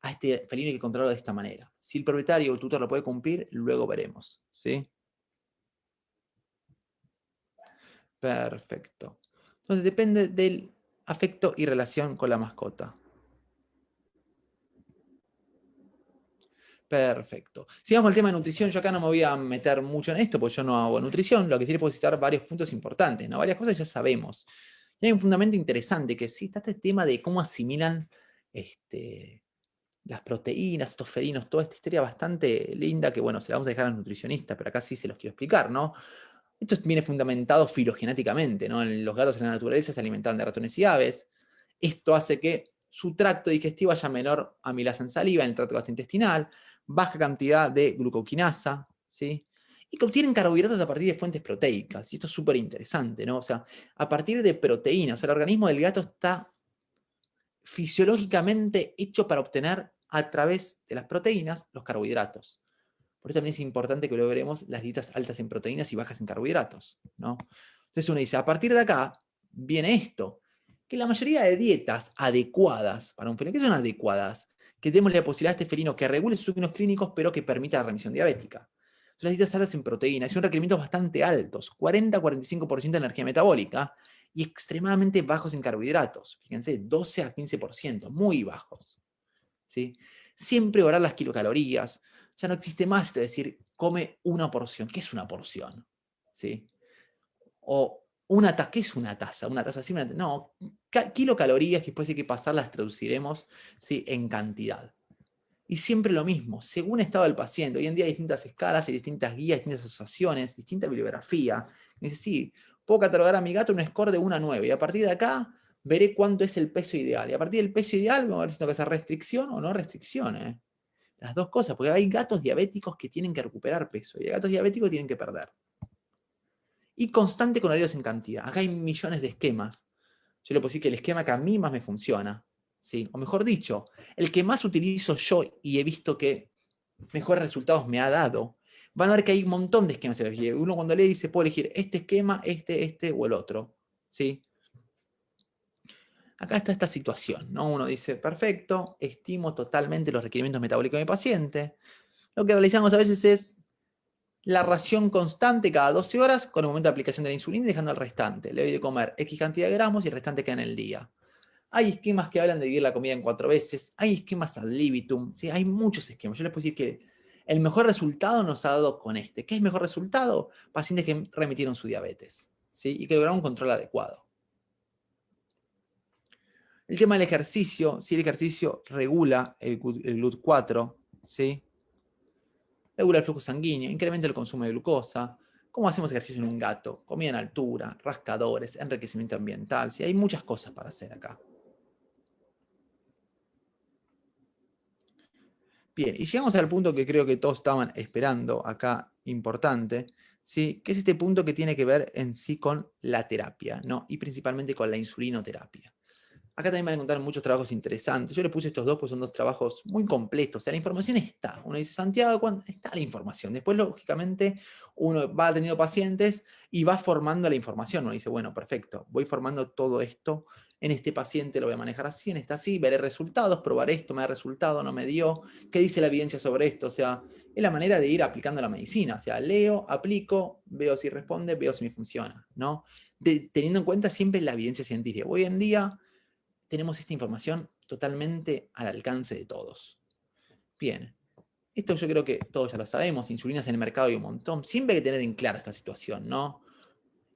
a este felino hay que controlarlo de esta manera. Si el propietario o el tutor lo puede cumplir, luego veremos. ¿Sí? Perfecto. Entonces depende del afecto y relación con la mascota. Perfecto. Sigamos con el tema de nutrición. Yo acá no me voy a meter mucho en esto, porque yo no hago nutrición. Lo que sí les puedo citar varios puntos importantes, ¿no? Varias cosas ya sabemos. Y hay un fundamento interesante que sí está este tema de cómo asimilan las proteínas, estos ferinos, toda esta historia bastante linda que, bueno, se la vamos a dejar a los nutricionistas, pero acá sí se los quiero explicar, ¿no? Esto viene fundamentado filogenéticamente, ¿no? Los gatos en la naturaleza se alimentaban de ratones y aves. Esto hace que su tracto digestivo haya menor amilasa en saliva, en el tracto gastrointestinal, baja cantidad de glucoquinasa, ¿sí? Y que obtienen carbohidratos a partir de fuentes proteicas. Y esto es súper interesante, ¿no? O sea, a partir de proteínas. El organismo del gato está fisiológicamente hecho para obtener a través de las proteínas los carbohidratos. Por eso también es importante que lo veremos las dietas altas en proteínas y bajas en carbohidratos, ¿no? Entonces uno dice, a partir de acá viene esto, que la mayoría de dietas adecuadas para un felino, ¿qué son adecuadas? Que tenemos la posibilidad de este felino que regule sus signos clínicos, pero que permita la remisión diabética. Son las dietas altas en proteínas, son requerimientos bastante altos, 40-45% de energía metabólica, y extremadamente bajos en carbohidratos. Fíjense, 12-15%, muy bajos, ¿sí? Siempre orar las kilocalorías. Ya no existe más esto de decir, come una porción. ¿Qué es una porción? ¿Sí? O una taza. ¿Qué es una taza? Una taza así, no, kilocalorías que después hay que pasar, las traduciremos, ¿sí?, en cantidad. Y siempre lo mismo, según el estado del paciente. Hoy en día hay distintas escalas, hay distintas guías, distintas asociaciones, distinta bibliografía. Dice, sí, puedo catalogar a mi gato un score de 1 a 9, y a partir de acá veré cuánto es el peso ideal. Y a partir del peso ideal, vamos a ver si tengo que hacer restricción o no restricción. Las dos cosas, porque hay gatos diabéticos que tienen que recuperar peso, y hay gatos diabéticos que tienen que perder. Y constante con horarios en cantidad. Acá hay millones de esquemas. Yo le puedo decir que el esquema que a mí más me funciona, ¿sí? O mejor dicho, el que más utilizo yo y he visto que mejores resultados me ha dado, van a ver que hay un montón de esquemas. Uno cuando lee dice, puedo elegir este esquema, este o el otro, ¿sí? Acá está esta situación, ¿no? Uno dice, perfecto, estimo totalmente los requerimientos metabólicos de mi paciente. Lo que realizamos a veces es la ración constante cada 12 horas con el momento de aplicación de la insulina y dejando el restante. Le doy de comer X cantidad de gramos y el restante queda en el día. Hay esquemas que hablan de dividir la comida en 4 veces, hay esquemas ad libitum, ¿sí? Hay muchos esquemas. Yo les puedo decir que el mejor resultado nos ha dado con este. ¿Qué es mejor resultado? Pacientes que remitieron su diabetes, ¿sí?, y que lograron un control adecuado. El tema del ejercicio, si el ejercicio regula el GLUT4, ¿sí?, regula el flujo sanguíneo, incrementa el consumo de glucosa. ¿Cómo hacemos ejercicio en un gato? Comida en altura, rascadores, enriquecimiento ambiental. ¿Sí? Hay muchas cosas para hacer acá. Bien, y llegamos al punto que creo que todos estaban esperando acá, importante, ¿sí?, que es este punto que tiene que ver en sí con la terapia, ¿no? Y principalmente con la insulinoterapia. Acá también van a encontrar muchos trabajos interesantes. Yo les puse estos dos, pues son dos trabajos muy completos. O sea, la información está. Uno dice, Santiago, ¿cuándo está la información? Después, lógicamente, uno va teniendo pacientes y va formando la información. Uno dice, bueno, perfecto, voy formando todo esto. En este paciente lo voy a manejar así, en este así, veré resultados, probar esto, me da resultado, no me dio. ¿Qué dice la evidencia sobre esto? O sea, es la manera de ir aplicando la medicina. O sea, leo, aplico, veo si responde, veo si me funciona, ¿no? Teniendo en cuenta siempre la evidencia científica. Hoy en día tenemos esta información totalmente al alcance de todos. Bien, esto yo creo que todos ya lo sabemos, insulinas en el mercado hay un montón, siempre hay que tener en claro esta situación, ¿no?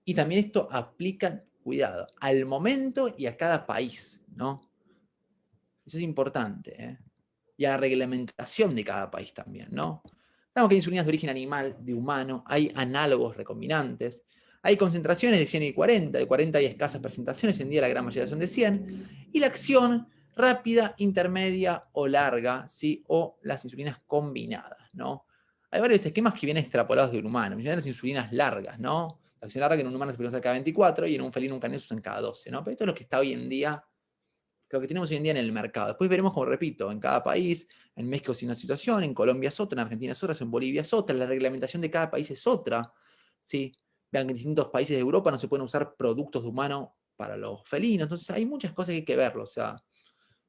Y también esto aplica, cuidado, al momento y a cada país, ¿no? Eso es importante, ¿eh? Y a la reglamentación de cada país también, ¿no? Sabemos que hay insulinas de origen animal, de humano, hay análogos recombinantes, hay concentraciones de 100 y 40, de 40 hay escasas presentaciones, en día la gran mayoría son de 100, y la acción rápida, intermedia o larga, ¿sí? O las insulinas combinadas, ¿no? Hay varios esquemas que vienen extrapolados del humano, las insulinas largas, ¿no? La acción larga que en un humano se puede usar cada 24 y en un felino, un canino se usan cada 12, ¿no? Pero esto es lo que está hoy en día, lo que tenemos hoy en día en el mercado. Después veremos, como repito, en cada país, en México es una situación, en Colombia es otra, en Argentina es otra, en Bolivia es otra, la reglamentación de cada país es otra, ¿sí? Vean que en distintos países de Europa no se pueden usar productos de humano para los felinos, entonces hay muchas cosas que hay que verlo, o sea,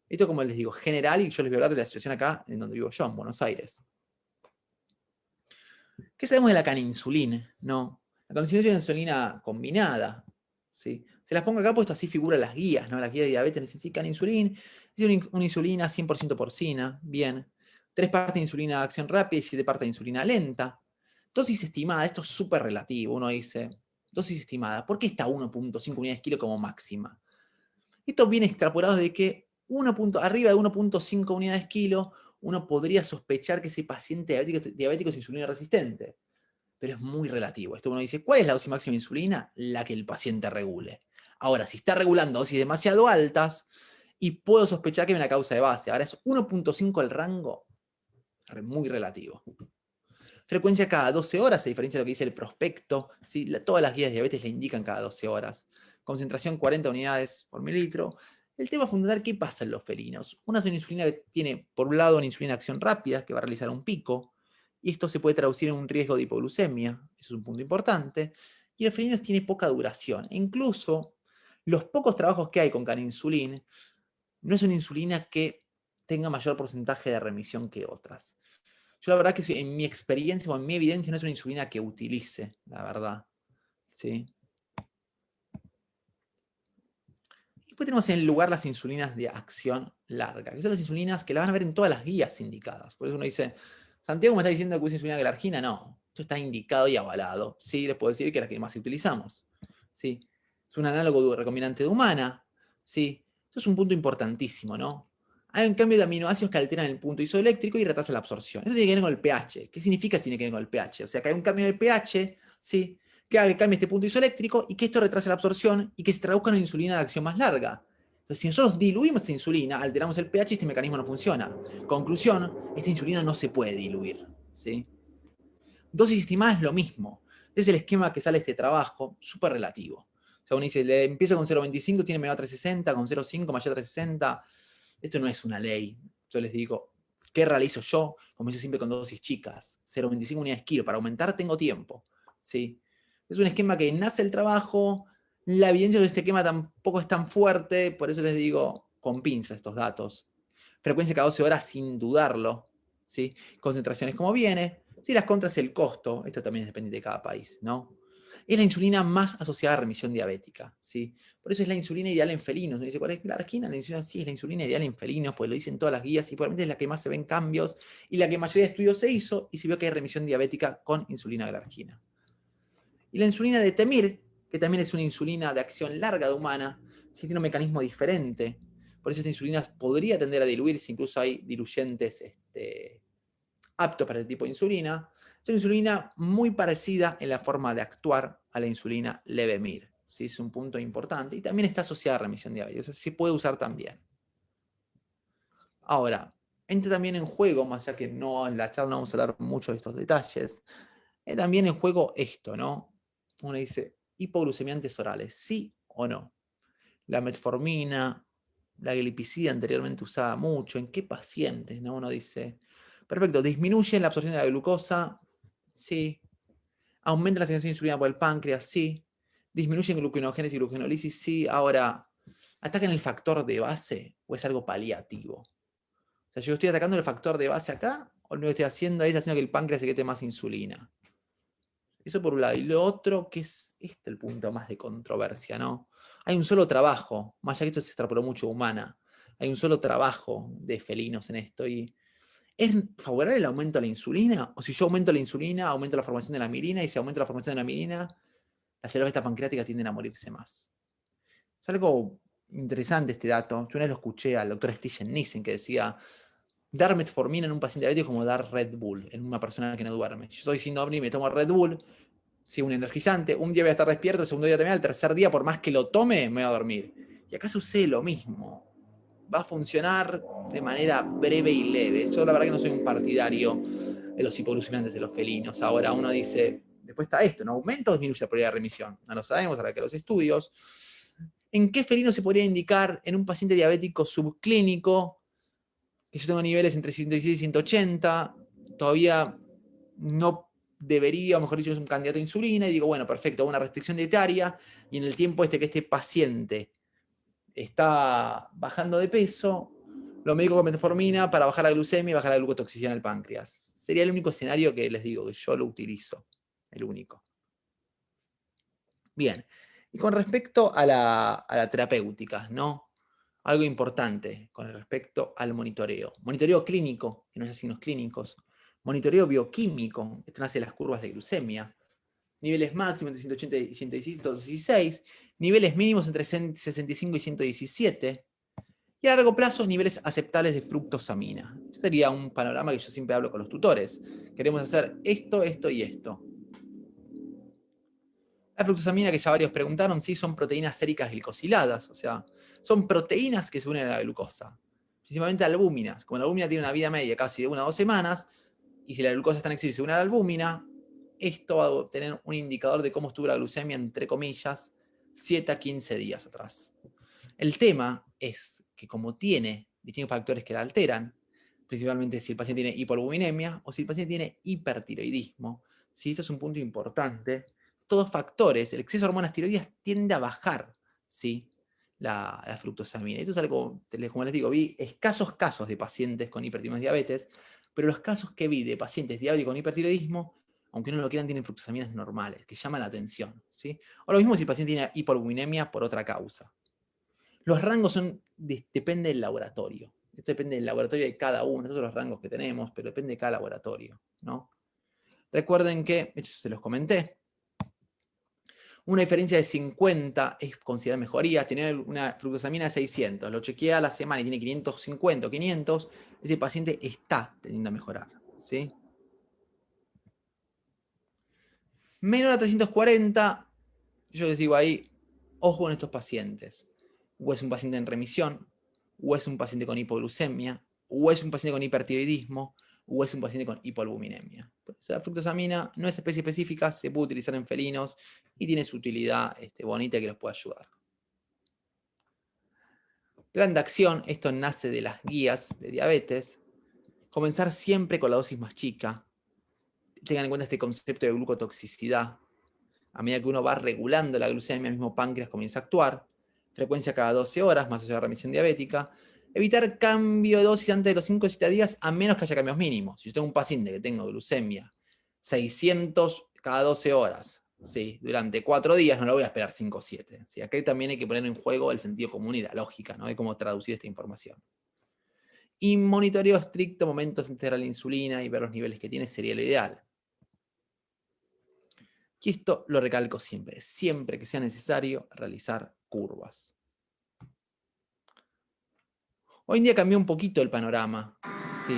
esto como les digo, general, y yo les voy a hablar de la situación acá, en donde vivo yo, en Buenos Aires. ¿Qué sabemos de la caninsulina? No, la caninsulina es una insulina combinada, ¿sí? Se las pongo acá puesto así figuran las guías, ¿no? Las guías de diabetes dicen, sí, caninsulina, es una insulina 100% porcina, bien. 3 partes de insulina de acción rápida y 7 partes de insulina lenta. Dosis estimada, esto es súper relativo. Uno dice, dosis estimada, ¿por qué está 1.5 unidades kilo como máxima? Esto viene extrapolado de que arriba de 1.5 unidades kilo, uno podría sospechar que ese paciente diabético es insulina resistente. Pero es muy relativo. Esto uno dice, ¿cuál es la dosis máxima de insulina? La que el paciente regule. Ahora, si está regulando dosis demasiado altas, y puedo sospechar que hay una causa de base. Ahora es 1.5 el rango, muy relativo. Frecuencia cada 12 horas, a diferencia de lo que dice el prospecto. ¿Sí? Todas las guías de diabetes le indican cada 12 horas. Concentración 40 unidades por mililitro. El tema fundamental, ¿qué pasa en los felinos? Una es una insulina que tiene, por un lado, una insulina de acción rápida, que va a realizar un pico, y esto se puede traducir en un riesgo de hipoglucemia, eso es un punto importante, y el felinos tiene poca duración. E incluso, los pocos trabajos que hay con caninsulín, no es una insulina que tenga mayor porcentaje de remisión que otras. Yo la verdad que en mi experiencia o en mi evidencia no es una insulina que utilice, la verdad. ¿Sí? Y después tenemos en el lugar las insulinas de acción larga, que son las insulinas que la van a ver en todas las guías indicadas. Por eso uno dice, Santiago me está diciendo que usa insulina glargina. No, esto está indicado y avalado. Sí, les puedo decir que es la que más utilizamos. ¿Sí? Es un análogo de recombinante de humana. ¿Sí? Esto es un punto importantísimo, ¿no? Hay un cambio de aminoácidos que alteran el punto isoeléctrico y retrasan la absorción. Esto tiene que ver con el pH. ¿Qué significa si tiene que ver con el pH? O sea, que hay un cambio del pH, ¿sí? Que haga que cambie este punto isoeléctrico y que esto retrase la absorción y que se traduzca en una insulina de acción más larga. Entonces, si nosotros diluimos esta insulina, alteramos el pH, este mecanismo no funciona. Conclusión, esta insulina no se puede diluir. ¿Sí? Dosis estimada es lo mismo. Es el esquema que sale de este trabajo, súper relativo. O sea, uno dice, le empieza con 0,25, tiene menor a 360, con 0,5 mayor a 360. Esto no es una ley. Yo les digo, ¿qué realizo yo? Comienzo siempre con dosis chicas, 0,25 unidades kilo. Para aumentar tengo tiempo. ¿Sí? Es un esquema que nace el trabajo, la evidencia de este esquema tampoco es tan fuerte, por eso les digo, con pinza estos datos. Frecuencia cada 12 horas sin dudarlo. ¿Sí? Concentraciones como viene. Si las contras el costo, esto también depende de cada país, ¿no? Es la insulina más asociada a remisión diabética, ¿sí? Por eso es la insulina ideal en felinos. Me dice, ¿cuál es la argina? La insulina sí es la insulina ideal en felinos, pues lo dicen todas las guías y probablemente es la que más se ven cambios y la que mayoría de estudios se hizo y se vio que hay remisión diabética con insulina glargina. Y la insulina de Temir, que también es una insulina de acción larga de humana, sí tiene un mecanismo diferente. Por eso esta insulina podría tender a diluirse, incluso hay diluyentes aptos para este tipo de insulina. Es una insulina muy parecida en la forma de actuar a la insulina Levemir. ¿Sí? Es un punto importante. Y también está asociada a remisión diabética. O sea, se puede usar también. Ahora, entra también en juego, más allá que no, en la charla no vamos a hablar mucho de estos detalles, también en juego esto, ¿no? Uno dice, hipoglucemiantes orales, ¿sí o no? La metformina, la glipizida anteriormente usada mucho, ¿en qué pacientes? ¿No? Uno dice, perfecto, disminuye la absorción de la glucosa, sí. Aumenta la secreción de insulina por el páncreas, sí. Disminuye gluconeogénesis y glucogenólisis, sí. Ahora, ¿atacan el factor de base o es algo paliativo? O sea, yo estoy atacando el factor de base acá, o lo que estoy haciendo es haciendo que el páncreas se quede más insulina. Eso por un lado. Y lo otro, que es este el punto más de controversia, ¿no? Hay un solo trabajo, más allá que esto se extrapoló mucho humana, hay un solo trabajo de felinos en esto. Y ¿es favorable el aumento de la insulina? O si yo aumento la insulina, aumento la formación de la mirina, y si aumento la formación de la mirina, las células beta pancreáticas tienden a morirse más. Es algo interesante este dato. Yo una vez lo escuché al doctor Stigen Nissen que decía, dar metformina en un paciente diabético es como dar Red Bull en una persona que no duerme. Yo soy sin y me tomo Red Bull, sí, un energizante, un día voy a estar despierto, el segundo día también, el tercer día, por más que lo tome, me voy a dormir. Y acá sucede lo mismo. Va a funcionar de manera breve y leve. Yo la verdad que no soy un partidario de los hipoglucemiantes de los felinos. Ahora uno dice, después está esto, ¿no? ¿Aumenta o disminuye la probabilidad de remisión? No lo sabemos, ahora que los estudios. ¿En qué felino se podría indicar en un paciente diabético subclínico que yo tengo niveles entre 116 y 180? Todavía no debería, o mejor dicho, es un candidato a insulina, y digo, bueno, perfecto, una restricción dietaria, y en el tiempo que este paciente está bajando de peso, lo médico con metformina para bajar la glucemia y bajar la glucotoxicidad en el páncreas. Sería el único escenario que les digo, que yo lo utilizo, el único. Bien, y con respecto a la terapéutica, ¿no? algo importante con respecto al monitoreo. Monitoreo clínico, que no haya signos clínicos. Monitoreo bioquímico, que hace las curvas de glucemia. Niveles máximos entre 180 y 116, niveles mínimos entre 65 y 117, y a largo plazo niveles aceptables de fructosamina. Este sería un panorama que yo siempre hablo con los tutores. Queremos hacer esto, esto y esto. La fructosamina, que ya varios preguntaron, sí, son proteínas séricas glicosiladas, o sea, son proteínas que se unen a la glucosa, principalmente albúminas. Como la albúmina tiene una vida media casi de 1 a 2 semanas, y si la glucosa está en exceso y se une a la albúmina, esto va a tener un indicador de cómo estuvo la glucemia, entre comillas, 7 a 15 días atrás. El tema es que como tiene distintos factores que la alteran, principalmente si el paciente tiene hipoalbuminemia o si el paciente tiene hipertiroidismo, ¿sí? Esto es un punto importante. Todos factores, el exceso de hormonas tiroideas tiende a bajar, ¿sí? la fructosamina. Esto es algo, como les digo, vi escasos casos de pacientes con hipertiroidismo y diabetes, pero los casos que vi de pacientes diabéticos con hipertiroidismo, aunque no lo quieran, tienen fructosaminas normales, que llaman la atención, ¿sí? O lo mismo si el paciente tiene hipoalbuminemia por otra causa. Los rangos depende del laboratorio. Esto depende del laboratorio de cada uno. Estos son los rangos que tenemos, pero depende de cada laboratorio, ¿no? Recuerden que, se los comenté, una diferencia de 50 es considerada mejoría. Tener una fructosamina de 600, lo chequea a la semana y tiene 550 o 500, ese paciente está tendiendo a mejorar, ¿sí? Menor a 340, yo les digo ahí, ojo con estos pacientes. O es un paciente en remisión, o es un paciente con hipoglucemia, o es un paciente con hipertiroidismo, o es un paciente con hipoalbuminemia. La fructosamina no es especie específica, se puede utilizar en felinos y tiene su utilidad bonita que los puede ayudar. Plan de acción, esto nace de las guías de diabetes. Comenzar siempre con la dosis más chica. Tengan en cuenta este concepto de glucotoxicidad. A medida que uno va regulando la glucemia, el mismo páncreas comienza a actuar. Frecuencia cada 12 horas, más allá de la remisión diabética. Evitar cambio de dosis antes de los 5 o 7 días, a menos que haya cambios mínimos. Si yo tengo un paciente que tengo glucemia 600 cada 12 horas, ¿sí? Durante 4 días, no lo voy a esperar 5 o 7. ¿Sí? Acá también hay que poner en juego el sentido común y la lógica, ¿no? De cómo traducir esta información. Y monitoreo estricto momentos antes de la insulina y ver los niveles que tiene sería lo ideal. Y esto lo recalco siempre que sea necesario realizar curvas. Hoy en día cambió un poquito el panorama, ¿sí?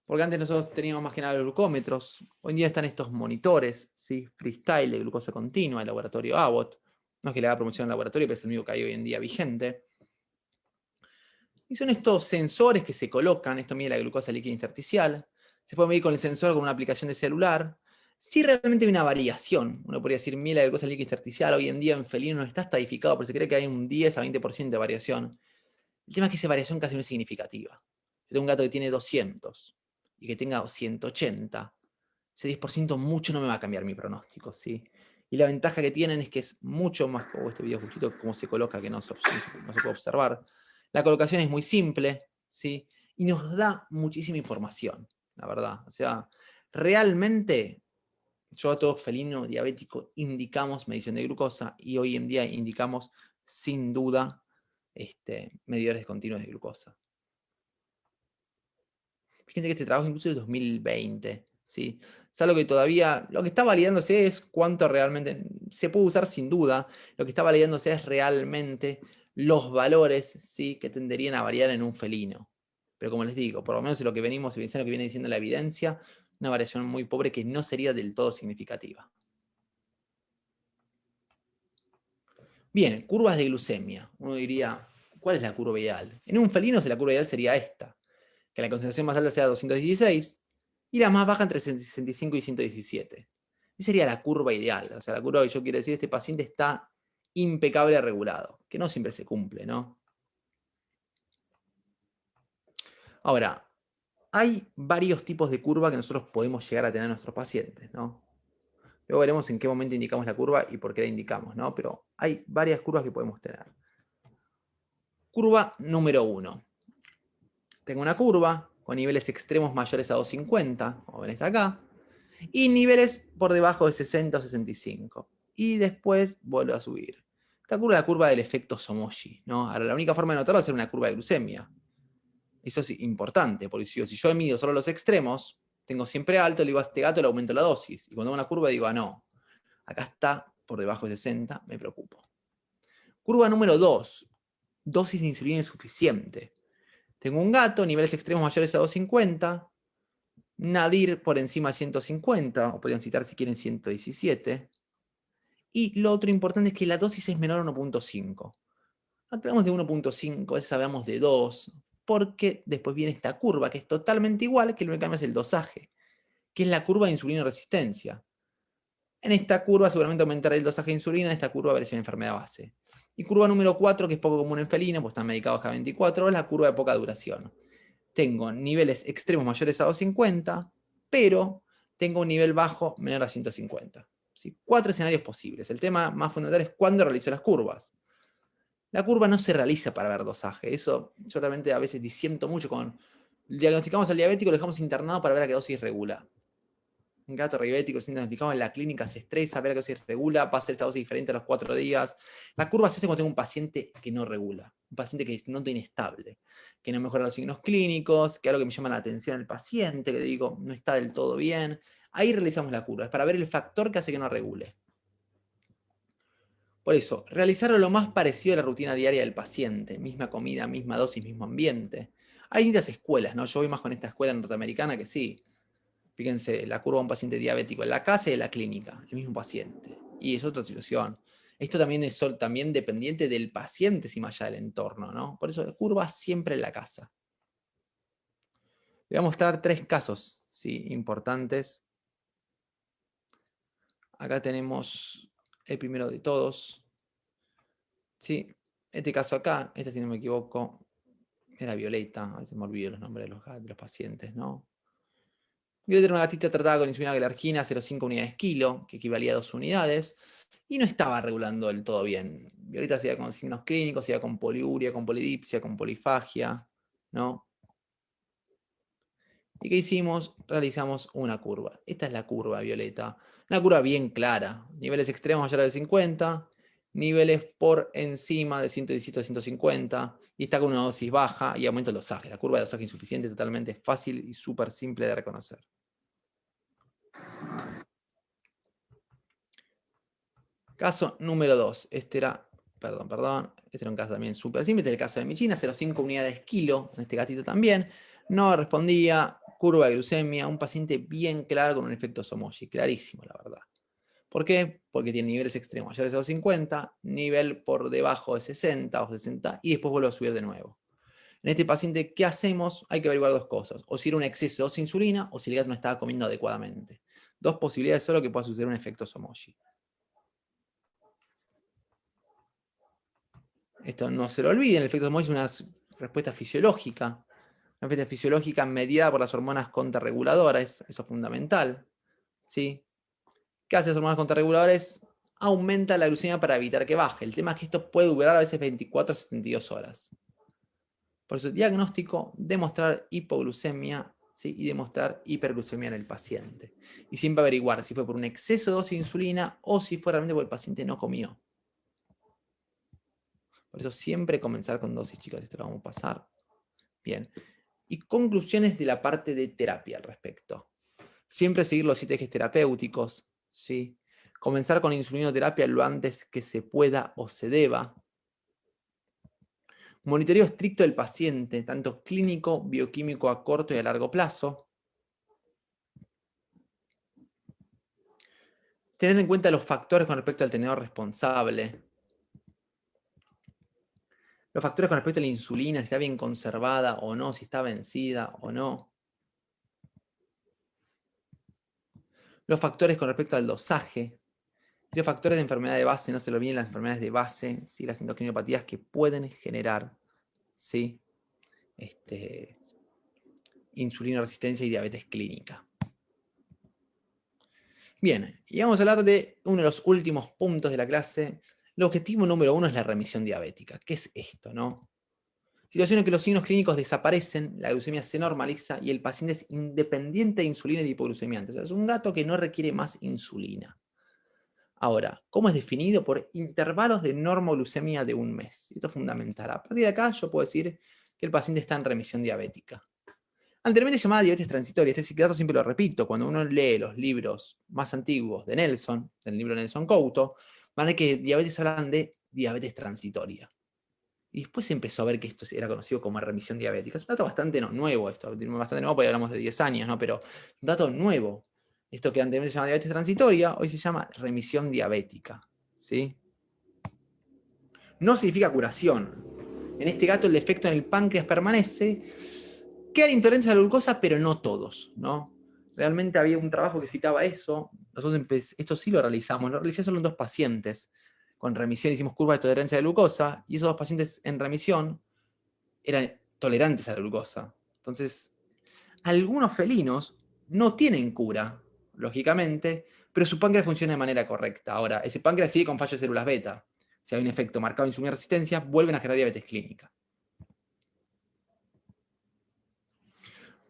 Porque antes nosotros teníamos más que nada los glucómetros, hoy en día están estos monitores, ¿sí? Freestyle de glucosa continua, el laboratorio Abbott, no es que le haga promoción al laboratorio, pero es el único que hay hoy en día vigente. Y son estos sensores que se colocan, esto mide la glucosa líquida intersticial, se puede medir con el sensor con una aplicación de celular. Si realmente hay una variación, uno podría decir, mide la glucosa líquida intersticial, hoy en día en felino no está estadificado, pero se cree que hay un 10 a 20% de variación. El tema es que esa variación casi no es significativa. Yo tengo un gato que tiene 200 y que tenga 180, ese 10% mucho no me va a cambiar mi pronóstico, ¿sí? Y la ventaja que tienen es que es mucho más, como este video justito, cómo se coloca, que no se puede observar. La colocación es muy simple, ¿sí? Y nos da muchísima información, la verdad. O sea, realmente, yo a todo felino diabético indicamos medición de glucosa y hoy en día indicamos, sin duda, medidores continuos de glucosa. Fíjense que este trabajo incluso es de 2020, ¿sí? Es algo que todavía, lo que está validándose es cuánto realmente, se puede usar sin duda, lo que está validándose es realmente los valores, ¿sí? Que tenderían a variar en un felino. Pero como les digo, por lo menos en lo que venimos evidenciando, lo que viene diciendo la evidencia, una variación muy pobre que no sería del todo significativa. Bien, curvas de glucemia. Uno diría, ¿cuál es la curva ideal? En un felino la curva ideal sería esta, que la concentración más alta sea 216 y la más baja entre 65 y 117. Esa sería la curva ideal. O sea, la curva que yo quiero decir, este paciente está impecable regulado, que no siempre se cumple, ¿no? Ahora, hay varios tipos de curva que nosotros podemos llegar a tener en nuestros pacientes, ¿no? Luego veremos en qué momento indicamos la curva y por qué la indicamos, ¿no? Pero hay varias curvas que podemos tener. Curva número 1. Tengo una curva con niveles extremos mayores a 250, como ven está acá, y niveles por debajo de 60 o 65. Y después vuelvo a subir. Calculo la curva del efecto Somogyi, ¿no? Ahora, la única forma de notarlo es hacer una curva de glucemia. Eso es importante, porque si yo mido solo los extremos, tengo siempre alto, le digo a este gato le aumento la dosis. Y cuando hago una curva digo, no, acá está por debajo de 60, me preocupo. Curva número 2, dosis de insulina insuficiente. Tengo un gato, niveles extremos mayores a 250, nadir por encima de 150, o podrían citar si quieren 117. Y lo otro importante es que la dosis es menor a 1.5. Hablamos de 1.5, a veces hablamos de 2, porque después viene esta curva, que es totalmente igual, que lo que cambia es el dosaje, que es la curva de insulina resistencia. En esta curva seguramente aumentará el dosaje de insulina, en esta curva aparece una enfermedad base. Y curva número 4, que es poco común en felinos, pues están medicados cada 24 horas, la curva de poca duración. Tengo niveles extremos mayores a 250, pero tengo un nivel bajo menor a 150. ¿Sí? 4 escenarios posibles. El tema más fundamental es cuándo realizo las curvas. La curva no se realiza para ver dosaje. Eso yo realmente a veces disiento mucho con... Diagnosticamos al diabético, lo dejamos internado para ver a qué dosis regula. Un gato diabético recién diagnosticado en la clínica se estresa, ver a qué dosis regula, pasa esta dosis diferente a los 4 días. La curva se hace cuando tengo un paciente que no regula, un paciente que no tiene inestable, que no mejora los signos clínicos, que algo que me llama la atención al paciente, que digo, no está del todo bien. Ahí realizamos la curva, es para ver el factor que hace que no regule. Por eso, realizarlo lo más parecido a la rutina diaria del paciente, misma comida, misma dosis, mismo ambiente. Hay distintas escuelas, ¿no? Yo voy más con esta escuela norteamericana que sí. Fíjense, la curva de un paciente diabético en la casa y en la clínica, el mismo paciente. Y es otra situación. Esto también es también dependiente del paciente, si más allá del entorno, ¿no? Por eso, la curva siempre en la casa. Le voy a mostrar 3 casos, ¿sí? Importantes. Acá tenemos el primero de todos. ¿Sí? Este caso acá, este si no me equivoco, era Violeta, a veces me olvido los nombres de los pacientes, ¿no? Violeta era una gatita tratada con insulina glargina 0,5 unidades kilo, que equivalía a 2 unidades, y no estaba regulando del todo bien. Violeta se iba con signos clínicos, se iba con poliuria, con polidipsia, con polifagia, ¿no? ¿Y qué hicimos? Realizamos una curva. Esta es la curva, Violeta. Una curva bien clara. Niveles extremos mayores de 50, niveles por encima de 117 a 150, y está con una dosis baja y aumenta el dosaje. La curva de dosaje insuficiente totalmente fácil y súper simple de reconocer. Caso número 2. Este era un caso también súper simple. Este es el caso de Michina, 0,5 unidades kilo, en este gatito también. No respondía, curva de glucemia, un paciente bien claro con un efecto Somogyi, clarísimo la verdad. ¿Por qué? Porque tiene niveles extremos mayores de 250, nivel por debajo de 60 o 60, y después vuelve a subir de nuevo. En este paciente, ¿qué hacemos? Hay que averiguar 2 cosas. O si era un exceso de dosis de insulina, o si el gato no estaba comiendo adecuadamente. 2 posibilidades solo que pueda suceder un efecto Somogyi. Esto no se lo olviden, el efecto Somogyi es una respuesta fisiológica. Una respuesta fisiológica mediada por las hormonas contrarreguladoras, eso es fundamental. ¿Sí? ¿Qué hacen las hormonas contrarreguladoras? Aumenta la glucemia para evitar que baje. El tema es que esto puede durar a veces 24 a 72 horas. Por eso, diagnóstico, demostrar hipoglucemia, ¿sí? Y demostrar hiperglucemia en el paciente. Y siempre averiguar si fue por un exceso de dosis de insulina o si fue realmente porque el paciente no comió. Por eso siempre comenzar con dosis, chicos. Esto lo vamos a pasar. Bien. Y conclusiones de la parte de terapia al respecto. Siempre seguir los 7 ejes terapéuticos, ¿sí? Comenzar con insulinoterapia lo antes que se pueda o se deba. Monitoreo estricto del paciente, tanto clínico, bioquímico a corto y a largo plazo. Tener en cuenta los factores con respecto al tenedor responsable. Los factores con respecto a la insulina, si está bien conservada o no, si está vencida o no. Los factores con respecto al dosaje. Los factores de enfermedad de base, no se lo olviden las enfermedades de base, ¿sí? Las endocrinopatía que pueden generar, ¿sí? Insulina resistencia y diabetes clínica. Bien, y vamos a hablar de uno de los últimos puntos de la clase. El objetivo número 1 es la remisión diabética. ¿Qué es esto, no? Situación en que los signos clínicos desaparecen, la glucemia se normaliza y el paciente es independiente de insulina y de hipoglucemia. O sea, es un gato que no requiere más insulina. Ahora, ¿cómo es definido? Por intervalos de normoglucemia de un mes. Esto es fundamental. A partir de acá yo puedo decir que el paciente está en remisión diabética. Anteriormente se llamaba diabetes transitoria. Este dato siempre lo repito. Cuando uno lee los libros más antiguos de Nelson, del libro Nelson Couto, van a ver que diabetes hablan de diabetes transitoria. Y después se empezó a ver que esto era conocido como remisión diabética. Es un dato bastante nuevo esto, bastante nuevo porque hablamos de 10 años, ¿no? Pero un dato nuevo. Esto que anteriormente se llama diabetes transitoria, hoy se llama remisión diabética. ¿Sí? No significa curación. En este gato el efecto en el páncreas permanece. Quedan intolerancia a la glucosa, pero no todos, ¿no? Realmente había un trabajo que citaba eso. Nosotros esto sí lo realizamos. Lo realicé solo en 2 pacientes. Con remisión hicimos curva de tolerancia a la glucosa y esos 2 pacientes en remisión eran tolerantes a la glucosa. Entonces, algunos felinos no tienen cura, lógicamente, pero su páncreas funciona de manera correcta. Ahora, ese páncreas sigue con fallo de células beta. Si hay un efecto marcado en insulina resistencia, vuelven a generar diabetes clínica.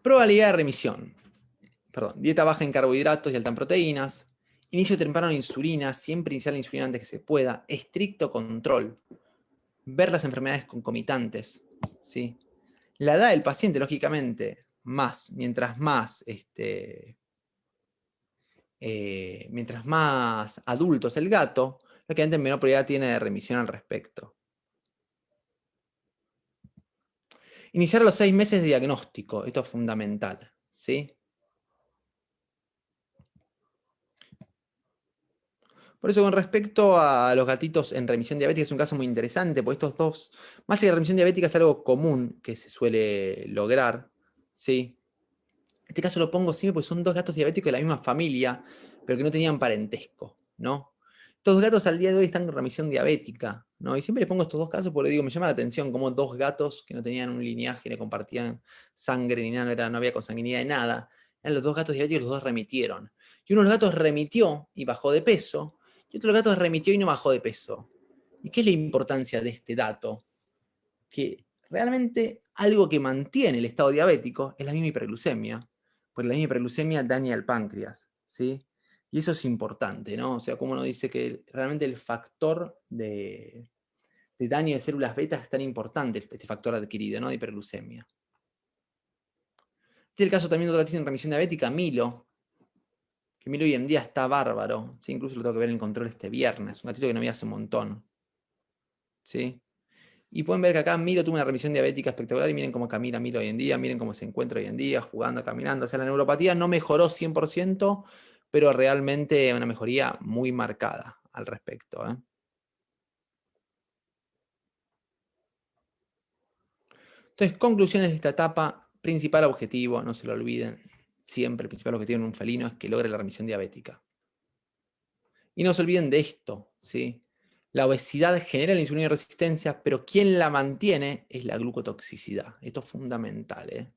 Probabilidad de remisión. Perdón, dieta baja en carbohidratos y alta en proteínas. Inicio temprano de insulina, siempre iniciar la insulina antes que se pueda. Estricto control. Ver las enfermedades concomitantes. ¿Sí? La edad del paciente, lógicamente, mientras más adulto es el gato, lógicamente menor probabilidad tiene de remisión al respecto. Iniciar a los 6 meses de diagnóstico, esto es fundamental, ¿sí? Por eso, con respecto a los gatitos en remisión diabética, es un caso muy interesante, porque estos dos, más que remisión diabética, es algo común que se suele lograr, ¿sí? En este caso lo pongo siempre porque son 2 gatos diabéticos de la misma familia, pero que no tenían parentesco, ¿no? Estos gatos al día de hoy están en remisión diabética, ¿no? Y siempre les pongo estos 2 casos porque digo, me llama la atención como 2 gatos que no tenían un linaje, no compartían sangre ni nada, no había consanguinidad de nada, eran los 2 gatos diabéticos, los 2 remitieron. Y uno de los gatos remitió y bajó de peso, y otro de los gatos remitió y no bajó de peso. ¿Y qué es la importancia de este dato? Que realmente algo que mantiene el estado diabético es la misma hiperglucemia, porque la misma hiperglucemia daña el páncreas, ¿sí? Y eso es importante, ¿no? O sea, como uno dice que realmente el factor de daño de células beta es tan importante, este factor adquirido, ¿no? De hiperglucemia. Este es el caso también de otro gatito en remisión diabética, Milo, que Milo hoy en día está bárbaro, ¿sí? Incluso lo tengo que ver en el control este viernes, un gatito que no vi hace un montón, ¿sí? Y pueden ver que acá Milo tuvo una remisión diabética espectacular y miren cómo camina Milo hoy en día, miren cómo se encuentra hoy en día, jugando, caminando. O sea, la neuropatía no mejoró 100%, pero realmente una mejoría muy marcada al respecto, ¿eh? Entonces, conclusiones de esta etapa, principal objetivo, no se lo olviden, siempre el principal objetivo en un felino es que logre la remisión diabética. Y no se olviden de esto, ¿sí? La obesidad genera la insulina resistencia, pero quien la mantiene es la glucotoxicidad. Esto es fundamental, ¿eh?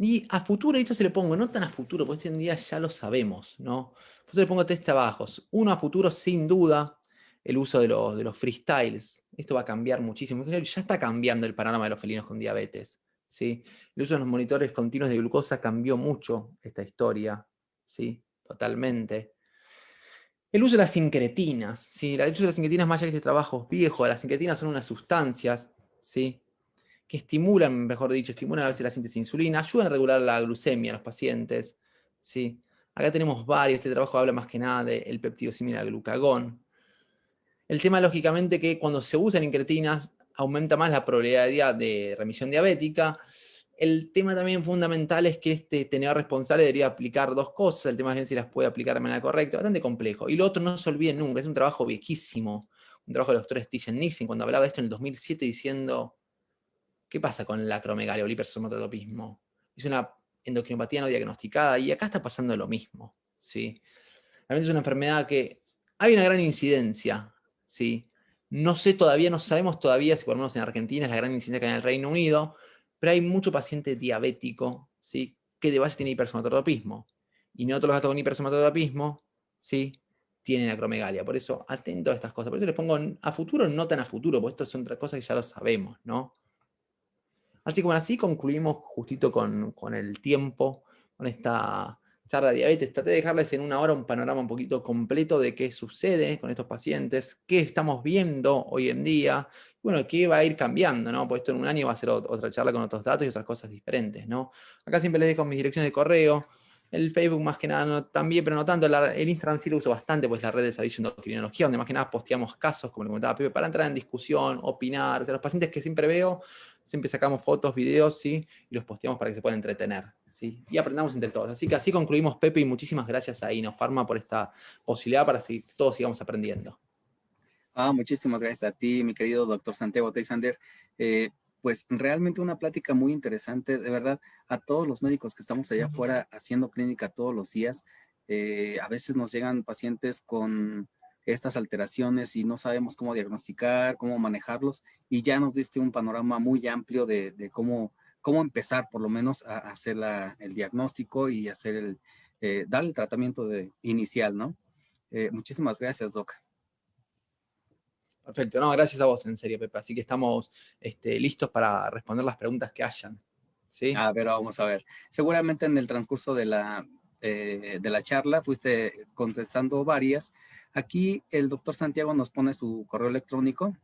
Y a futuro, esto se le pongo, no tan a futuro, porque hoy en día ya lo sabemos, ¿no? Por eso le pongo test abajos. Uno a futuro, sin duda, el uso de los freestyles. Esto va a cambiar muchísimo. Ya está cambiando el panorama de los felinos con diabetes, ¿sí? El uso de los monitores continuos de glucosa cambió mucho esta historia, ¿sí? Totalmente. El uso de las sincretinas, ¿sí? El uso de las sincretinas, más allá de este trabajo viejo, las sincretinas son unas sustancias, ¿sí? Que estimulan, mejor dicho, estimulan a veces la síntesis de insulina, ayudan a regular la glucemia en los pacientes, ¿sí? Acá tenemos varios, este trabajo habla más que nada del péptido similar al glucagón. El tema, lógicamente, que cuando se usan incretinas, aumenta más la probabilidad de remisión diabética. El tema también fundamental es que este tenedor responsable debería aplicar 2 cosas, el tema es bien si las puede aplicar de manera correcta, bastante complejo. Y lo otro, no se olviden nunca, es un trabajo viejísimo, un trabajo del doctor Stichen Nissen, cuando hablaba de esto en el 2007 diciendo: ¿qué pasa con la acromegalia o el hipersomatotropismo? Es una endocrinopatía no diagnosticada y acá está pasando lo mismo, ¿sí? Realmente es una enfermedad que hay una gran incidencia, ¿sí? No sé todavía, no sabemos todavía si por lo menos en Argentina es la gran incidencia que hay en el Reino Unido, pero hay mucho paciente diabético, ¿sí? Que de base tiene hipersomatotropismo. Y no todos los gatos con hipersomatotropismo, ¿sí? Tienen acromegalia. Por eso, atento a estas cosas. Por eso les pongo a futuro, no tan a futuro, porque estas son otras cosas que ya lo sabemos, ¿no? Así que bueno, así concluimos justito con el tiempo, con esta charla de diabetes, traté de dejarles en una hora un panorama un poquito completo de qué sucede con estos pacientes, qué estamos viendo hoy en día, bueno, qué va a ir cambiando, ¿no? Pues esto en un año va a ser otra charla con otros datos y otras cosas diferentes, ¿no? Acá siempre les dejo mis direcciones de correo, el Facebook más que nada también, pero no tanto, el Instagram sí lo uso bastante, pues la red de servicio de endocrinología, donde más que nada posteamos casos, como le comentaba Pepe, para entrar en discusión, opinar, o sea, los pacientes que siempre veo, siempre sacamos fotos, videos, ¿sí? Y los posteamos para que se puedan entretener, ¿sí? Y aprendamos entre todos. Así que así concluimos, Pepe, y muchísimas gracias a Inofarma por esta posibilidad para que todos sigamos aprendiendo. Muchísimas gracias a ti, mi querido doctor Santiago Teisander. Pues realmente una plática muy interesante, de verdad, a todos los médicos que estamos allá afuera haciendo clínica todos los días. A veces nos llegan pacientes con estas alteraciones y no sabemos cómo diagnosticar, cómo manejarlos, y ya nos diste un panorama muy amplio de cómo empezar por lo menos a hacer el diagnóstico y hacer dar el tratamiento inicial, ¿no? Muchísimas gracias, Doc. Perfecto, no, gracias a vos, en serio, Pepe. Así que estamos listos para responder las preguntas que hayan. ¿Sí? A ver, vamos a ver. Seguramente en el transcurso de la charla fuiste contestando varias. Aquí el doctor Santiago nos pone su correo electrónico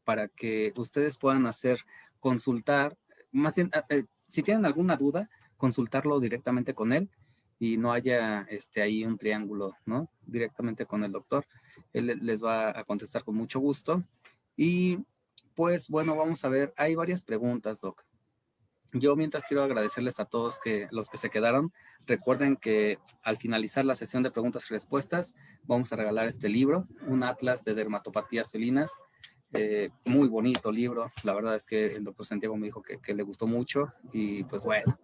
para que ustedes puedan consultar, más bien, si tienen alguna duda, consultarlo directamente con él y no haya ahí un triángulo, ¿no? Directamente con el doctor. Él les va a contestar con mucho gusto. Y pues bueno, vamos a ver, hay varias preguntas, Doc. Yo mientras quiero agradecerles a todos los que se quedaron. Recuerden que al finalizar la sesión de preguntas y respuestas vamos a regalar este libro, un atlas de dermatopatías felinas. Muy bonito libro. La verdad es que el doctor Santiago me dijo que le gustó mucho y pues bueno,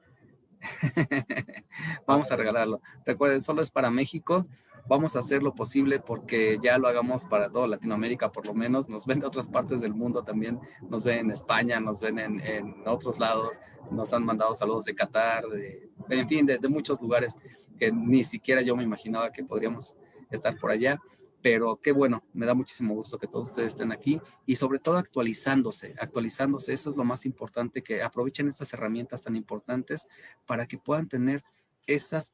vamos a regalarlo. Recuerden, solo es para México. Vamos a hacer lo posible porque ya lo hagamos para toda Latinoamérica, por lo menos. Nos ven de otras partes del mundo también. Nos ven en España, nos ven en otros lados. Nos han mandado saludos de Qatar, en fin, de muchos lugares que ni siquiera yo me imaginaba que podríamos estar por allá. Pero qué bueno, me da muchísimo gusto que todos ustedes estén aquí y sobre todo actualizándose. Eso es lo más importante, que aprovechen estas herramientas tan importantes para que puedan tener esas,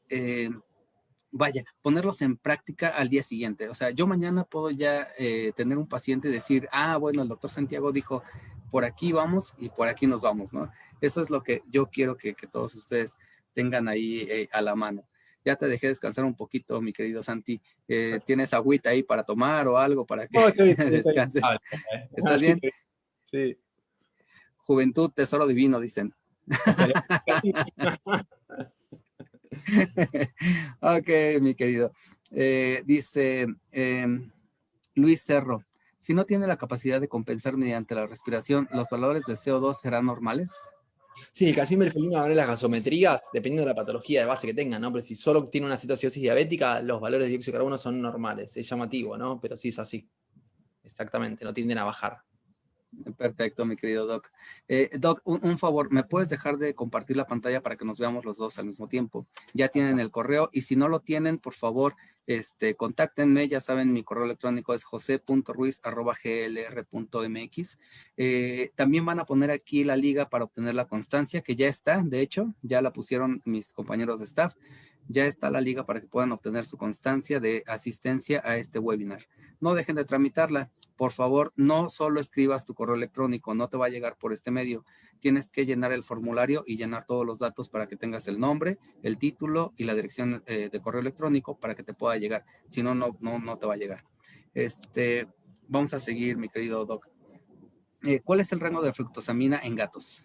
ponerlos en práctica al día siguiente. O sea, yo mañana puedo ya tener un paciente y decir, bueno, el doctor Santiago dijo, por aquí vamos y por aquí nos vamos, ¿no? Eso es lo que yo quiero que todos ustedes tengan ahí a la mano. Ya te dejé descansar un poquito, mi querido Santi. ¿Tienes agüita ahí para tomar o algo para que No, estoy descanses? ¿Estás Así bien? que, sí. Juventud, tesoro divino, dicen. Ok, mi querido. Dice Luis Cerro, si no tiene la capacidad de compensar mediante la respiración, ¿los valores de CO2 serán normales? Sí, el calcium felino va a ver las gasometrías, dependiendo de la patología de base que tenga, ¿no? Pero si solo tiene una citoacidosis diabética, los valores de dióxido de carbono son normales. Es llamativo, ¿no? Pero sí es así. Exactamente, no tienden a bajar. Perfecto, mi querido Doc. Doc, un favor, ¿me puedes dejar de compartir la pantalla para que nos veamos los dos al mismo tiempo? Ya tienen el correo y si no lo tienen, por favor, contáctenme. Ya saben, mi correo electrónico es jose.ruiz@glr.mx. También van a poner aquí la liga para obtener la constancia, que ya está, de hecho, ya la pusieron mis compañeros de staff. Ya está la liga para que puedan obtener su constancia de asistencia a este webinar. No dejen de tramitarla. Por favor, no solo escribas tu correo electrónico, no te va a llegar por este medio. Tienes que llenar el formulario y llenar todos los datos para que tengas el nombre, el título y la dirección de correo electrónico para que te pueda llegar. Si no, no te va a llegar. Vamos a seguir, mi querido Doc. ¿Cuál es el rango de fructosamina en gatos?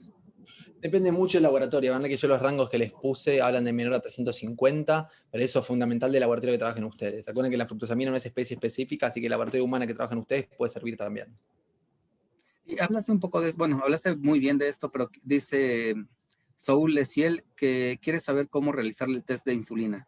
Depende mucho del laboratorio. Van a ver que yo los rangos que les puse hablan de menor a 350, pero eso es fundamental del laboratorio que trabajen ustedes. Recuerden que la fructosamina no es especie específica, así que el laboratorio humano que trabajan ustedes puede servir también. Y hablaste un poco hablaste muy bien de esto, pero dice Saúl Leciel que quiere saber cómo realizarle el test de insulina.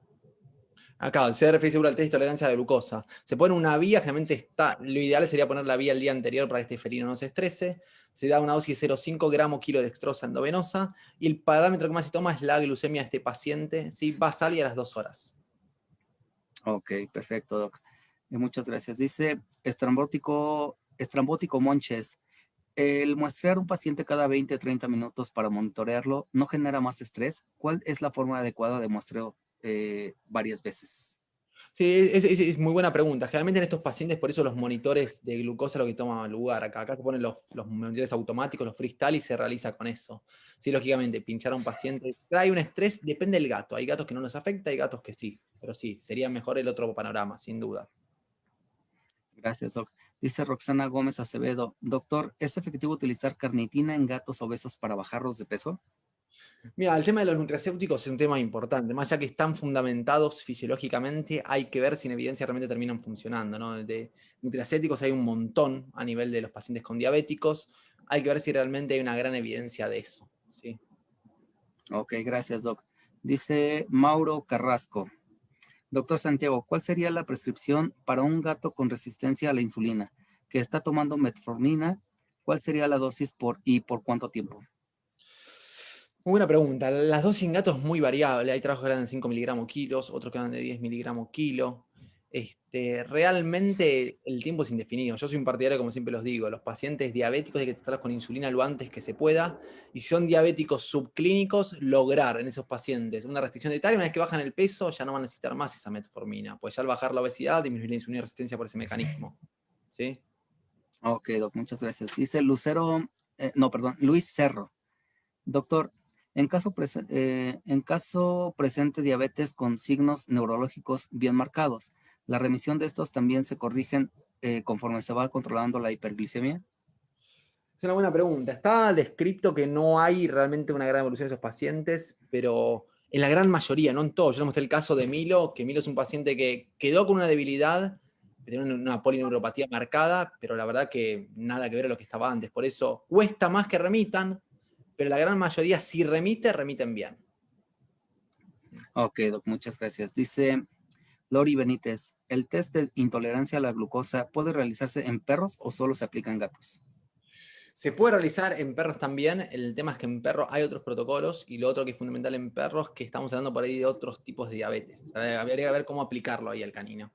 Acá, el CRP segura el test de tolerancia a la glucosa. Se pone una vía, generalmente lo ideal sería poner la vía el día anterior para que este felino no se estrese. Se da una dosis de 0,5 gramos kilo de dextrosa endovenosa y el parámetro que más se toma es la glucemia de este paciente, ¿sí? Basal y a las 2 horas. Ok, perfecto, Doc. Muchas gracias. Dice Estrambótico Monches, el muestrear un paciente cada 20, 30 minutos para monitorearlo no genera más estrés. ¿Cuál es la forma adecuada de muestreo varias veces. Sí, es muy buena pregunta. Generalmente en estos pacientes, por eso los monitores de glucosa lo que toma lugar acá. Acá se ponen los monitores automáticos, los freestyle, y se realiza con eso. Sí, lógicamente, pinchar a un paciente trae un estrés, depende del gato. Hay gatos que no nos afecta, hay gatos que sí. Pero sí, sería mejor el otro panorama, sin duda. Gracias, doc. Dice Roxana Gómez Acevedo, doctor, ¿es efectivo utilizar carnitina en gatos obesos para bajarlos de peso? Mira, el tema de los nutracéuticos es un tema importante. Más allá que están fundamentados fisiológicamente, hay que ver si en evidencia realmente terminan funcionando, ¿no? De nutracéuticos hay un montón a nivel de los pacientes con diabéticos. Hay que ver si realmente hay una gran evidencia de eso, ¿sí? Ok, gracias, doc. Dice Mauro Carrasco, doctor Santiago, ¿cuál sería la prescripción para un gato con resistencia a la insulina que está tomando metformina? ¿Cuál sería la dosis y por cuánto tiempo? Muy buena pregunta. Las dosis en gatos es muy variable. Hay trabajos que dan de 5 miligramos kilos, otros que dan de 10 miligramos kilo. Realmente el tiempo es indefinido. Yo soy un partidario, como siempre los digo, los pacientes diabéticos hay que tratarlos con insulina lo antes que se pueda. Y si son diabéticos subclínicos, lograr en esos pacientes una restricción dietaria. Una vez que bajan el peso, ya no van a necesitar más esa metformina. Pues ya al bajar la obesidad, disminuir la insulina resistencia por ese mecanismo. ¿Sí? Ok, doc, muchas gracias. Dice no, perdón, Luis Cerro. Doctor, en caso presente diabetes con signos neurológicos bien marcados, ¿la remisión de estos también se corrigen conforme se va controlando la hiperglicemia? Es una buena pregunta. Está descrito que no hay realmente una gran evolución de esos pacientes, pero en la gran mayoría, no en todos. Yo le mostré el caso de Milo, que Milo es un paciente que quedó con una debilidad, que tiene una polineuropatía marcada, pero la verdad que nada que ver a lo que estaba antes. Por eso cuesta más que remitan, pero la gran mayoría, si remiten bien. Ok, doc, muchas gracias. Dice Lori Benítez, ¿el test de intolerancia a la glucosa puede realizarse en perros o solo se aplica en gatos? Se puede realizar en perros también. El tema es que en perros hay otros protocolos, y lo otro que es fundamental en perros, que estamos hablando por ahí de otros tipos de diabetes. O sea, habría que ver cómo aplicarlo ahí al canino.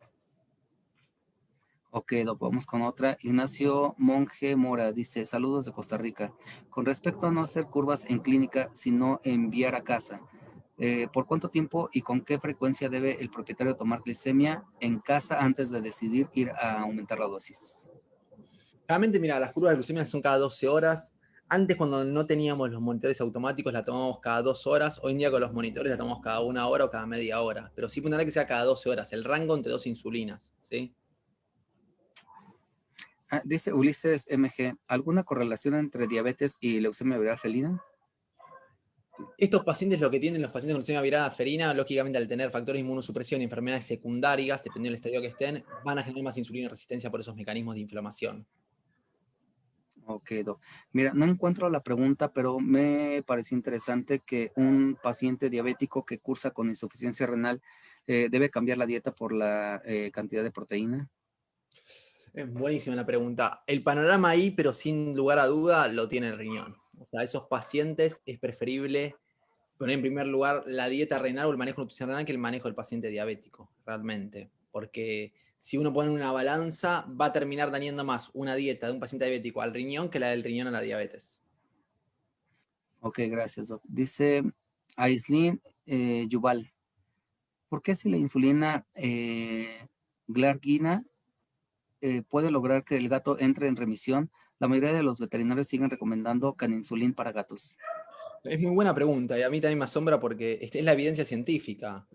Ok, doc, vamos con otra. Ignacio Monge Mora dice, saludos de Costa Rica. Con respecto a no hacer curvas en clínica, sino enviar a casa, ¿por cuánto tiempo y con qué frecuencia debe el propietario tomar glicemia en casa antes de decidir ir a aumentar la dosis? Realmente, mira, las curvas de glucemia son cada 12 horas. Antes, cuando no teníamos los monitores automáticos, la tomábamos cada 2 horas. Hoy en día, con los monitores, la tomamos cada 1 hora o cada media hora. Pero sí, fundamental que sea cada 12 horas. El rango entre dos insulinas, ¿sí? Ah, dice Ulises MG, ¿alguna correlación entre diabetes y leucemia viral felina? Estos pacientes, lo que tienen los pacientes con leucemia viral ferina, lógicamente, al tener factores de inmunosupresión y enfermedades secundarias, dependiendo del estadio que estén, van a generar más insulina y resistencia por esos mecanismos de inflamación. Ok, doc. Mira, no encuentro la pregunta, pero me pareció interesante que un paciente diabético que cursa con insuficiencia renal debe cambiar la dieta por la cantidad de proteína. Es buenísima la pregunta. El panorama ahí, pero sin lugar a duda, lo tiene el riñón. O sea, a esos pacientes es preferible poner en primer lugar la dieta renal o el manejo nutricional renal que el manejo del paciente diabético, realmente. Porque si uno pone una balanza, va a terminar dañando más una dieta de un paciente diabético al riñón que la del riñón a la diabetes. Ok, gracias, doc. Dice Aislinn Yuval, ¿por qué si la insulina glargina puede lograr que el gato entre en remisión? La mayoría de los veterinarios siguen recomendando caninsulín para gatos. Es muy buena pregunta, y a mí también me asombra porque es la evidencia científica.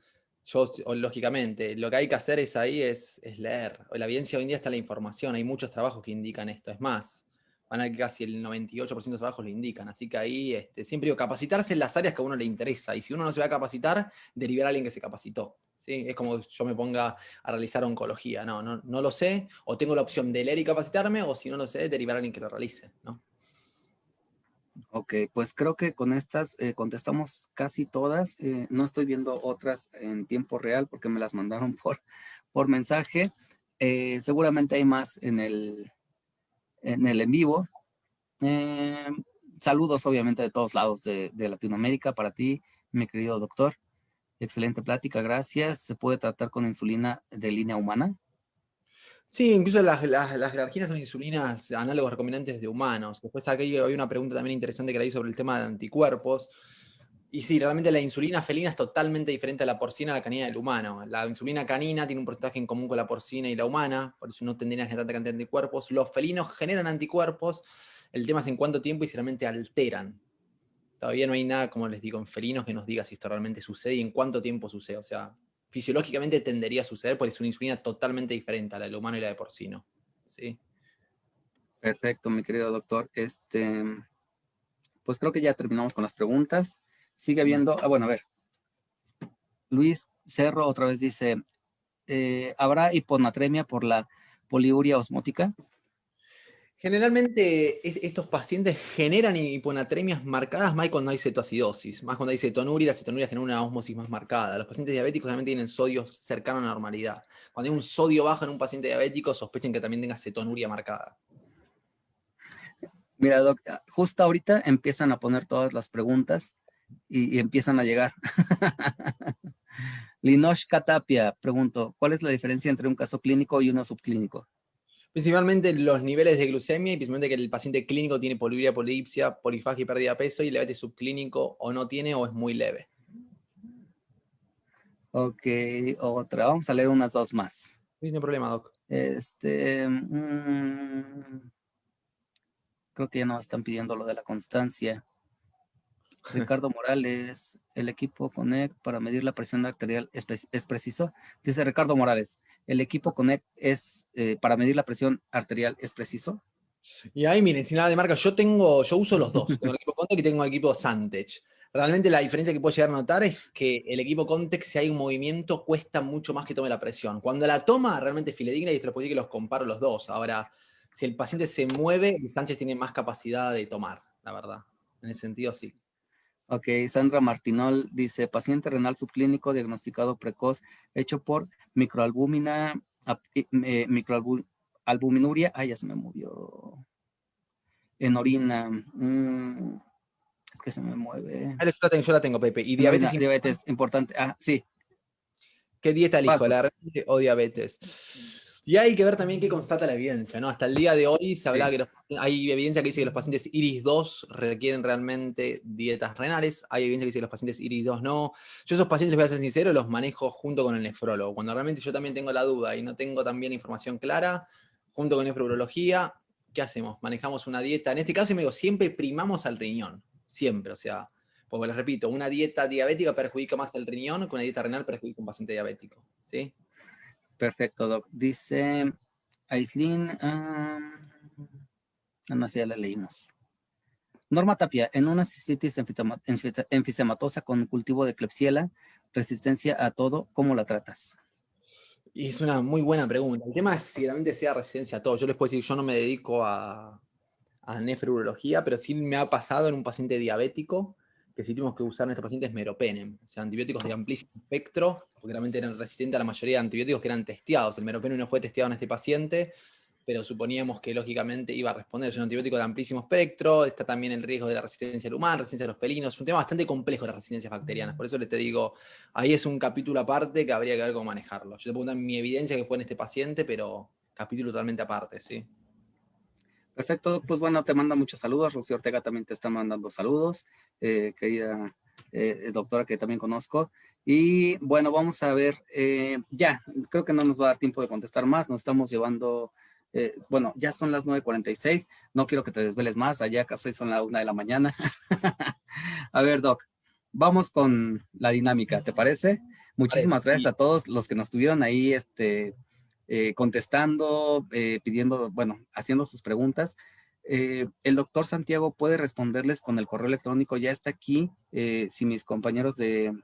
Lógicamente, lo que hay que hacer es leer. La evidencia hoy en día está en la información, hay muchos trabajos que indican esto. Es más, van a ver que casi el 98% de trabajos lo indican. Así que ahí siempre digo, capacitarse en las áreas que a uno le interesa. Y si uno no se va a capacitar, derivar a alguien que se capacitó. ¿Sí? Es como yo me ponga a realizar oncología. No lo sé, o tengo la opción de leer y capacitarme, o si no lo sé, derivar a alguien que lo realice, ¿no? Ok, pues creo que con estas contestamos casi todas. No estoy viendo otras en tiempo real porque me las mandaron por mensaje. Seguramente hay más en el en vivo. Eh, Saludos obviamente de todos lados de Latinoamérica para ti, mi querido doctor. Excelente plática, gracias. ¿Se puede tratar con insulina de línea humana? Sí, incluso las glarginas son insulinas análogos recombinantes de humanos. Después aquí hay una pregunta también interesante que la hice sobre el tema de anticuerpos. Y sí, realmente la insulina felina es totalmente diferente a la porcina, a la canina y al humano. La insulina canina tiene un porcentaje en común con la porcina y la humana, por eso no tendrían a generar tanta cantidad de anticuerpos. Los felinos generan anticuerpos, el tema es en cuánto tiempo y si realmente alteran. Todavía no hay nada, como les digo, en felinos que nos diga si esto realmente sucede y en cuánto tiempo sucede. O sea, fisiológicamente tendería a suceder porque es una insulina totalmente diferente a la del humano y la de porcino. ¿Sí? Perfecto, mi querido doctor. Pues creo que ya terminamos con las preguntas. Sigue habiendo, bueno, a ver, Luis Cerro otra vez dice, ¿habrá hiponatremia por la poliuria osmótica? Generalmente estos pacientes generan hiponatremias marcadas más cuando hay cetoacidosis, más cuando hay cetonuria, la cetonuria genera una ósmosis más marcada. Los pacientes diabéticos realmente tienen sodio cercano a la normalidad. Cuando hay un sodio bajo en un paciente diabético, sospechen que también tenga cetonuria marcada. Mira, doc, justo ahorita empiezan a poner todas las preguntas y empiezan a llegar. Linoshka Tapia, pregunto, ¿cuál es la diferencia entre un caso clínico y uno subclínico? Principalmente los niveles de glucemia y principalmente que el paciente clínico tiene poliuria, polipsia, polifagia y pérdida de peso y el diabetes subclínico o no tiene o es muy leve. Ok, otra. Vamos a leer unas dos más. No hay problema, doc. Creo que ya nos están pidiendo lo de la constancia. Ricardo Morales, el equipo Connect para medir la presión arterial es preciso. Dice Ricardo Morales, ¿el equipo Connect es para medir la presión arterial es preciso? Y ahí, miren, sin nada de marca, yo uso los dos. Tengo el equipo Contex y tengo el equipo Santech. Realmente la diferencia que puedo llegar a notar es que el equipo Contex, si hay un movimiento, cuesta mucho más que tome la presión. Cuando la toma, realmente es fidedigna y esto puedo decir que los comparo los dos. Ahora, si el paciente se mueve, el Sánchez tiene más capacidad de tomar, la verdad. En ese sentido, sí. Ok, Sandra Martinol dice, paciente renal subclínico diagnosticado precoz, hecho por microalbúmina, microalbuminuria, ya se me movió, en orina, es que se me mueve. Yo la tengo, Pepe. Y En orina, diabetes, diabetes, importante, sí. ¿qué dieta elijo? Vas, ¿La renal o diabetes? Y hay que ver también qué constata la evidencia, ¿no? Hasta el día de hoy se hablaba sí. que hay evidencia que dice que los pacientes IRIS 2 requieren realmente dietas renales, hay evidencia que dice que los pacientes IRIS 2 no. Yo esos pacientes, les voy a ser sincero, los manejo junto con el nefrólogo. Cuando realmente yo también tengo la duda y no tengo también información clara, junto con nefrourología, ¿qué hacemos? Manejamos una dieta. En este caso, me digo, siempre primamos al riñón, siempre, o sea, porque les repito, una dieta diabética perjudica más el riñón que una dieta renal perjudica a un paciente diabético. ¿Sí? Perfecto, doc. Dice Aislin, no sé, ya la leímos. Norma Tapia, en una cistitis enfisematosa con cultivo de Klebsiella, resistencia a todo, ¿cómo la tratas? Y es una muy buena pregunta. El tema es si realmente sea resistencia a todo. Yo les puedo decir, yo no me dedico a nefrología, pero sí me ha pasado en un paciente diabético que sí tuvimos que usar en estos pacientes meropenem, o sea, antibióticos de amplísimo espectro, porque realmente eran resistentes a la mayoría de antibióticos que eran testeados. El meropenem no fue testeado en este paciente, pero suponíamos que lógicamente iba a responder. Es un antibiótico de amplísimo espectro, está también el riesgo de la resistencia al humano, resistencia a los pelinos, es un tema bastante complejo las resistencias bacterianas, por eso les te digo, ahí es un capítulo aparte que habría que ver cómo manejarlo. Yo te puedo dar mi evidencia que fue en este paciente, pero capítulo totalmente aparte, ¿sí? Perfecto, doc. Pues bueno, te manda muchos saludos. Rocío Ortega también te está mandando saludos, querida doctora que también conozco. Y bueno, vamos a ver, ya, creo que no nos va a dar tiempo de contestar más. Nos estamos llevando, bueno, ya son las 9:46. No quiero que te desveles más, allá casi son la 1 de la mañana. A ver, doc, vamos con la dinámica, ¿te parece? Muchísimas gracias a todos los que nos tuvieron ahí, contestando, pidiendo, bueno, haciendo sus preguntas. El doctor Santiago puede responderles con el correo electrónico, ya está aquí. Si mis compañeros de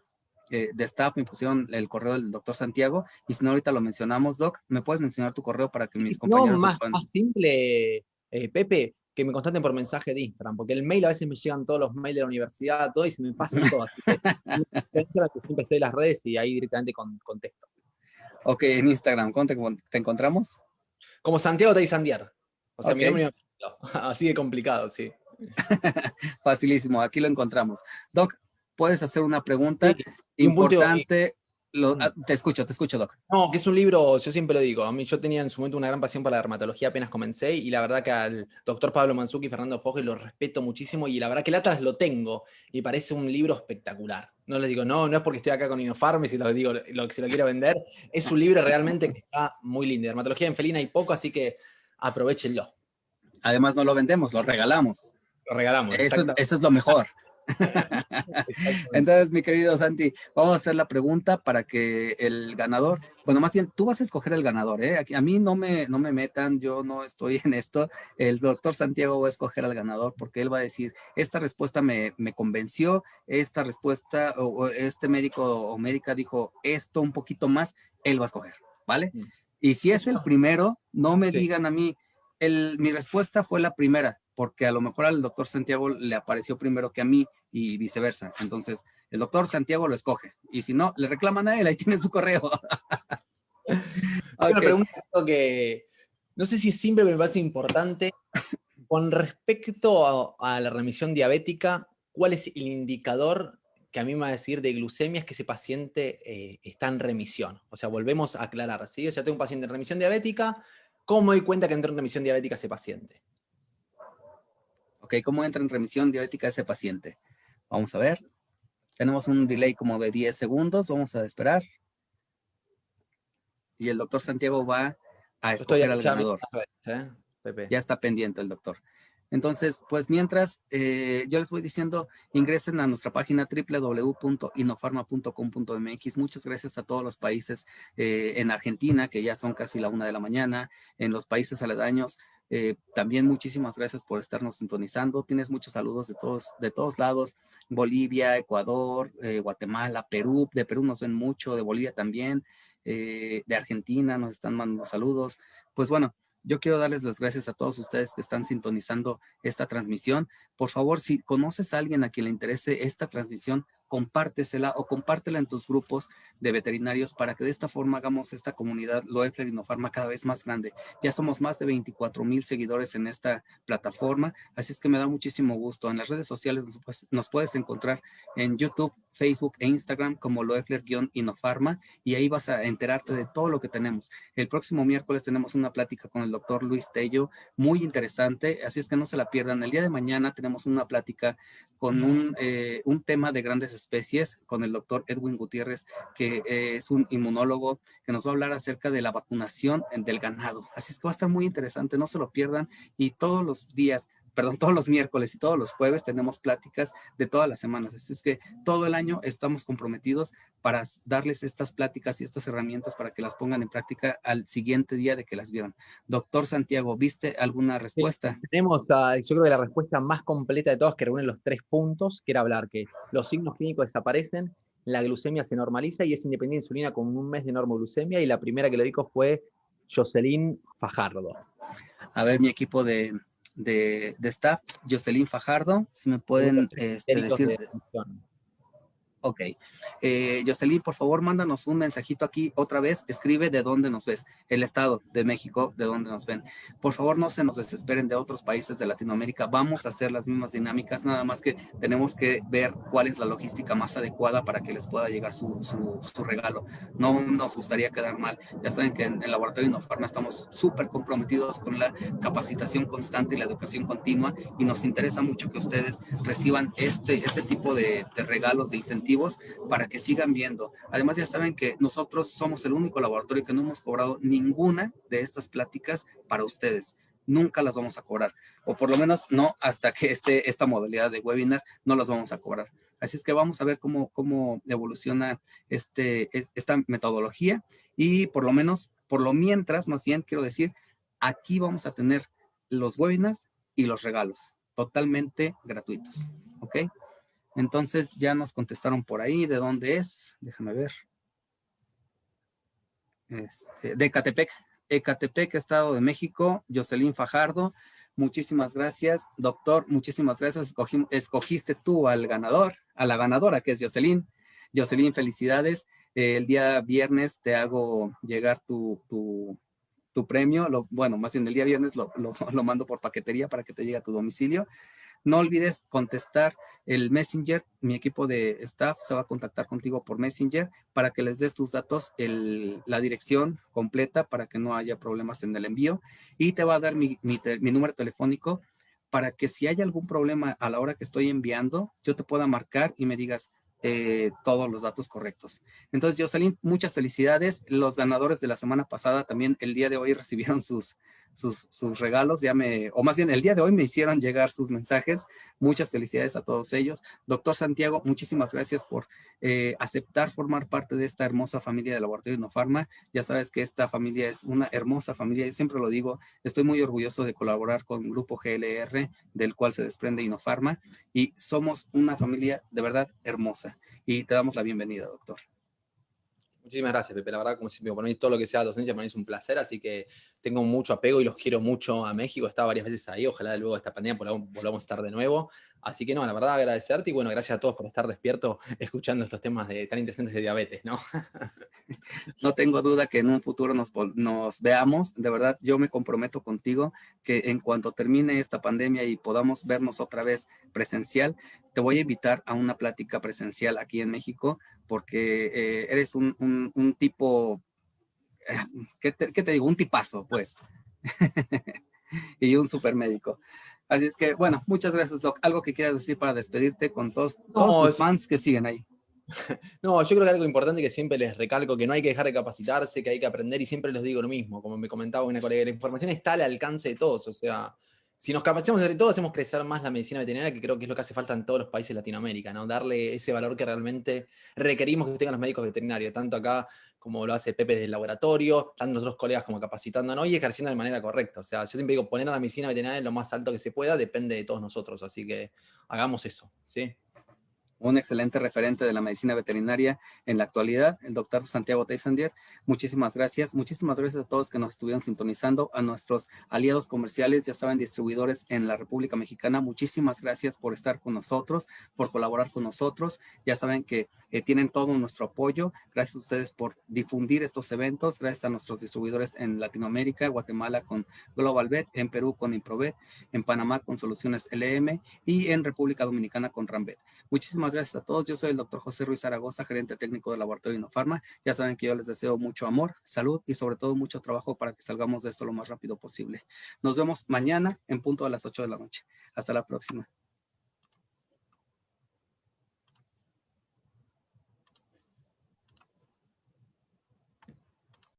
staff me pusieron el correo del doctor Santiago, y si no, ahorita lo mencionamos, Doc, ¿me puedes mencionar tu correo para que mis No, compañeros lo puedan? más simple, Pepe, que me contacten por mensaje de Instagram, porque el mail a veces me llegan todos los mails de la universidad, todo, y se me pasan todo, así que siempre estoy en las redes y ahí directamente contesto. Ok, en Instagram, ¿cómo te encontramos? Como Santiago Tei Sandiar. O sea, Ok, mi nombre y mi apellido. Así de complicado, sí. facilísimo, aquí lo encontramos. Doc, puedes hacer una Sí, pregunta y un punto, importante. Te escucho, Doc. No, que es un libro, yo siempre lo digo, a mí yo tenía en su momento una gran pasión por la dermatología apenas comencé, y la verdad que al doctor Pablo Manzuki y Fernando Foge los respeto muchísimo, y la verdad que el Atlas lo tengo, y parece un libro espectacular. No les digo, no es porque estoy acá con Inofarm y si lo digo, si lo quiero vender, es un libro realmente que está muy lindo. Dermatología en felina hay poco, así que aprovechenlo. Además no lo vendemos, lo regalamos. Lo regalamos, exactamente. Eso es lo mejor. Entonces, mi querido Santi, vamos a hacer la pregunta para que el ganador, bueno, más bien tú vas a escoger el ganador, ¿eh? Aquí, a mí no me metan, yo no estoy en esto. El doctor Santiago va a escoger al ganador porque él va a decir, esta respuesta me convenció, esta respuesta o este médico o médica dijo esto un poquito más, él va a escoger, ¿vale? Y si es el primero, no me digan a mí, mi respuesta fue la primera, porque a lo mejor al doctor Santiago le apareció primero que a mí y viceversa. Entonces, el doctor Santiago lo escoge. Y si no, le reclaman a él, ahí tiene su correo. Hay una pregunta que no sé si es simple, pero me parece importante. Con respecto a la remisión diabética, ¿cuál es el indicador que a mí me va a decir de glucemia es que ese paciente está en remisión? O sea, volvemos a aclarar, ¿sí? O sea, tengo un paciente en remisión diabética, ¿cómo me doy cuenta que entró en remisión diabética ese paciente? Ok, ¿cómo entra en remisión diabética ese paciente? Vamos a ver. Tenemos un delay como de 10 segundos. Vamos a esperar. Y el doctor Santiago va a Estoy escoger al ya ganador. Pepe. Ya está pendiente el doctor. Entonces, pues mientras, yo les voy diciendo, ingresen a nuestra página www.inofarma.com.mx. Muchas gracias a todos los países en Argentina, que ya son casi la 1 de la mañana, en los países aledaños. También muchísimas gracias por estarnos sintonizando. Tienes muchos saludos de todos lados, Bolivia, Ecuador, Guatemala, Perú. De Perú nos ven mucho, de Bolivia también, de Argentina nos están mandando saludos. Pues bueno, yo quiero darles las gracias a todos ustedes que están sintonizando esta transmisión. Por favor, si conoces a alguien a quien le interese esta transmisión, compártesela o compártela en tus grupos de veterinarios para que de esta forma hagamos esta comunidad Loeffler Inofarma cada vez más grande. Ya somos más de 24,000 seguidores en esta plataforma, así es que me da muchísimo gusto. En las redes sociales nos puedes encontrar en YouTube, Facebook e Instagram como Loeffler-Inofarma, y ahí vas a enterarte de todo lo que tenemos. El próximo miércoles tenemos una plática con el doctor Luis Tello, muy interesante, así es que no se la pierdan. El día de mañana tenemos una plática con un tema de grandes especies con el doctor Edwin Gutiérrez, que es un inmunólogo que nos va a hablar acerca de la vacunación del ganado. Así es que va a estar muy interesante, no se lo pierdan. Y todos los miércoles y todos los jueves tenemos pláticas de todas las semanas. Así es que todo el año estamos comprometidos para darles estas pláticas y estas herramientas para que las pongan en práctica al siguiente día de que las vieron. Doctor Santiago, ¿viste alguna respuesta? Tenemos, yo creo que la respuesta más completa de todas, que reúne los 3 puntos, que era hablar que los signos clínicos desaparecen, la glucemia se normaliza y es independiente de insulina con un mes de normoglucemia, y la primera que lo dijo fue Jocelyn Fajardo. A ver, mi equipo de staff, Jocelyn Fajardo, si me pueden decir. Ok. Jocelyn, por favor, mándanos un mensajito aquí otra vez. Escribe de dónde nos ves, el estado de México, de dónde nos ven. Por favor, no se nos desesperen de otros países de Latinoamérica. Vamos a hacer las mismas dinámicas, nada más que tenemos que ver cuál es la logística más adecuada para que les pueda llegar su regalo. No nos gustaría quedar mal. Ya saben que en el Laboratorio Inofarma estamos súper comprometidos con la capacitación constante y la educación continua, y nos interesa mucho que ustedes reciban este tipo de regalos, de incentivos, para que sigan viendo. Además, ya saben que nosotros somos el único laboratorio que no hemos cobrado ninguna de estas pláticas para ustedes. Nunca las vamos a cobrar, o por lo menos no hasta que esta modalidad de webinar no las vamos a cobrar. Así es que vamos a ver cómo evoluciona esta metodología, y por lo mientras, más bien quiero decir, aquí vamos a tener los webinars y los regalos totalmente gratuitos, ¿ok? Entonces ya nos contestaron por ahí de dónde es. Déjame ver. De Ecatepec, Estado de México. Jocelyn Fajardo, muchísimas gracias. Doctor, muchísimas gracias. Escogiste tú al ganador, a la ganadora, que es Jocelyn. Jocelyn, felicidades. El día viernes te hago llegar tu premio. Bueno, más bien el día viernes lo mando por paquetería para que te llegue a tu domicilio. No olvides contestar el Messenger. Mi equipo de staff se va a contactar contigo por Messenger para que les des tus datos, la dirección completa para que no haya problemas en el envío. Y te va a dar mi número telefónico para que si hay algún problema a la hora que estoy enviando, yo te pueda marcar y me digas todos los datos correctos. Entonces, Jocelyn, muchas felicidades. Los ganadores de la semana pasada también el día de hoy recibieron sus regalos, o más bien el día de hoy me hicieron llegar sus mensajes. Muchas felicidades a todos ellos. Doctor Santiago, muchísimas gracias por aceptar formar parte de esta hermosa familia de Laboratorio Innofarma. Ya sabes que esta familia es una hermosa familia, yo siempre lo digo, estoy muy orgulloso de colaborar con Grupo GLR, del cual se desprende Innofarma, y somos una familia de verdad hermosa. Y te damos la bienvenida, doctor. Muchísimas gracias, Pepe. La verdad, como siempre, para mí todo lo que sea docencia para mí es un placer, así que tengo mucho apego y los quiero mucho a México. He estado varias veces ahí, ojalá luego de esta pandemia volvamos a estar de nuevo. Así que no, la verdad agradecerte y bueno, gracias a todos por estar despiertos escuchando estos temas tan interesantes de diabetes, ¿no? No tengo duda que en un futuro nos veamos. De verdad, yo me comprometo contigo que en cuanto termine esta pandemia y podamos vernos otra vez presencial, te voy a invitar a una plática presencial aquí en México, porque eres un tipo, eh, ¿qué te digo? Un tipazo, pues, y un super médico. Así es que, bueno, muchas gracias, Doc. ¿Algo que quieras decir para despedirte con todos No, tus fans que siguen ahí? No, yo creo que algo importante que siempre les recalco, que no hay que dejar de capacitarse, que hay que aprender, y siempre les digo lo mismo, como me comentaba una colega, la información está al alcance de todos, o sea, si nos capacitamos entre todos, hacemos crecer más la medicina veterinaria, que creo que es lo que hace falta en todos los países de Latinoamérica, ¿no? Darle ese valor que realmente requerimos que tengan los médicos veterinarios, tanto acá como lo hace Pepe desde el laboratorio, tanto nosotros colegas como capacitándonos y ejerciendo de manera correcta. O sea, yo siempre digo, poner a la medicina veterinaria lo más alto que se pueda, depende de todos nosotros, así que hagamos eso, ¿sí? Un excelente referente de la medicina veterinaria en la actualidad, el doctor Santiago Teisandier. Muchísimas gracias. Muchísimas gracias a todos que nos estuvieron sintonizando, a nuestros aliados comerciales, ya saben, distribuidores en la República Mexicana. Muchísimas gracias por estar con nosotros, por colaborar con nosotros. Ya saben que tienen todo nuestro apoyo. Gracias a ustedes por difundir estos eventos. Gracias a nuestros distribuidores en Latinoamérica, Guatemala con Global Vet, en Perú con Improvet, en Panamá con Soluciones LM y en República Dominicana con Rambet. Muchísimas gracias a todos. Yo soy el doctor José Ruiz Zaragoza, gerente técnico del Laboratorio Innofarma. Ya saben que yo les deseo mucho amor, salud y sobre todo mucho trabajo para que salgamos de esto lo más rápido posible. Nos vemos mañana en punto a las 8 de la noche. Hasta la próxima.